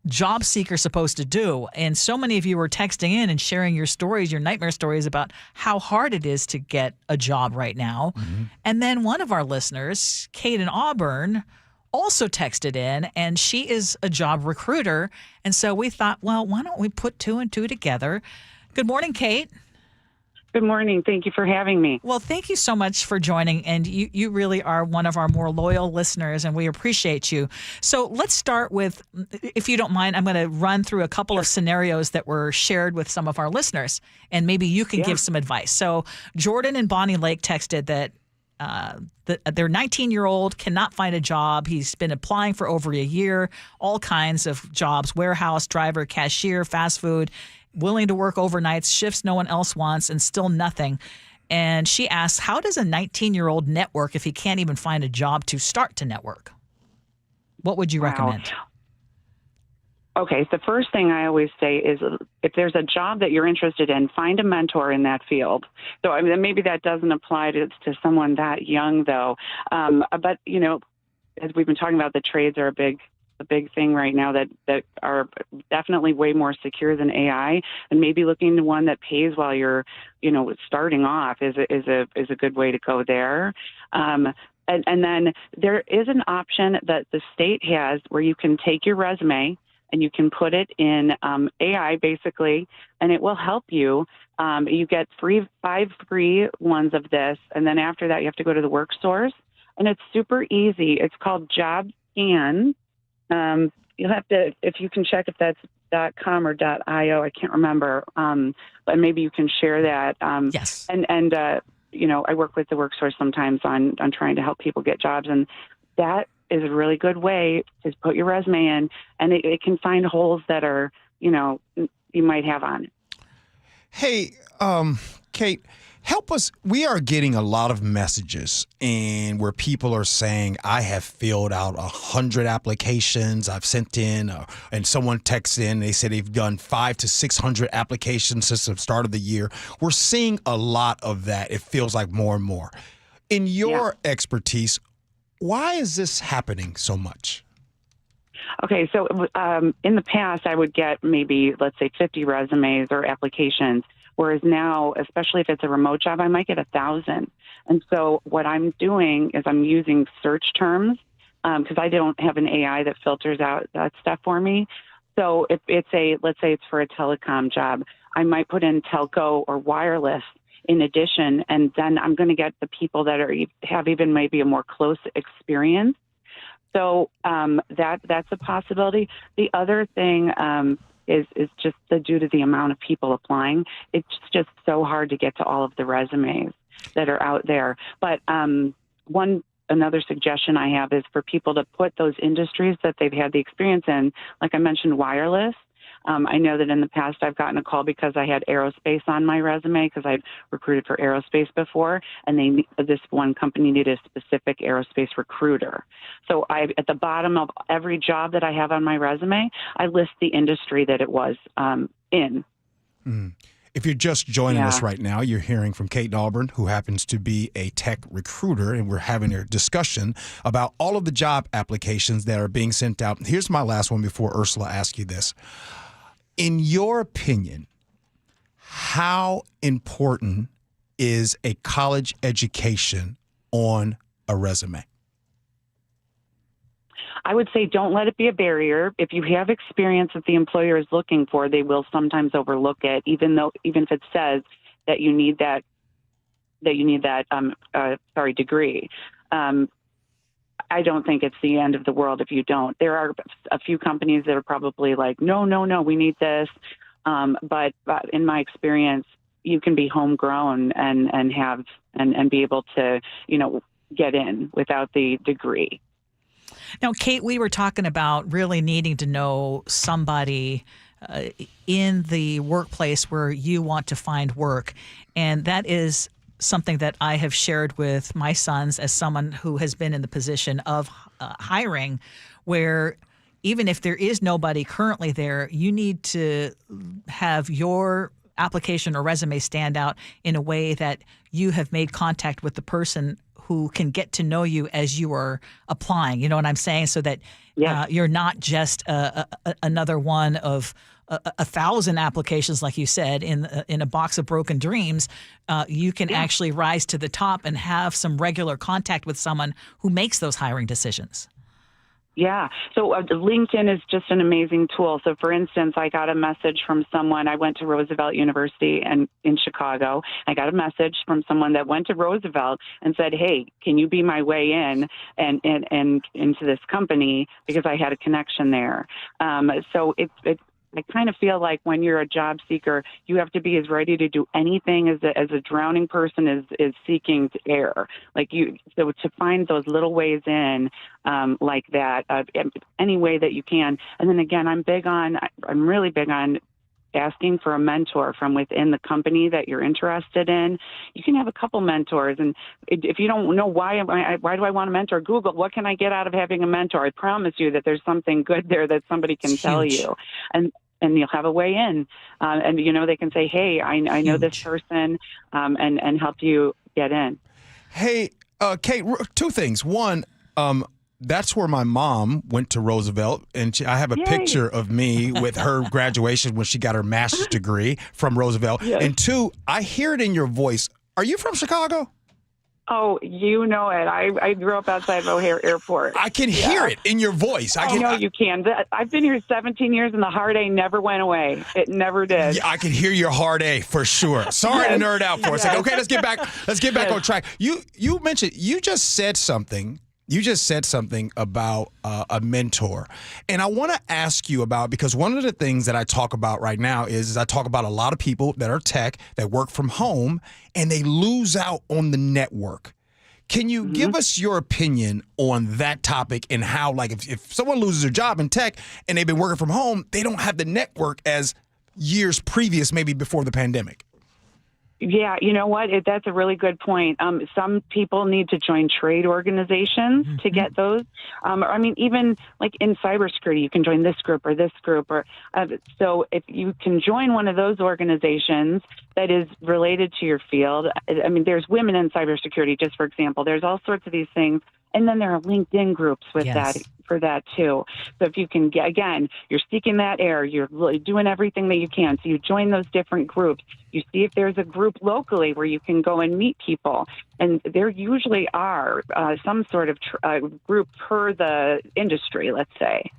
job seeker supposed to do? And so many of you were texting in and sharing your stories, your nightmare stories about how hard it is to get a job right now. Mm-hmm. And then one of our listeners, Kate in Auburn, also texted in, and she is a job recruiter. And so we thought, well, why don't we put two and two together? Good morning, Kate. Good morning. Thank you for having me. Well, thank you so much for joining. And you really are one of our more loyal listeners, and we appreciate you. So let's start with, if you don't mind, I'm going to run through a couple of scenarios that were shared with some of our listeners, and maybe you can give some advice. So Jordan and Bonnie Lake texted that their 19-year-old cannot find a job. He's been applying for over a year, all kinds of jobs, warehouse, driver, cashier, fast food, willing to work overnights, shifts no one else wants, and still nothing. And she asks, how does a 19-year-old network if he can't even find a job to start to network? What would you recommend? Okay, the first thing I always say is if there's a job that you're interested in, find a mentor in that field. So I mean, maybe that doesn't apply to someone that young, though. But, you know, as we've been talking about, the trades are a big thing right now that are definitely way more secure than AI, and maybe looking to one that pays while you're, you know, starting off is a good way to go there. And then there is an option that the state has where you can take your resume and you can put it in AI basically, and it will help you. You get 5 free ones of this, and then after that you have to go to the work source, and it's super easy. It's called Job Scan. You'll have to, if you can check if that's .com or .io, I can't remember, but maybe you can share that. Yes. And you know, I work with the work source sometimes on trying to help people get jobs, and that is a really good way to put your resume in, and it can find holes that are, you know, you might have on it. Hey, Kate, help us. We are getting a lot of messages and where people are saying, I have filled out 100 applications I've sent in, and someone texts in, they said they've done 500 to 600 applications since the start of the year. We're seeing a lot of that. It feels like more and more. In your expertise, why is this happening so much? Okay, so in the past, I would get maybe, let's say, 50 resumes or applications, whereas now, especially if it's a remote job, I might get 1,000. And so what I'm doing is I'm using search terms because I don't have an AI that filters out that stuff for me. So if it's let's say it's for a telecom job, I might put in telco or wireless in addition, and then I'm going to get the people that have even maybe a more close experience. So that's a possibility. The other thing is just due to the amount of people applying, it's just so hard to get to all of the resumes that are out there. But another suggestion I have is for people to put those industries that they've had the experience in, like I mentioned, wireless. I know that in the past I've gotten a call because I had aerospace on my resume because I've recruited for aerospace before, and this one company needed a specific aerospace recruiter. So at the bottom of every job that I have on my resume, I list the industry that it was in. Mm. If you're just joining us right now, you're hearing from Kate Auburn, who happens to be a tech recruiter, and we're having a discussion about all of the job applications that are being sent out. Here's my last one before Ursula asks you this. In your opinion, how important is a college education on a resume? I would say don't let it be a barrier. If you have experience that the employer is looking for, they will sometimes overlook it, even if it says that you need that degree. I don't think it's the end of the world if you don't. There are a few companies that are probably like, no, we need this. But in my experience, you can be homegrown and be able to, get in without the degree. Now, Kate, we were talking about really needing to know somebody in the workplace where you want to find work, and that is something that I have shared with my sons as someone who has been in the position of hiring, where even if there is nobody currently there, you need to have your application or resume stand out in a way that you have made contact with the person who can get to know you as you are applying. You know what I'm saying? So that you're not just another one of 1,000 applications, like you said, in a box of broken dreams. You can actually rise to the top and have some regular contact with someone who makes those hiring decisions. Yeah. So LinkedIn is just an amazing tool. So, for instance, I got a message from someone. I went to Roosevelt University in Chicago. I got a message from someone that went to Roosevelt and said, "Hey, can you be my way in and into this company?" Because I had a connection there. So I kind of feel like when you're a job seeker, you have to be as ready to do anything as a drowning person is seeking air. So to find those little ways in like that, any way that you can. And then again, I'm really big on asking for a mentor from within the company that you're interested in. You can have a couple mentors, and if you don't know why do I want a mentor, Google what can I get out of having a mentor. I promise you that there's something good there that somebody can tell you, and you'll have a way in, and they can say, "Hey, I know this person," and help you get in. Hey, Kate, two things. One, that's where my mom went to Roosevelt, and I have a picture of me with her graduation when she got her master's degree from Roosevelt. Yes. And two, I hear it in your voice. Are you from Chicago? Oh, you know it. I grew up outside of O'Hare Airport. I can hear it in your voice. I know you can. I've been here 17 years, and the hard A never went away. It never did. Yeah, I can hear your hard A for sure. Sorry to nerd out for a second. Okay, let's get back on track. You mentioned, you just said something about a mentor. And I want to ask you about, because one of the things that I talk about right now is I talk about a lot of people that are tech that work from home and they lose out on the network. Can you give us your opinion on that topic and how, like, if someone loses their job in tech and they've been working from home, they don't have the network as years previous, maybe before the pandemic? Yeah, you know what? That's a really good point. Some people need to join trade organizations to get those. Even like in cybersecurity, you can join this group or this group. So if you can join one of those organizations that is related to your field, there's women in cybersecurity, just for example. There's all sorts of these things. And then there are LinkedIn groups with that for that too. So if you can get, again, you're seeking that air, you're doing everything that you can. So you join those different groups. You see if there's a group locally where you can go and meet people. And there usually are some sort of group per the industry, let's say.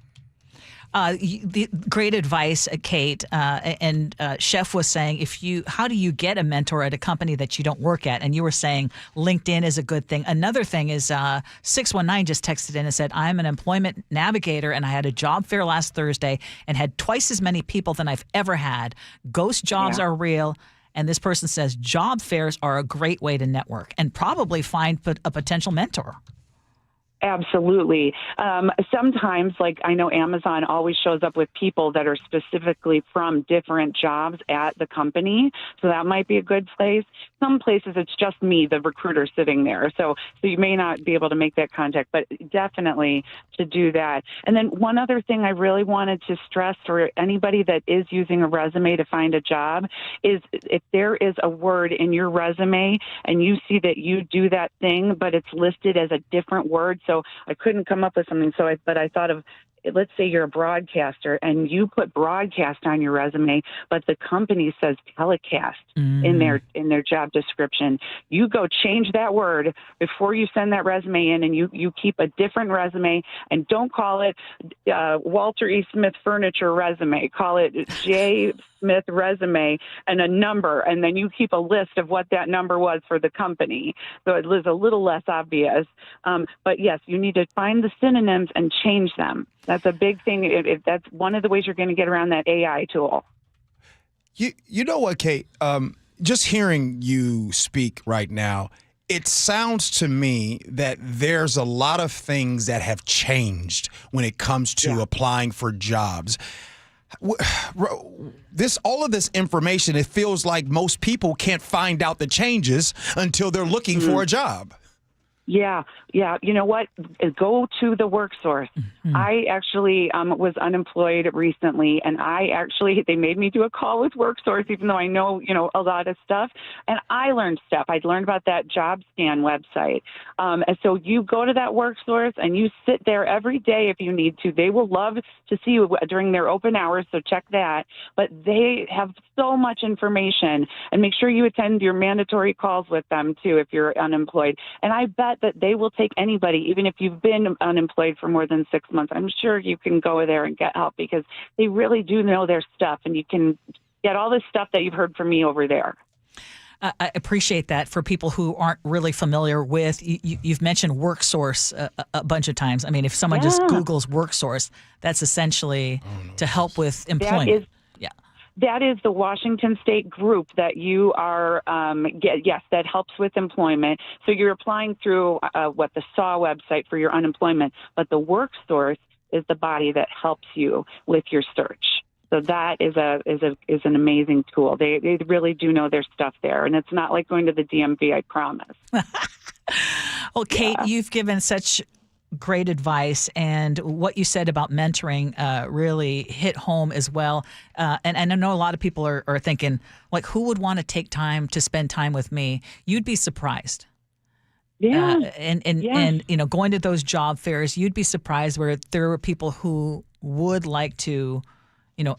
The great advice, Kate. And Chef was saying, how do you get a mentor at a company that you don't work at? And you were saying LinkedIn is a good thing. Another thing is 619 just texted in and said, I'm an employment navigator and I had a job fair last Thursday and had twice as many people than I've ever had. Ghost jobs are real. And this person says job fairs are a great way to network and probably find a potential mentor. Absolutely. Sometimes, like I know Amazon always shows up with people that are specifically from different jobs at the company. So that might be a good place. Some places it's just me, the recruiter, sitting there. So you may not be able to make that contact, but definitely to do that. And then one other thing I really wanted to stress for anybody that is using a resume to find a job is if there is a word in your resume and you see that you do that thing, but it's listed as a different word. So I couldn't come up with something. But I thought of, let's say you're a broadcaster and you put broadcast on your resume, but the company says telecast in their job description. You go change that word before you send that resume in, and you keep a different resume, and don't call it Walter E. Smith Furniture resume. Call it J. Smith resume and a number, and then you keep a list of what that number was for the company. So it is a little less obvious. But yes, you need to find the synonyms and change them. That's a big thing. If that's one of the ways you're going to get around that AI tool. You know what, Kate? Just hearing you speak right now, it sounds to me that there's a lot of things that have changed when it comes to applying for jobs. all of this information, it feels like most people can't find out the changes until they're looking for a job. Yeah. You know what? Go to the work source. I actually was unemployed recently, and they made me do a call with work source, even though I know, a lot of stuff. And I learned stuff. I learned about that job scan website. And so you go to that work source and you sit there every day if you need to. They will love to see you during their open hours, so check that. But they have so much information, and make sure you attend your mandatory calls with them too if you're unemployed. And I bet that they will take anybody, even if you've been unemployed for more than 6 months. I'm sure you can go there and get help because they really do know their stuff, and you can get all this stuff that you've heard from me over there. I appreciate that. For people who aren't really familiar with, you've mentioned WorkSource a bunch of times. I mean, if someone just Googles WorkSource, that's essentially to help with employment. That is the Washington State group that you are, that helps with employment. So you're applying through the SAW website for your unemployment, but the work source is the body that helps you with your search. So that is an amazing tool. They really do know their stuff there, and it's not like going to the DMV, I promise. Well, Kate, you've given such great advice, and what you said about mentoring really hit home as well. And I know a lot of people are thinking, like, who would want to take time to spend time with me? You'd be surprised. Yeah. And going to those job fairs, you'd be surprised where there are people who would like to,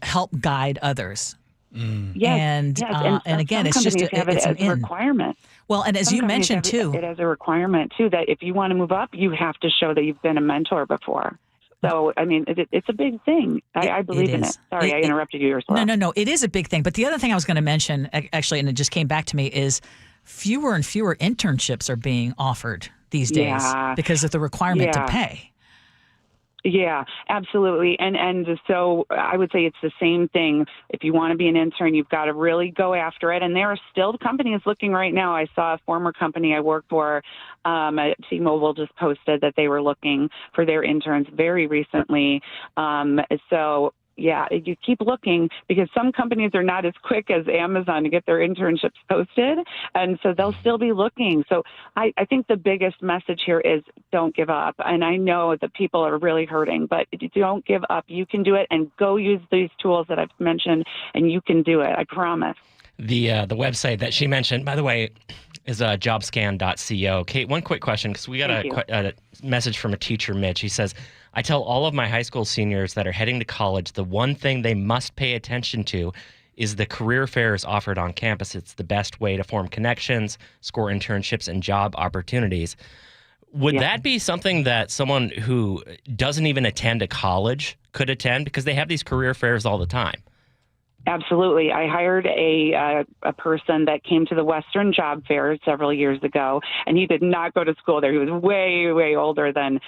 help guide others. Yes. And again, it's just it's an requirement. Well, and as you mentioned too, it has a requirement too that if you want to move up, you have to show that you've been a mentor before. So, I mean, it's a big thing. I believe in it. Sorry, I interrupted you, Ursula. No. It is a big thing. But the other thing I was going to mention, actually, and it just came back to me, is fewer and fewer internships are being offered these days because of the requirement to pay. Yeah, absolutely. And so I would say it's the same thing. If you want to be an intern, you've got to really go after it. And there are still companies looking right now. I saw a former company I worked for, T-Mobile, just posted that they were looking for their interns very recently. Yeah, you keep looking because some companies are not as quick as Amazon to get their internships posted, and so they'll still be looking. So I think the biggest message here is don't give up. And I know that people are really hurting, but don't give up. You can do it, and go use these tools that I've mentioned, and you can do it. I promise. The website that she mentioned, by the way, is jobscan.co. Kate, one quick question, because we got a message from a teacher, Mitch. He says, I tell all of my high school seniors that are heading to college the one thing they must pay attention to is the career fairs offered on campus. It's the best way to form connections, score internships, and job opportunities. Would that be something that someone who doesn't even attend a college could attend? Because they have these career fairs all the time. Absolutely. I hired a person that came to the Western Job Fair several years ago, and he did not go to school there. He was way, way older than,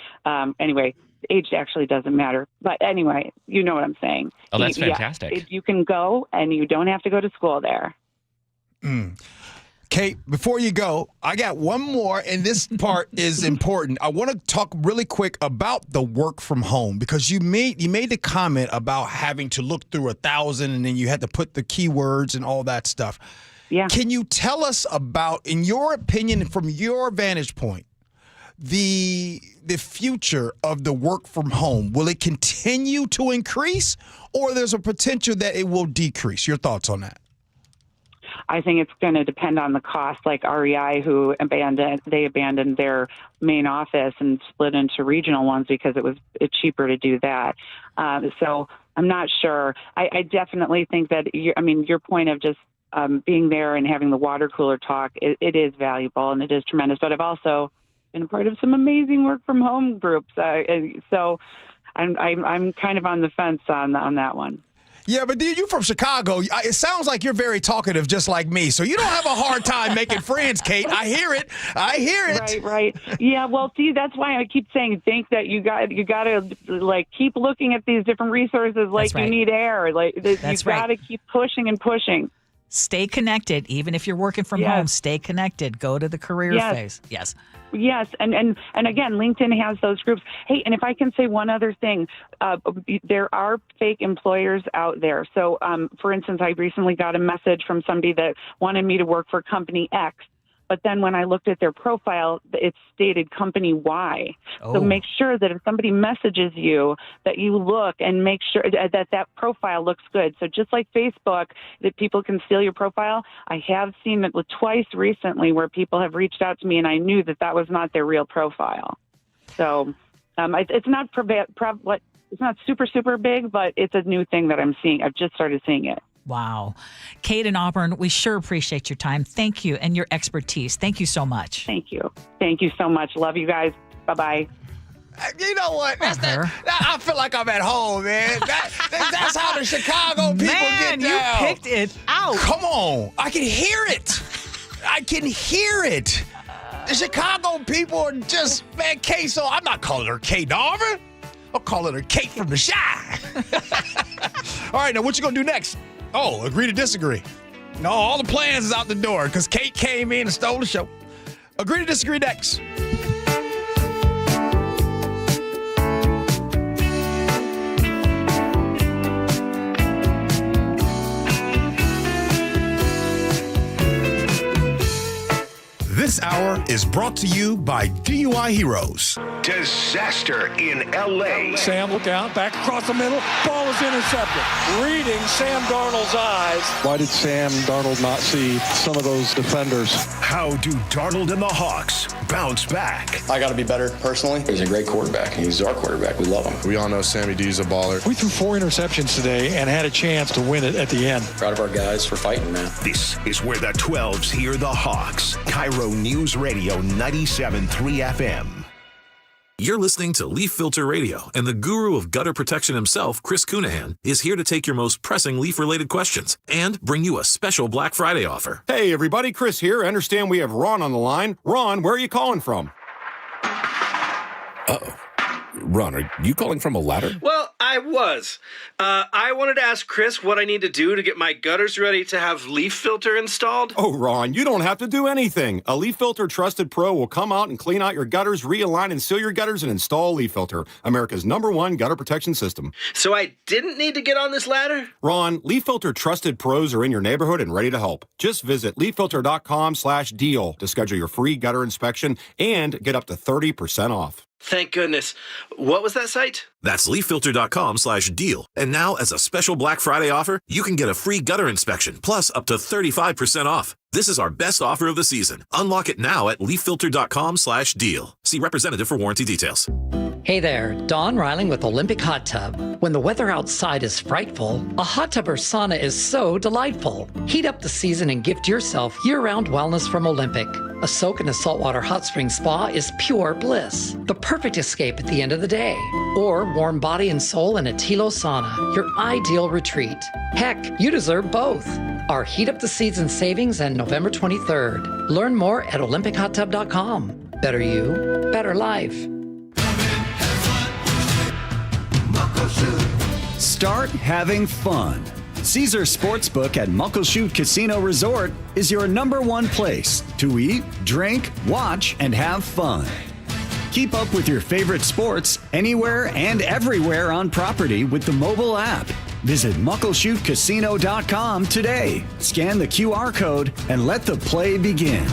anyway, age actually doesn't matter. But anyway, you know what I'm saying. Oh, that's fantastic. You can go, and you don't have to go to school there. Kate, before you go, I got one more, and this part is important. I want to talk really quick about the work from home, because you made the comment about having to look through 1,000 and then you had to put the keywords and all that stuff. Yeah. Can you tell us about, in your opinion, from your vantage point, the future of the work from home? Will it continue to increase, or there's a potential that it will decrease? Your thoughts on that? I think it's going to depend on the cost, like REI, who abandoned their main office and split into regional ones because it's cheaper to do that. So I'm not sure. I definitely think that, your point of just being there and having the water cooler talk, it is valuable and it is tremendous. But I've also been a part of some amazing work from home groups. So I'm kind of on the fence on that one. Yeah, but you're from Chicago. It sounds like you're very talkative, just like me. So you don't have a hard time making friends, Kate. I hear it. Right. Yeah. Well, see, that's why I keep saying, think that you got to like keep looking at these different resources. Like you need air. Like you got to keep pushing and pushing. Stay connected. Even if you're working from home, stay connected. Go to the career phase. Yes. Yes, and again, LinkedIn has those groups. Hey, and if I can say one other thing, there are fake employers out there. So, for instance, I recently got a message from somebody that wanted me to work for company X. But then when I looked at their profile, it stated company Y. So make sure that if somebody messages you, that you look and make sure that profile looks good. So just like Facebook, that people can steal your profile, I have seen it twice recently where people have reached out to me and I knew that was not their real profile. So it's not it's not super big, but it's a new thing that I'm seeing. I've just started seeing it. Wow. Kate and Auburn, we sure appreciate your time. Thank you and your expertise. Thank you so much. Thank you. Thank you so much. Love you guys. Bye-bye. You know what? I feel like I'm at home, man. That's how the Chicago people get down. You picked it out. Come on. I can hear it. The Chicago people are just, man, Kate, so I'm not calling her Kate Auburn. I'm calling her Kate from the Chi. All right, now what you going to do next? Oh, agree to disagree. No, all the plans is out the door because Kate came in and stole the show. Agree to disagree next. This hour is brought to you by DUI Heroes. Disaster in L.A. Sam, look out. Back across the middle. Ball is intercepted. Reading Sam Darnold's eyes. Why did Sam Darnold not see some of those defenders? How do Darnold and the Hawks bounce back? I got to be better personally. He's a great quarterback. He's our quarterback. We love him. We all know Sammy D's a baller. We threw 4 interceptions today and had a chance to win it at the end. Proud of our guys for fighting, man. This is where the 12s hear the Hawks. KIRO Newsradio 97.3 FM. You're listening to Leaf Filter Radio, and the guru of gutter protection himself, Chris Cunahan, is here to take your most pressing leaf-related questions and bring you a special Black Friday offer. Hey, everybody, Chris here. I understand we have Ron on the line. Ron, where are you calling from? Uh-oh. Ron, are you calling from a ladder? Well, I was. I wanted to ask Chris what I need to do to get my gutters ready to have leaf filter installed. Oh, Ron, you don't have to do anything. A Leaf Filter Trusted Pro will come out and clean out your gutters, realign and seal your gutters, and install Leaf Filter, America's #1 gutter protection system. So I didn't need to get on this ladder? Ron, Leaf Filter Trusted Pros are in your neighborhood and ready to help. Just visit leaffilter.com/deal to schedule your free gutter inspection and get up to 30% off. Thank goodness. What was that site? That's leaffilter.com/deal. And now, as a special Black Friday offer, you can get a free gutter inspection, plus up to 35% off. This is our best offer of the season. Unlock it now at leaffilter.com/deal. See representative for warranty details. Hey there, Dawn Riling with Olympic Hot Tub. When the weather outside is frightful, a hot tub or sauna is so delightful. Heat up the season and gift yourself year-round wellness from Olympic. A soak in a saltwater hot spring spa is pure bliss, the perfect escape at the end of the day. Or warm body and soul in a Tilo sauna, your ideal retreat. Heck, you deserve both. Our Heat Up the Season savings end November 23rd. Learn more at olympichottub.com. Better you, better life. Start having fun. Caesar Sportsbook at Muckleshoot Casino Resort is your #1 place to eat, drink, watch, and have fun. Keep up with your favorite sports anywhere and everywhere on property with the mobile app. Visit muckleshootcasino.com today. Scan the QR code and let the play begin.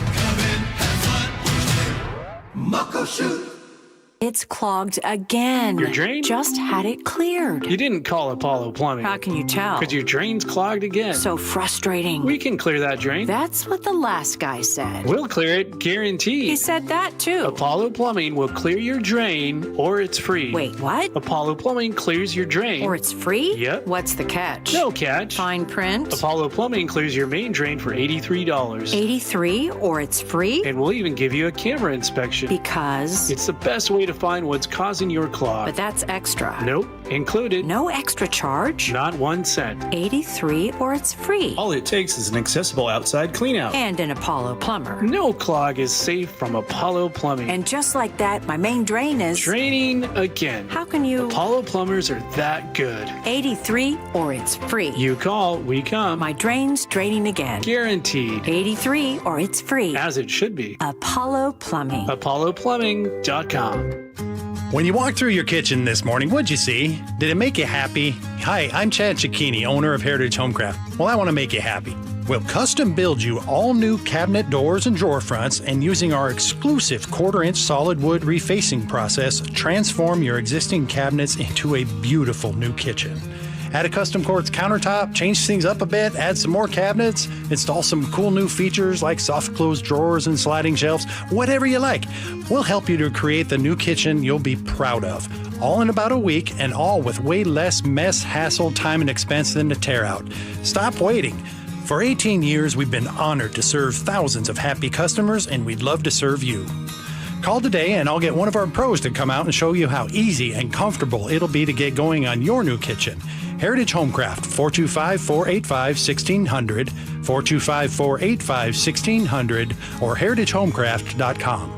Muckleshoot. It's clogged again. Your drain? Just had it cleared. You didn't call Apollo Plumbing. How can you tell? Because your drain's clogged again. So frustrating. We can clear that drain. That's what the last guy said. We'll clear it, guaranteed. He said that too. Apollo Plumbing will clear your drain, or it's free. Wait, what? Apollo Plumbing clears your drain. Or it's free? Yep. What's the catch? No catch. Fine print? Apollo Plumbing clears your main drain for $83. $83, or it's free? And we'll even give you a camera inspection. Because? It's the best way to to find what's causing your clog. But that's extra. Nope, included. No extra charge? Not 1 cent. 83 or it's free. All it takes is an accessible outside cleanout. And an Apollo plumber. No clog is safe from Apollo Plumbing. And just like that, my main drain is... Draining again. How can you... Apollo plumbers are that good. 83 or it's free. You call, we come. My drain's draining again. Guaranteed. 83 or it's free. As it should be. Apollo Plumbing. ApolloPlumbing.com. When you walked through your kitchen this morning, what'd you see? Did it make you happy? Hi, I'm Chad Cicchini, owner of Heritage Homecraft. Well, I want to make you happy. We'll custom build you all new cabinet doors and drawer fronts, and using our exclusive 1/4-inch solid wood refacing process, transform your existing cabinets into a beautiful new kitchen. Add a custom quartz countertop, change things up a bit, add some more cabinets, install some cool new features like soft close drawers and sliding shelves, whatever you like. We'll help you to create the new kitchen you'll be proud of. All in about a week, and all with way less mess, hassle, time, and expense than to tear out. Stop waiting. For 18 years, we've been honored to serve thousands of happy customers, and we'd love to serve you. Call today and I'll get one of our pros to come out and show you how easy and comfortable it'll be to get going on your new kitchen. Heritage Homecraft, 425-485-1600, 425-485-1600, or heritagehomecraft.com.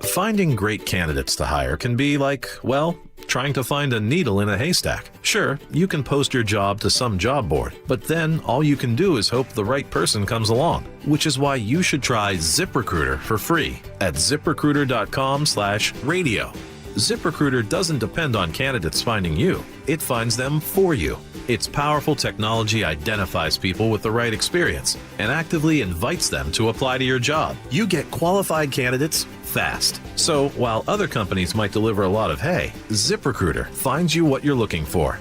Finding great candidates to hire can be like, well, trying to find a needle in a haystack. Sure, you can post your job to some job board, but then all you can do is hope the right person comes along, which is why you should try ZipRecruiter for free at ZipRecruiter.com/radio. ZipRecruiter doesn't depend on candidates finding you. It finds them for you. Its powerful technology identifies people with the right experience and actively invites them to apply to your job. You get qualified candidates fast. So while other companies might deliver a lot of hay, ZipRecruiter finds you what you're looking for.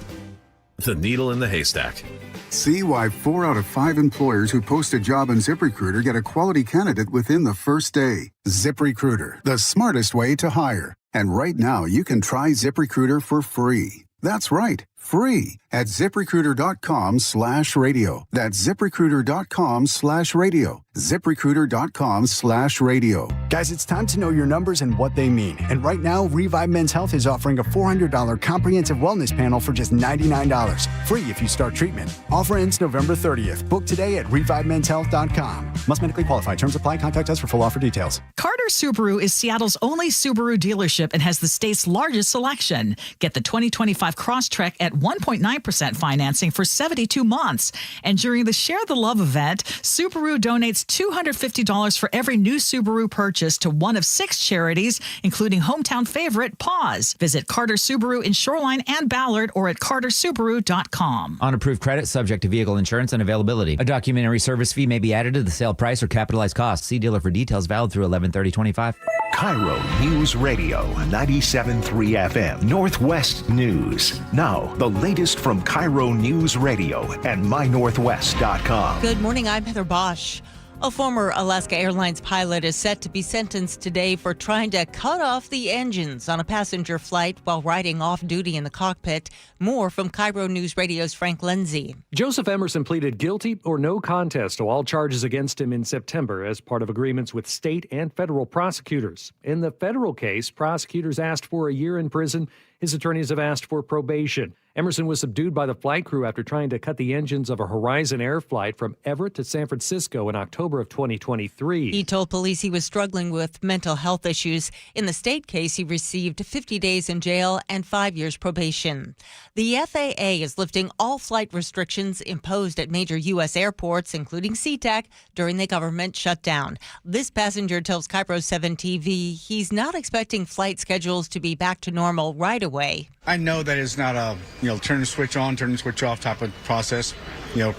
The needle in the haystack. See why 4 out of 5 employers who post a job on ZipRecruiter get a quality candidate within the first day. ZipRecruiter, the smartest way to hire. And right now, you can try ZipRecruiter for free. That's right, free at ZipRecruiter.com/radio. That's ZipRecruiter.com/radio. ZipRecruiter.com/radio. Guys, it's time to know your numbers and what they mean. And right now, Revive Men's Health is offering a $400 comprehensive wellness panel for just $99. Free if you start treatment. Offer ends November 30th. Book today at ReviveMen'sHealth.com. Must medically qualify. Terms apply. Contact us for full offer details. Carter Subaru is Seattle's only Subaru dealership and has the state's largest selection. Get the 2025 Crosstrek at 1.9% financing for 72 months. And during the Share the Love event, Subaru donates $250 for every new Subaru purchase to one of 6 charities, including hometown favorite Paws. Visit Carter Subaru in Shoreline and Ballard or at cartersubaru.com. On approved credit, subject to vehicle insurance and availability. A documentary service fee may be added to the sale price or capitalized costs. See dealer for details. Valid through 11/30/25. KIRO News Radio 97.3 FM Northwest News. Now, the latest from KIRO News Radio and mynorthwest.com. Good morning, I'm Heather Bosch. A former Alaska Airlines pilot is set to be sentenced today for trying to cut off the engines on a passenger flight while riding off duty in the cockpit. More from KIRO News Radio's Frank Lindsay. Joseph Emerson pleaded guilty or no contest to all charges against him in September as part of agreements with state and federal prosecutors. In the federal case, prosecutors asked for a year in prison. His attorneys have asked for probation. Emerson was subdued by the flight crew after trying to cut the engines of a Horizon Air flight from Everett to San Francisco in October of 2023. He told police he was struggling with mental health issues. In the state case, he received 50 days in jail and 5 years probation. The FAA is lifting all flight restrictions imposed at major U.S. airports, including SeaTac, during the government shutdown. This passenger tells KIRO 7 TV he's not expecting flight schedules to be back to normal right away. I know that it's not a, turn the switch on, turn the switch off type of process.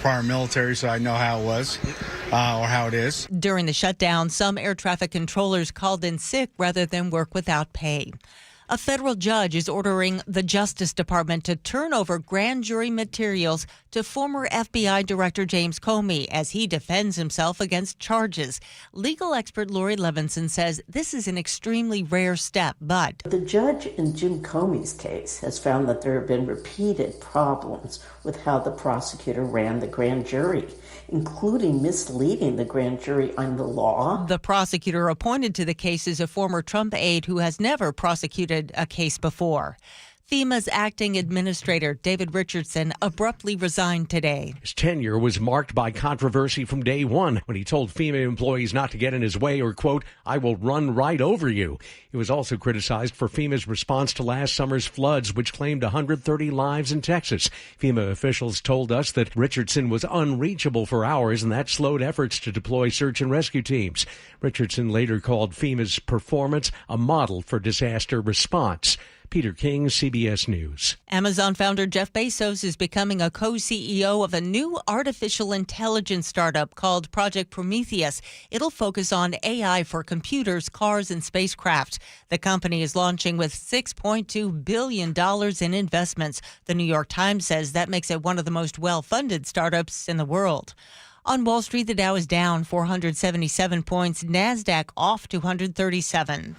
Prior military, so I know how it was or how it is. During the shutdown, some air traffic controllers called in sick rather than work without pay. A federal judge is ordering the Justice Department to turn over grand jury materials to former FBI Director James Comey as he defends himself against charges. Legal expert Lori Levinson says this is an extremely rare step, but the judge in Jim Comey's case has found that there have been repeated problems with how the prosecutor ran the grand jury, including misleading the grand jury on the law. The prosecutor appointed to the case is a former Trump aide who has never prosecuted a case before. FEMA's acting administrator, David Richardson, abruptly resigned today. His tenure was marked by controversy from day one when he told FEMA employees not to get in his way or, quote, I will run right over you. He was also criticized for FEMA's response to last summer's floods, which claimed 130 lives in Texas. FEMA officials told us that Richardson was unreachable for hours, and that slowed efforts to deploy search and rescue teams. Richardson later called FEMA's performance a model for disaster response. Peter King, CBS News. Amazon founder Jeff Bezos is becoming a co-CEO of a new artificial intelligence startup called Project Prometheus. It'll focus on AI for computers, cars, and spacecraft. The company is launching with $6.2 billion in investments. The New York Times says that makes it one of the most well-funded startups in the world. On Wall Street, the Dow is down 477 points. NASDAQ off 237.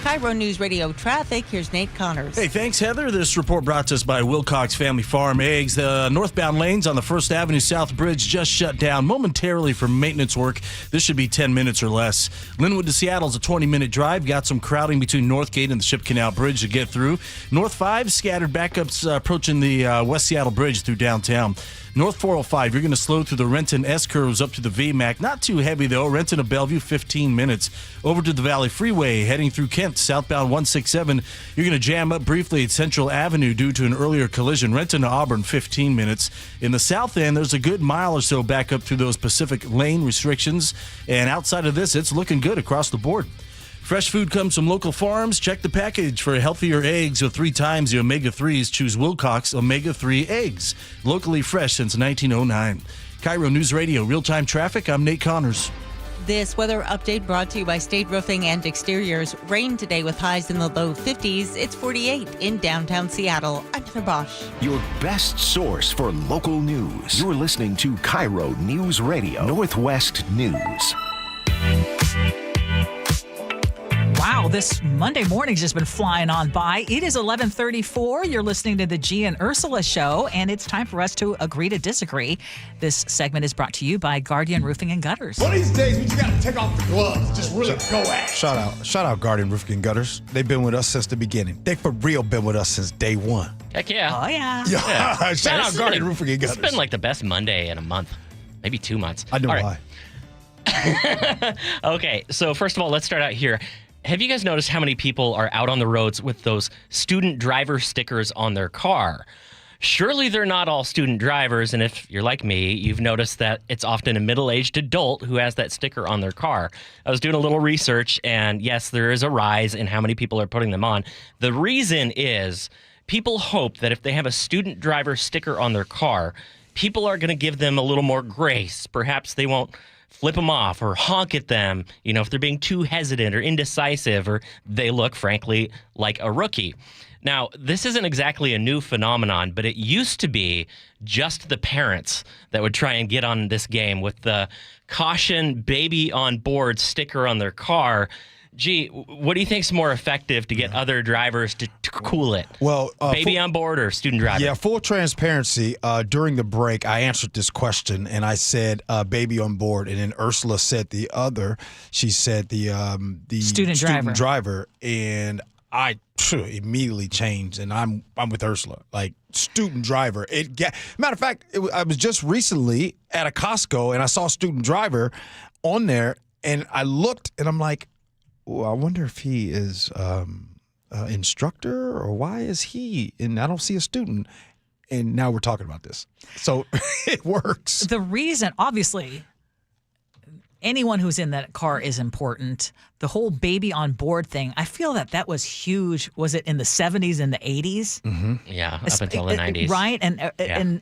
KIRO Newsradio traffic. Here's Nate Connors. Hey, thanks, Heather. This report brought to us by Wilcox Family Farm Eggs. The northbound lanes on the First Avenue South Bridge just shut down momentarily for maintenance work. This should be 10 minutes or less. Linwood to Seattle is a 20-minute drive. Got some crowding between Northgate and the Ship Canal Bridge to get through. North 5, scattered backups approaching the West Seattle Bridge through downtown. North 405, you're going to slow through the Renton S-curves up to the VMAC. Not too heavy, though. Renton to Bellevue, 15 minutes. Over to the Valley Freeway, heading through Kent, southbound 167. You're going to jam up briefly at Central Avenue due to an earlier collision. Renton to Auburn, 15 minutes. In the south end, there's a good mile or so back up through those Pacific lane restrictions. And outside of this, it's looking good across the board. Fresh food comes from local farms. Check the package for healthier eggs with 3 times the omega-3s. Choose Wilcox Omega-3 eggs. Locally fresh since 1909. KIRO News Radio, real-time traffic. I'm Nate Connors. This weather update brought to you by State Roofing and Exteriors. Rain today with highs in the low 50s. It's 48 in downtown Seattle. I'm Heather Bosch. Your best source for local news. You're listening to KIRO News Radio, Northwest News. Wow, this Monday morning's just been flying on by. It is 11:34. You're listening to the Gee and Ursula Show, and it's time for us to agree to disagree. This segment is brought to you by Guardian Roofing and Gutters. One of these days, we just got to take off the gloves. Just really go at it. Shout out Guardian Roofing and Gutters. They've been with us since the beginning. They for real been with us since day one. Heck yeah. Oh, yeah. Yeah. Shout out Guardian Roofing and Gutters. It's been like the best Monday in a month, maybe 2 months. I know why. Okay, so first of all, let's start out here. Have you guys noticed how many people are out on the roads with those student driver stickers on their car? Surely they're not all student drivers, and if you're like me, you've noticed that it's often a middle-aged adult who has that sticker on their car. I was doing a little research, and yes, there is a rise in how many people are putting them on. The reason is people hope that if they have a student driver sticker on their car, people are going to give them a little more grace. Perhaps they won't flip them off or honk at them, if they're being too hesitant or indecisive, or they look, frankly, like a rookie. Now, this isn't exactly a new phenomenon, but it used to be just the parents that would try and get on this game with the caution baby on board sticker on their car. Gee, what do you think's more effective to get other drivers to cool it? Well, baby on board or student driver? Yeah, full transparency. During the break, I answered this question and I said baby on board, and then Ursula said the other. She said the student driver, and I immediately changed, and I'm with Ursula. Like student driver. Matter of fact, I was just recently at a Costco and I saw student driver on there, and I looked and I'm like, oh, I wonder if he is instructor, or why is he? And I don't see a student. And now we're talking about this. So it works. The reason, obviously, anyone who's in that car is important. The whole baby on board thing, I feel that was huge. Was it in the 70s and the 80s? Mm-hmm. Yeah, up until the 90s. Right?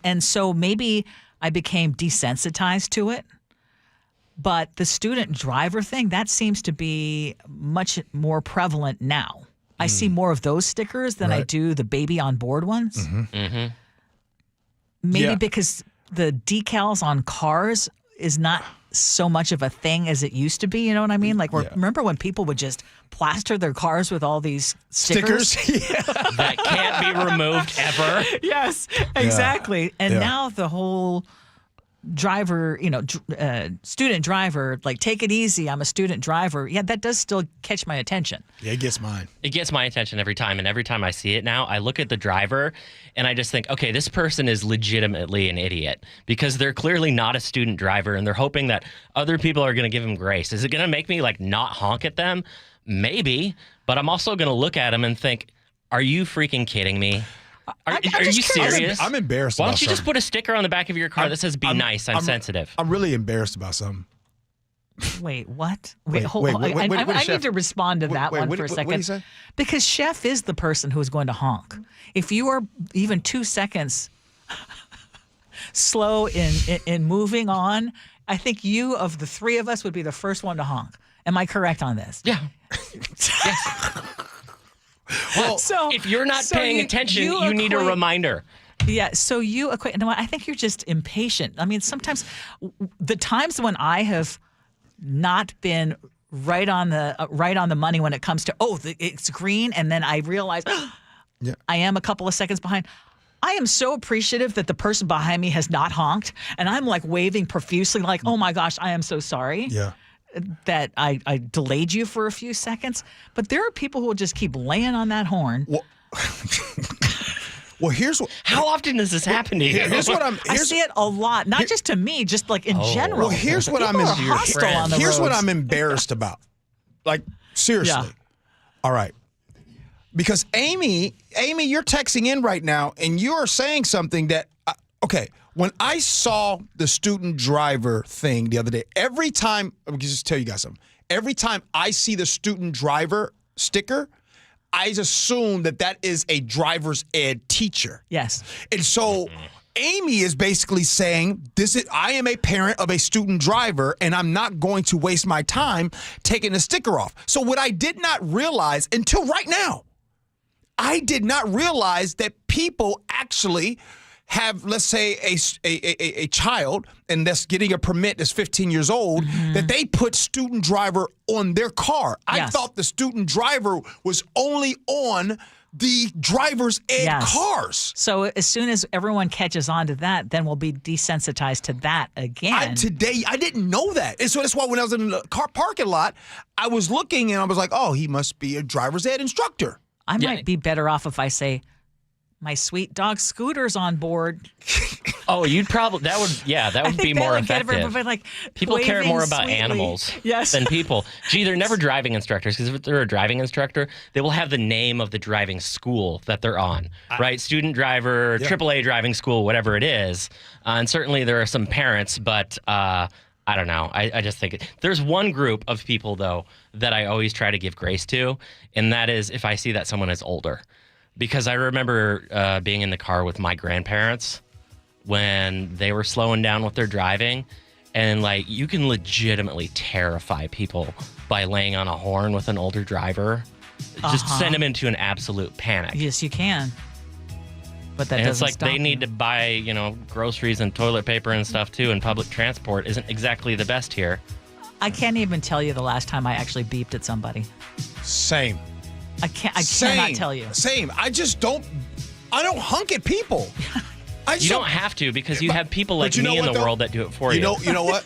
And so maybe I became desensitized to it. But the student driver thing, that seems to be much more prevalent now. I see more of those stickers than I do the baby on board ones. Mm-hmm. Mm-hmm. maybe because the decals on cars is not so much of a thing as it used to be. You know what I mean? Like, remember when people would just plaster their cars with all these stickers? That can't be removed ever. Yes, exactly. And now the whole driver, student driver, like, take it easy, I'm a student driver. Yeah, that does still catch my attention. Yeah, it gets mine. It gets my attention every time. And every time I see it now, I look at the driver and I just think, okay, this person is legitimately an idiot because they're clearly not a student driver and they're hoping that other people are going to give them grace. Is it going to make me, like, not honk at them? Maybe. But I'm also going to look at them and think, are you freaking kidding me? Are you serious? I'm embarrassed. Why don't you just put a sticker on the back of your car that says "Be nice"? I'm sensitive. I'm really embarrassed about something. Wait, what? Hold on. I need to respond to that one for a second. What did you say? Because Chef is the person who is going to honk. If you are even 2 seconds slow in moving on, I think you, of the three of us, would be the first one to honk. Am I correct on this? Yeah. Well, if you're not paying attention, you need a reminder. Yeah, so you equate. No, I think you're just impatient. I mean, sometimes the times when I have not been right on the money when it comes to it's green, and then I realize I am a couple of seconds behind. I am so appreciative that the person behind me has not honked, and I'm like waving profusely, like, "Oh my gosh, I am so sorry." Yeah. That I delayed you for a few seconds, but there are people who will just keep laying on that horn. Well, here's what. How often does this happen to you? I see it a lot, not just to me, just like in general. Well, here's what I'm embarrassed about. Like, seriously. Yeah. All right. Because Amy, you're texting in right now, and you are saying something that, okay. When I saw the student driver thing the other day, every time, let me just tell you guys something. Every time I see the student driver sticker, I assume that is a driver's ed teacher. Yes. And so Amy is basically saying, I am a parent of a student driver, and I'm not going to waste my time taking the sticker off. So what I did not realize until right now, I did not realize that people actually have, let's say, a child, and that's getting a permit that's 15 years old, that they put student driver on their car. I thought the student driver was only on the driver's ed cars. So as soon as everyone catches on to that, then we'll be desensitized to that again. Today, I didn't know that. And so that's why when I was in the car parking lot, I was looking and I was like, oh, he must be a driver's ed instructor. I might be better off if I say, my sweet dog Scooter's on board. Oh, you'd probably that would be more effective. Like people care more about sweetly. Animals than people. Gee, they're never driving instructors, because if they're a driving instructor, they will have the name of the driving school that they're on, right? Student driver, AAA driving school, whatever it is. And certainly there are some parents, but I don't know. I just think there's one group of people, though, that I always try to give grace to, and that is if I see that someone is older. Because I remember being in the car with my grandparents when they were slowing down with their driving. And, like, you can legitimately terrify people by laying on a horn with an older driver. Just send them into an absolute panic. Yes, you can. But that and doesn't it's like they need to buy, groceries and toilet paper and stuff, too. And public transport isn't exactly the best here. I can't even tell you the last time I actually beeped at somebody. Same. I cannot tell you. Same. I don't hunk at people. You don't have to, because you have people like me in the world that do it for you. You know what?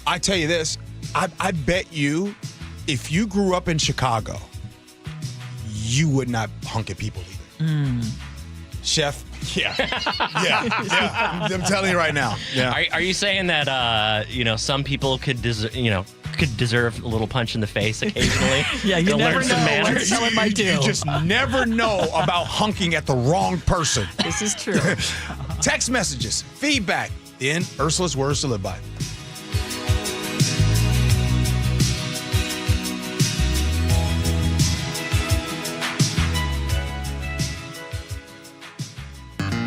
I tell you this. I bet you, if you grew up in Chicago, you would not hunk at people either. Chef. Yeah. I'm telling you right now. Yeah. Are you saying that some people could deserve a little punch in the face occasionally? Yeah, you never know what someone might do. You just never know about hunking at the wrong person. This is true. Text messages, feedback in Ursula's Words to Live By.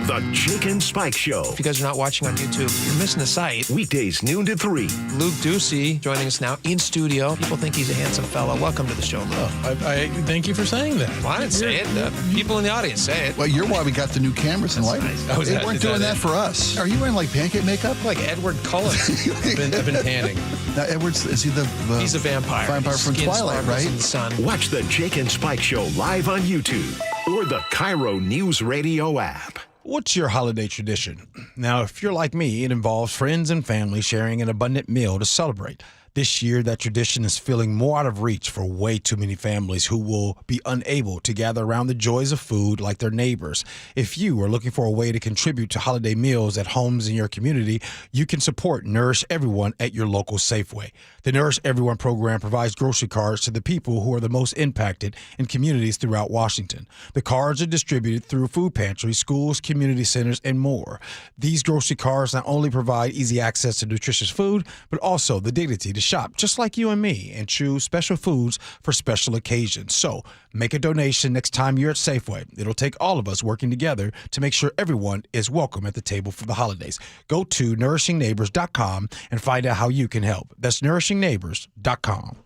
The Jake and Spike Show. If you guys are not watching on YouTube, you're missing the sight. Weekdays noon to 3. Luke Ducey joining us now in studio. People think he's a handsome fella. Welcome to the show, Luke. I thank you for saying that. Well, I didn't say it. People in the audience say it. Well, you're why we got the new cameras and lighting. Nice. They weren't doing that for us. Are you wearing like pancake makeup? Like Edward Cullen. I've been tanning. Now, Edward's, is he the he's a vampire. Vampire from Twilight, right? In the sun. Watch the Jake and Spike Show live on YouTube or the KIRO Newsradio app. What's your holiday tradition? Now, if you're like me, it involves friends and family sharing an abundant meal to celebrate. This year, that tradition is feeling more out of reach for way too many families who will be unable to gather around the joys of food like their neighbors. If you are looking for a way to contribute to holiday meals at homes in your community, you can support Nourish Everyone at your local Safeway. The Nourish Everyone program provides grocery cards to the people who are the most impacted in communities throughout Washington. The cards are distributed through food pantries, schools, community centers, and more. These grocery cards not only provide easy access to nutritious food, but also the dignity to shop just like you and me and choose special foods for special occasions. So make a donation next time you're at Safeway. It'll take all of us working together to make sure everyone is welcome at the table for the holidays. Go to nourishingneighbors.com and find out how you can help. That's nourishingneighbors.com.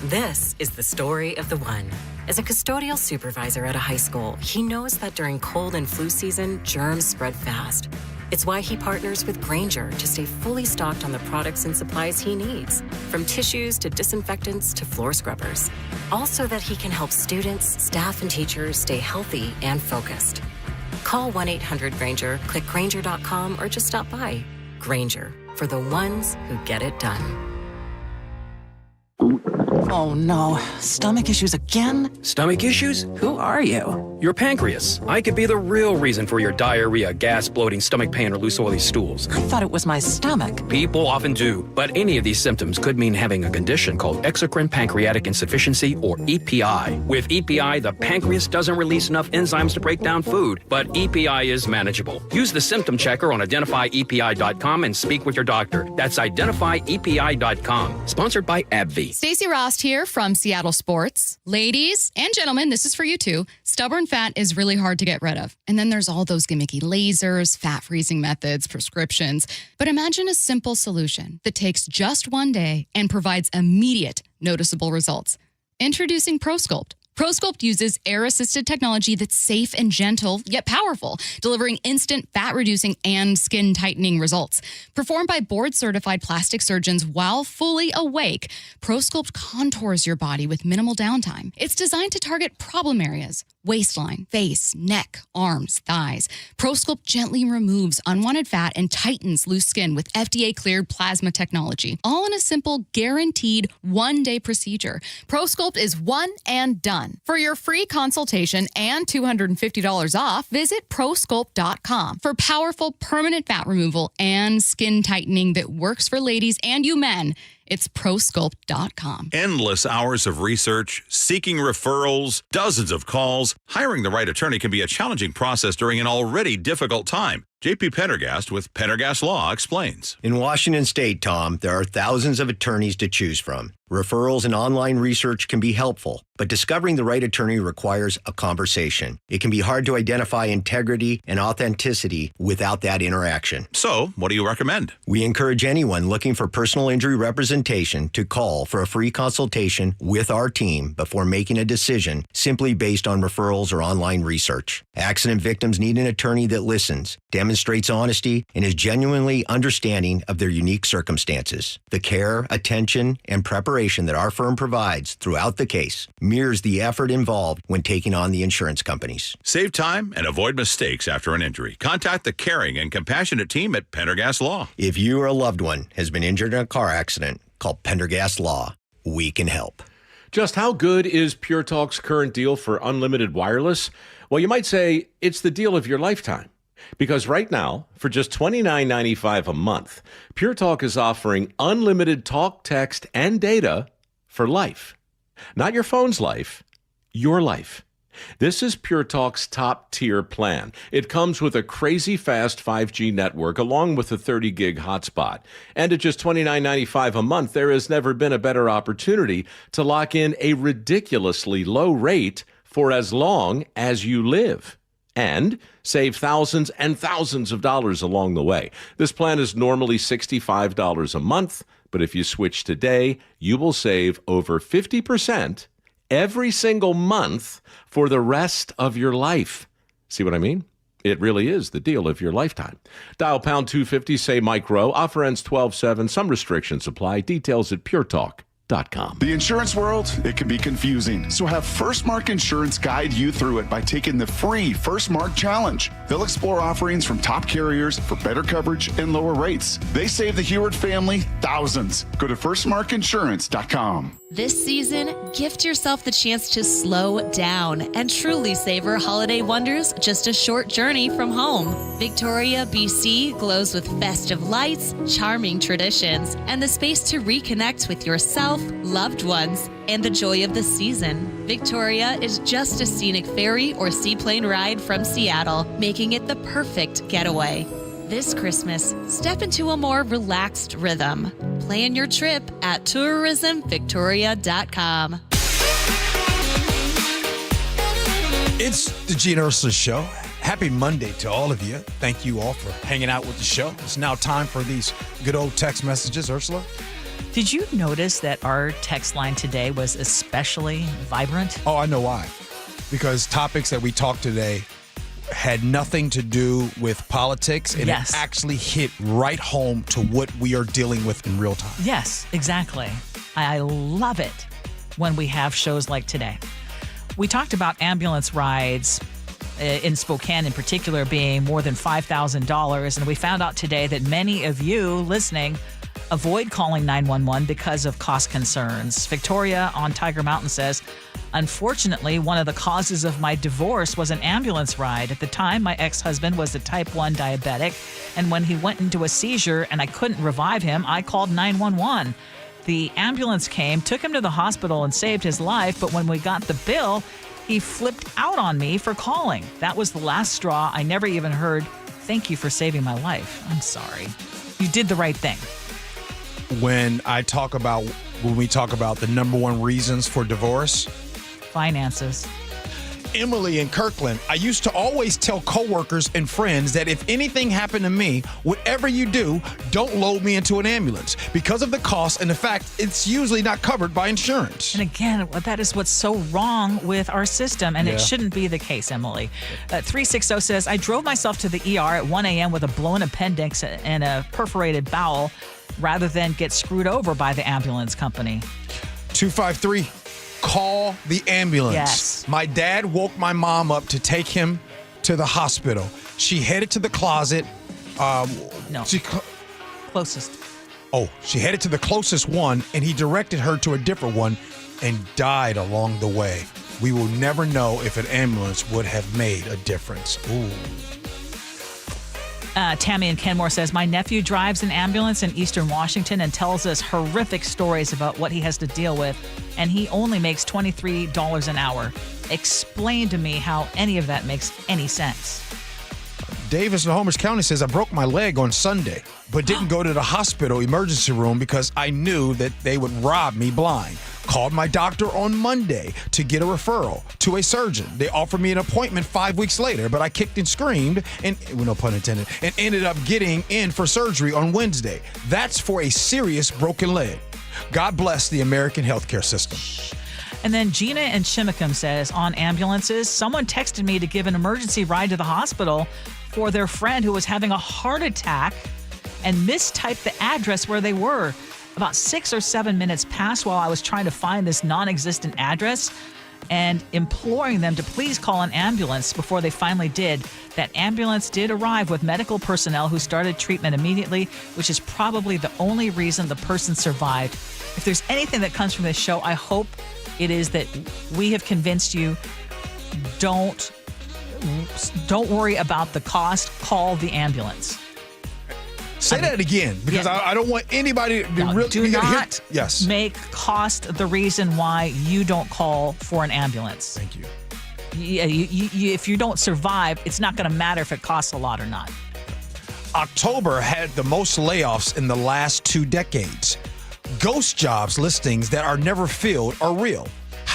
This is the story of the one. As a custodial supervisor at a high school, he knows that during cold and flu season, germs spread fast. It's why he partners with Grainger to stay fully stocked on the products and supplies he needs, from tissues to disinfectants to floor scrubbers. Also that he can help students, staff, and teachers stay healthy and focused. Call 1-800-GRAINGER, click Grainger.com, or just stop by. Grainger, for the ones who get it done. Oh no, stomach issues again? Stomach issues? Who are you? Your pancreas. I could be the real reason for your diarrhea, gas, bloating, stomach pain, or loose oily stools. I thought it was my stomach. People often do, but any of these symptoms could mean having a condition called exocrine pancreatic insufficiency, or EPI. With EPI, the pancreas doesn't release enough enzymes to break down food, but EPI is manageable. Use the symptom checker on identifyepi.com and speak with your doctor. That's identifyepi.com. Sponsored by AbbVie. Stacey Rost here from Seattle Sports. Ladies and gentlemen, this is for you too. Stubborn fat is really hard to get rid of. And then there's all those gimmicky lasers, fat freezing methods, prescriptions. But imagine a simple solution that takes just one day and provides immediate, noticeable results. Introducing ProSculpt. ProSculpt uses air-assisted technology that's safe and gentle, yet powerful, delivering instant fat-reducing and skin-tightening results. Performed by board-certified plastic surgeons while fully awake, ProSculpt contours your body with minimal downtime. It's designed to target problem areas: waistline, face, neck, arms, thighs. ProSculpt gently removes unwanted fat and tightens loose skin with FDA-cleared plasma technology, all in a simple, guaranteed one-day procedure. ProSculpt is one and done. For your free consultation and $250 off, visit ProSculpt.com. For powerful, permanent fat removal and skin tightening that works for ladies and you men, it's ProSculpt.com. Endless hours of research, seeking referrals, dozens of calls. Hiring the right attorney can be a challenging process during an already difficult time. J.P. Pendergast with Pendergast Law explains. In Washington State, Tom, there are thousands of attorneys to choose from. Referrals and online research can be helpful, but discovering the right attorney requires a conversation. It can be hard to identify integrity and authenticity without that interaction. So, what do you recommend? We encourage anyone looking for personal injury representation to call for a free consultation with our team before making a decision simply based on referrals or online research. Accident victims need an attorney that listens, demonstrates honesty, and is genuinely understanding of their unique circumstances. The care, attention, and preparation that our firm provides throughout the case mirrors the effort involved when taking on the insurance companies. Save time and avoid mistakes after an injury. Contact the caring and compassionate team at Pendergast Law. If you or a loved one has been injured in a car accident, call Pendergast Law. We can help. Just how good is Pure Talk's current deal for unlimited wireless? Well, you might say it's the deal of your lifetime. Because right now, for just $29.95 a month, Pure Talk is offering unlimited talk, text, and data for life. Not your phone's life, your life. This is Pure Talk's top-tier plan. It comes with a crazy fast 5G network along with a 30-gig hotspot. And at just $29.95 a month, there has never been a better opportunity to lock in a ridiculously low rate for as long as you live. and save thousands and thousands of dollars along the way. This plan is normally $65 a month, but if you switch today, you will save over 50% every single month for the rest of your life. See what I mean? It really is the deal of your lifetime. Dial pound 250, say Mike Rowe. Offer ends 12/7. Some restrictions apply. Details at puretalk.com. The insurance world, it can be confusing. So have First Mark Insurance guide you through it by taking the free First Mark Challenge. They'll explore offerings from top carriers for better coverage and lower rates. They save the Heward family thousands. Go to firstmarkinsurance.com. This season, gift yourself the chance to slow down and truly savor holiday wonders just a short journey from home. Victoria, BC glows with festive lights, charming traditions, and the space to reconnect with yourself, loved ones, and the joy of the season. Victoria is just a scenic ferry or seaplane ride from Seattle, making it the perfect getaway. This Christmas, step into a more relaxed rhythm. Plan your trip at tourismvictoria.com. It's the Gee and Ursula Show. Happy Monday to all of you. Thank you all for hanging out with the show. It's now time for these good old text messages. Ursula? Did you notice that our text line today was especially vibrant? Oh, I know why. Because topics that we talked today had nothing to do with politics, and Yes. it actually hit right home to what we are dealing with in real time. Yes, exactly. I love it when we have shows like today. We talked about ambulance rides in Spokane in particular being more than $5,000, and we found out today that many of you listening avoid calling 911 because of cost concerns. Victoria on Tiger Mountain says, unfortunately, one of the causes of my divorce was an ambulance ride. At the time, my ex-husband was a type 1 diabetic, and when he went into a seizure and I couldn't revive him, I called 911. The ambulance came, took him to the hospital, and saved his life, but when we got the bill, he flipped out on me for calling. That was the last straw. I never even heard, "Thank you for saving my life." I'm sorry. You did the right thing. When we talk about the number one reasons for divorce, finances. Emily in Kirkland, I used to always tell coworkers and friends that if anything happened to me, whatever you do, don't load me into an ambulance because of the cost and the fact it's usually not covered by insurance. And again, that is what's so wrong with our system, and Yeah. it shouldn't be the case, Emily. 360 says, I drove myself to the ER at 1 a.m. with a blown appendix and a perforated bowel rather than get screwed over by the ambulance company. 253, call the ambulance. Yes. My dad woke my mom up to take him to the hospital. She headed to the closet. No. Closest. Oh, she headed to the closest one, and he directed her to a different one and died along the way. We will never know if an ambulance would have made a difference. Ooh. Tammy in Kenmore says, my nephew drives an ambulance in Eastern Washington and tells us horrific stories about what he has to deal with, and he only makes $23 an hour. Explain to me how any of that makes any sense. Davis in Homer County says, I broke my leg on Sunday, but didn't go to the hospital emergency room because I knew that they would rob me blind. Called my doctor on Monday to get a referral to a surgeon. They offered me an appointment 5 weeks later, but I kicked and screamed, and well, no pun intended, and ended up getting in for surgery on Wednesday. That's for a serious broken leg. God bless the American healthcare system. And then Gina in Chimicum says, on ambulances, someone texted me to give an emergency ride to the hospital for their friend who was having a heart attack and mistyped the address where they were. About 6 or 7 minutes passed while I was trying to find this non-existent address and imploring them to please call an ambulance before they finally did. That ambulance did arrive with medical personnel who started treatment immediately, which is probably the only reason the person survived. If there's anything that comes from this show, I hope it is that we have convinced you, don't worry about the cost, call the ambulance. Say that again, because Yeah. I don't want anybody to really do not Yes. make cost the reason why you don't call for an ambulance. Thank you. Yeah, if you don't survive, it's not going to matter if it costs a lot or not. October had the most layoffs in the last 2 decades. Ghost jobs listings that are never filled are real.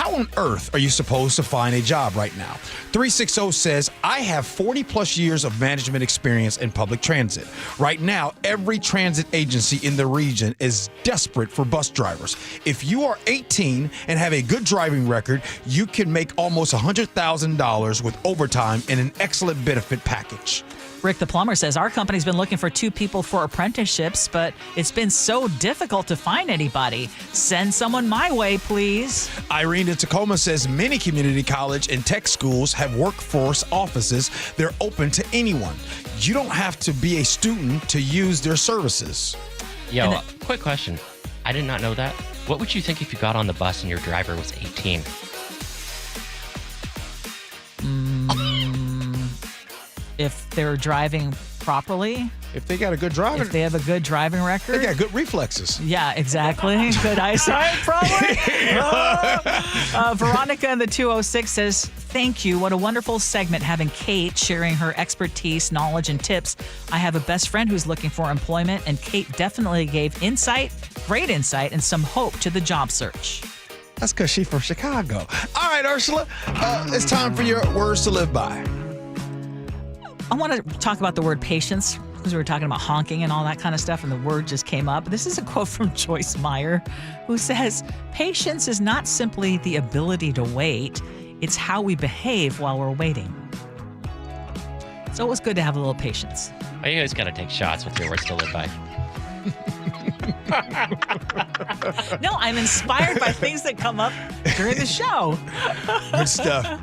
How on earth are you supposed to find a job right now? 360 says, I have 40 plus years of management experience in public transit. Right now, every transit agency in the region is desperate for bus drivers. If you are 18 and have a good driving record, you can make almost $100,000 with overtime and an excellent benefit package. Rick the plumber says, our company's been looking for 2 people for apprenticeships, but it's been so difficult to find anybody. Send someone my way, please. Irene in Tacoma says many community college and tech schools have workforce offices. They're open to anyone. You don't have to be a student to use their services. Yo, quick question. I did not know that. What would you think if you got on the bus and your driver was 18? If they're driving properly. If they got a good driving. If they have a good driving record. They got good reflexes. Yeah, exactly. Good eyesight, probably. Veronica in the 206 says, thank you. What a wonderful segment having Kate sharing her expertise, knowledge, and tips. I have a best friend who's looking for employment, and Kate definitely gave great insight, and some hope to the job search. That's because she's from Chicago. All right, Ursula, it's time for your words to live by. I want to talk about the word patience, because we were talking about honking and all that kind of stuff, and the word just came up. This is a quote from Joyce Meyer, who says, patience is not simply the ability to wait, it's how we behave while we're waiting. It's always good to have a little patience. Oh, you guys got to take shots with your words to live by. No, I'm inspired by things that come up during the show. Good stuff.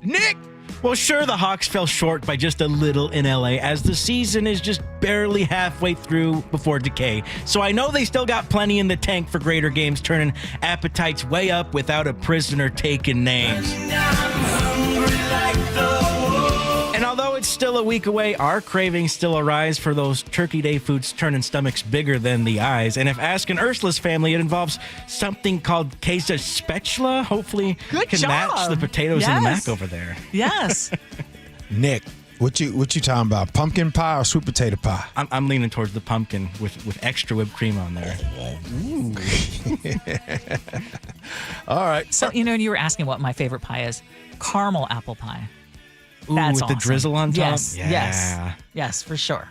Nick! Well, sure, the Hawks fell short by just a little in LA, as the season is just barely halfway through before decay. So I know they still got plenty in the tank for greater games, turning appetites way up without a prisoner taking names. And although it's still a week away, our cravings still arise for those Turkey Day foods turning stomachs bigger than the eyes. And if asking Ursula's family, it involves something called queso spatula. Hopefully can match the potatoes in the mac over there. Yes. Nick, what you talking about? Pumpkin pie or sweet potato pie? I'm leaning towards the pumpkin with extra whipped cream on there. Ooh. All right. So, you were asking what my favorite pie is. Caramel apple pie. Ooh, That's with awesome. the drizzle on top? Yes, Yeah. yes, for sure.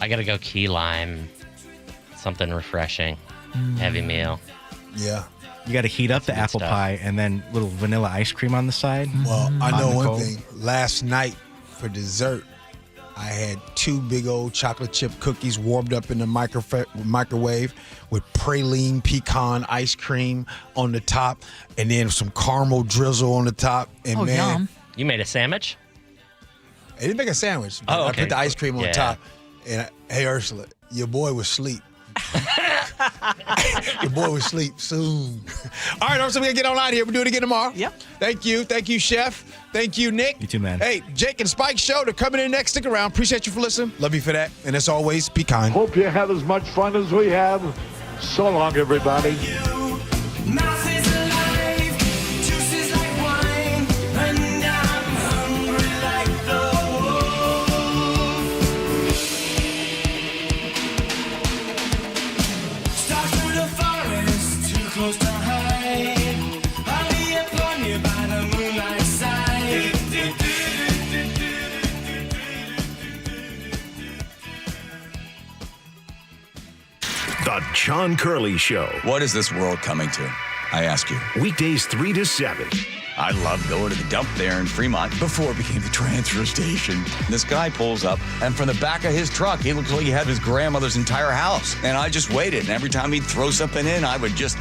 I got to go key lime. Something refreshing. Heavy meal. Yeah. You got to heat up the apple pie and then little vanilla ice cream on the side. Well, I know one cold. thing. Last night for dessert, I had 2 big old chocolate chip cookies warmed up in the microwave with praline pecan ice cream on the top, and then some caramel drizzle on the top. And yum. You made a sandwich? I didn't make a sandwich, but Oh, I okay. put the ice cream on Yeah. top. And hey, Ursula, your boy was asleep. Your boy will sleep soon. All right, Ursula, we're going to get on out of here. We'll do it again tomorrow. Yep. Thank you. Thank you, Chef. Thank you, Nick. You too, man. Hey, Jake and Spike Show, they're coming in next. Stick around. Appreciate you for listening. Love you for that. And as always, be kind. Hope you had as much fun as we have. So long, everybody. The John Curley Show. What is this world coming to? I ask you. Weekdays 3 to 7. I loved going to the dump there in Fremont before it became the transfer station. This guy pulls up, and from the back of his truck, he looked like he had his grandmother's entire house. And I just waited, and every time he'd throw something in, I would just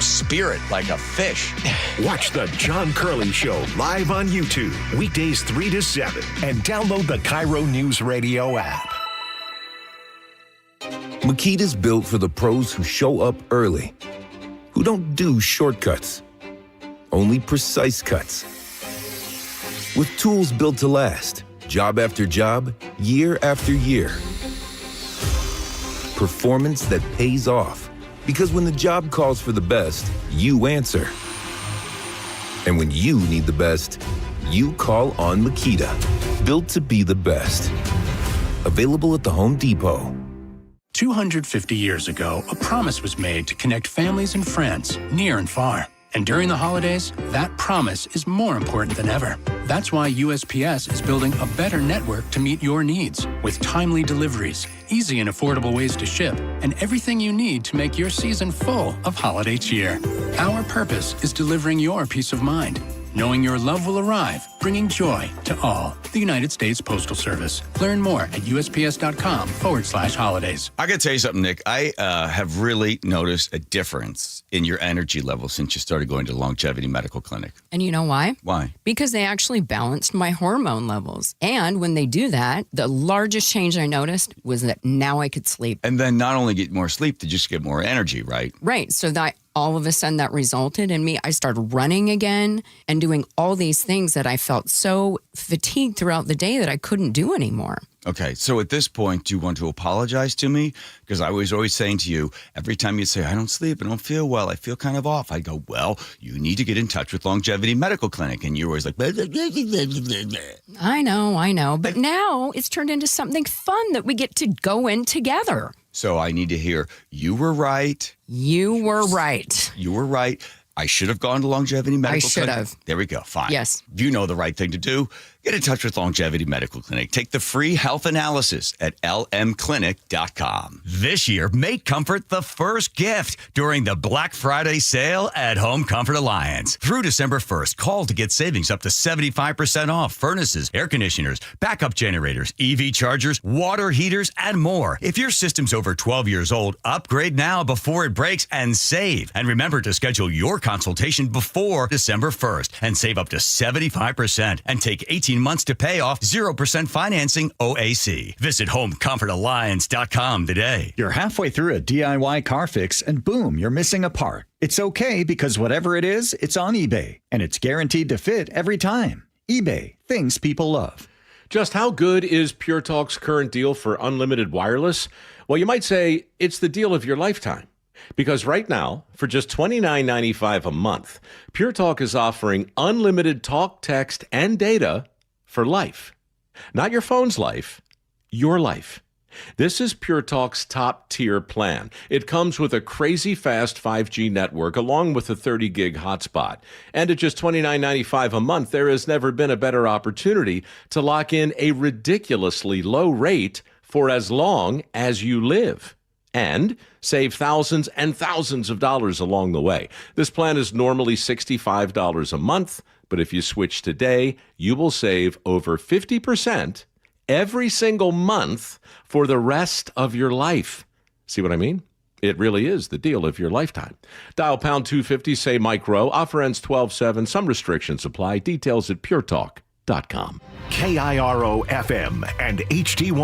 spear it like a fish. Watch The John Curley Show live on YouTube. Weekdays 3 to 7. And download the KIRO Newsradio app. Makita's built for the pros who show up early, who don't do shortcuts, only precise cuts. With tools built to last, job after job, year after year. Performance that pays off, because when the job calls for the best, you answer. And when you need the best, you call on Makita. Built to be the best. Available at the Home Depot. 250 years ago, a promise was made to connect families and friends, near and far. And during the holidays, that promise is more important than ever. That's why USPS is building a better network to meet your needs, with timely deliveries, easy and affordable ways to ship, and everything you need to make your season full of holiday cheer. Our purpose is delivering your peace of mind, knowing your love will arrive, bringing joy to all. The United States Postal Service. Learn more at USPS.com/holidays. I got to tell you something, Nick. I have really noticed a difference in your energy level since you started going to the Longevity Medical Clinic. And you know why? Why? Because they actually balanced my hormone levels. And when they do that, the largest change I noticed was that now I could sleep. And then not only get more sleep, to just get more energy, right? Right. So that all of a sudden that resulted in me, I started running again and doing all these things that I felt so fatigued throughout the day that I couldn't do anymore. Okay, so at this point, do you want to apologize to me? Because I was always saying to you, every time you say, I don't sleep, I don't feel well, I feel kind of off, I go, well, you need to get in touch with Longevity Medical Clinic. And you're always like, I know. But now it's turned into something fun that we get to go in together. So I need to hear, you were right. You were right. You were right. I should have gone to Longevity Medical Clinic. I should have. There we go. Fine. Yes. You know the right thing to do. Get in touch with Longevity Medical Clinic. Take the free health analysis at lmclinic.com. This year, make comfort the first gift during the Black Friday sale at Home Comfort Alliance. Through December 1st, call to get savings up to 75% off furnaces, air conditioners, backup generators, EV chargers, water heaters, and more. If your system's over 12 years old, upgrade now before it breaks and save. And remember to schedule your consultation before December 1st and save up to 75% and take 18 months to pay off 0% financing OAC. Visit homecomfortalliance.com today. You're halfway through a DIY car fix and boom, you're missing a part. It's okay because whatever it is, it's on eBay and it's guaranteed to fit every time. eBay, things people love. Just how good is Pure Talk's current deal for unlimited wireless? Well, you might say it's the deal of your lifetime. Because right now, for just $29.95 a month, Pure Talk is offering unlimited talk, text, and data for life. Not your phone's life, your life. This is Pure Talk's top-tier plan. It comes with a crazy fast 5G network along with a 30-gig hotspot. And at just $29.95 a month, there has never been a better opportunity to lock in a ridiculously low rate for as long as you live. And save thousands and thousands of dollars along the way. This plan is normally $65 a month, but if you switch today, you will save over 50% every single month for the rest of your life. See what I mean? It really is the deal of your lifetime. Dial pound 250, say Mike Rowe. Offer ends 12/7. Some restrictions apply. Details at puretalk.com. KIRO FM and HD1.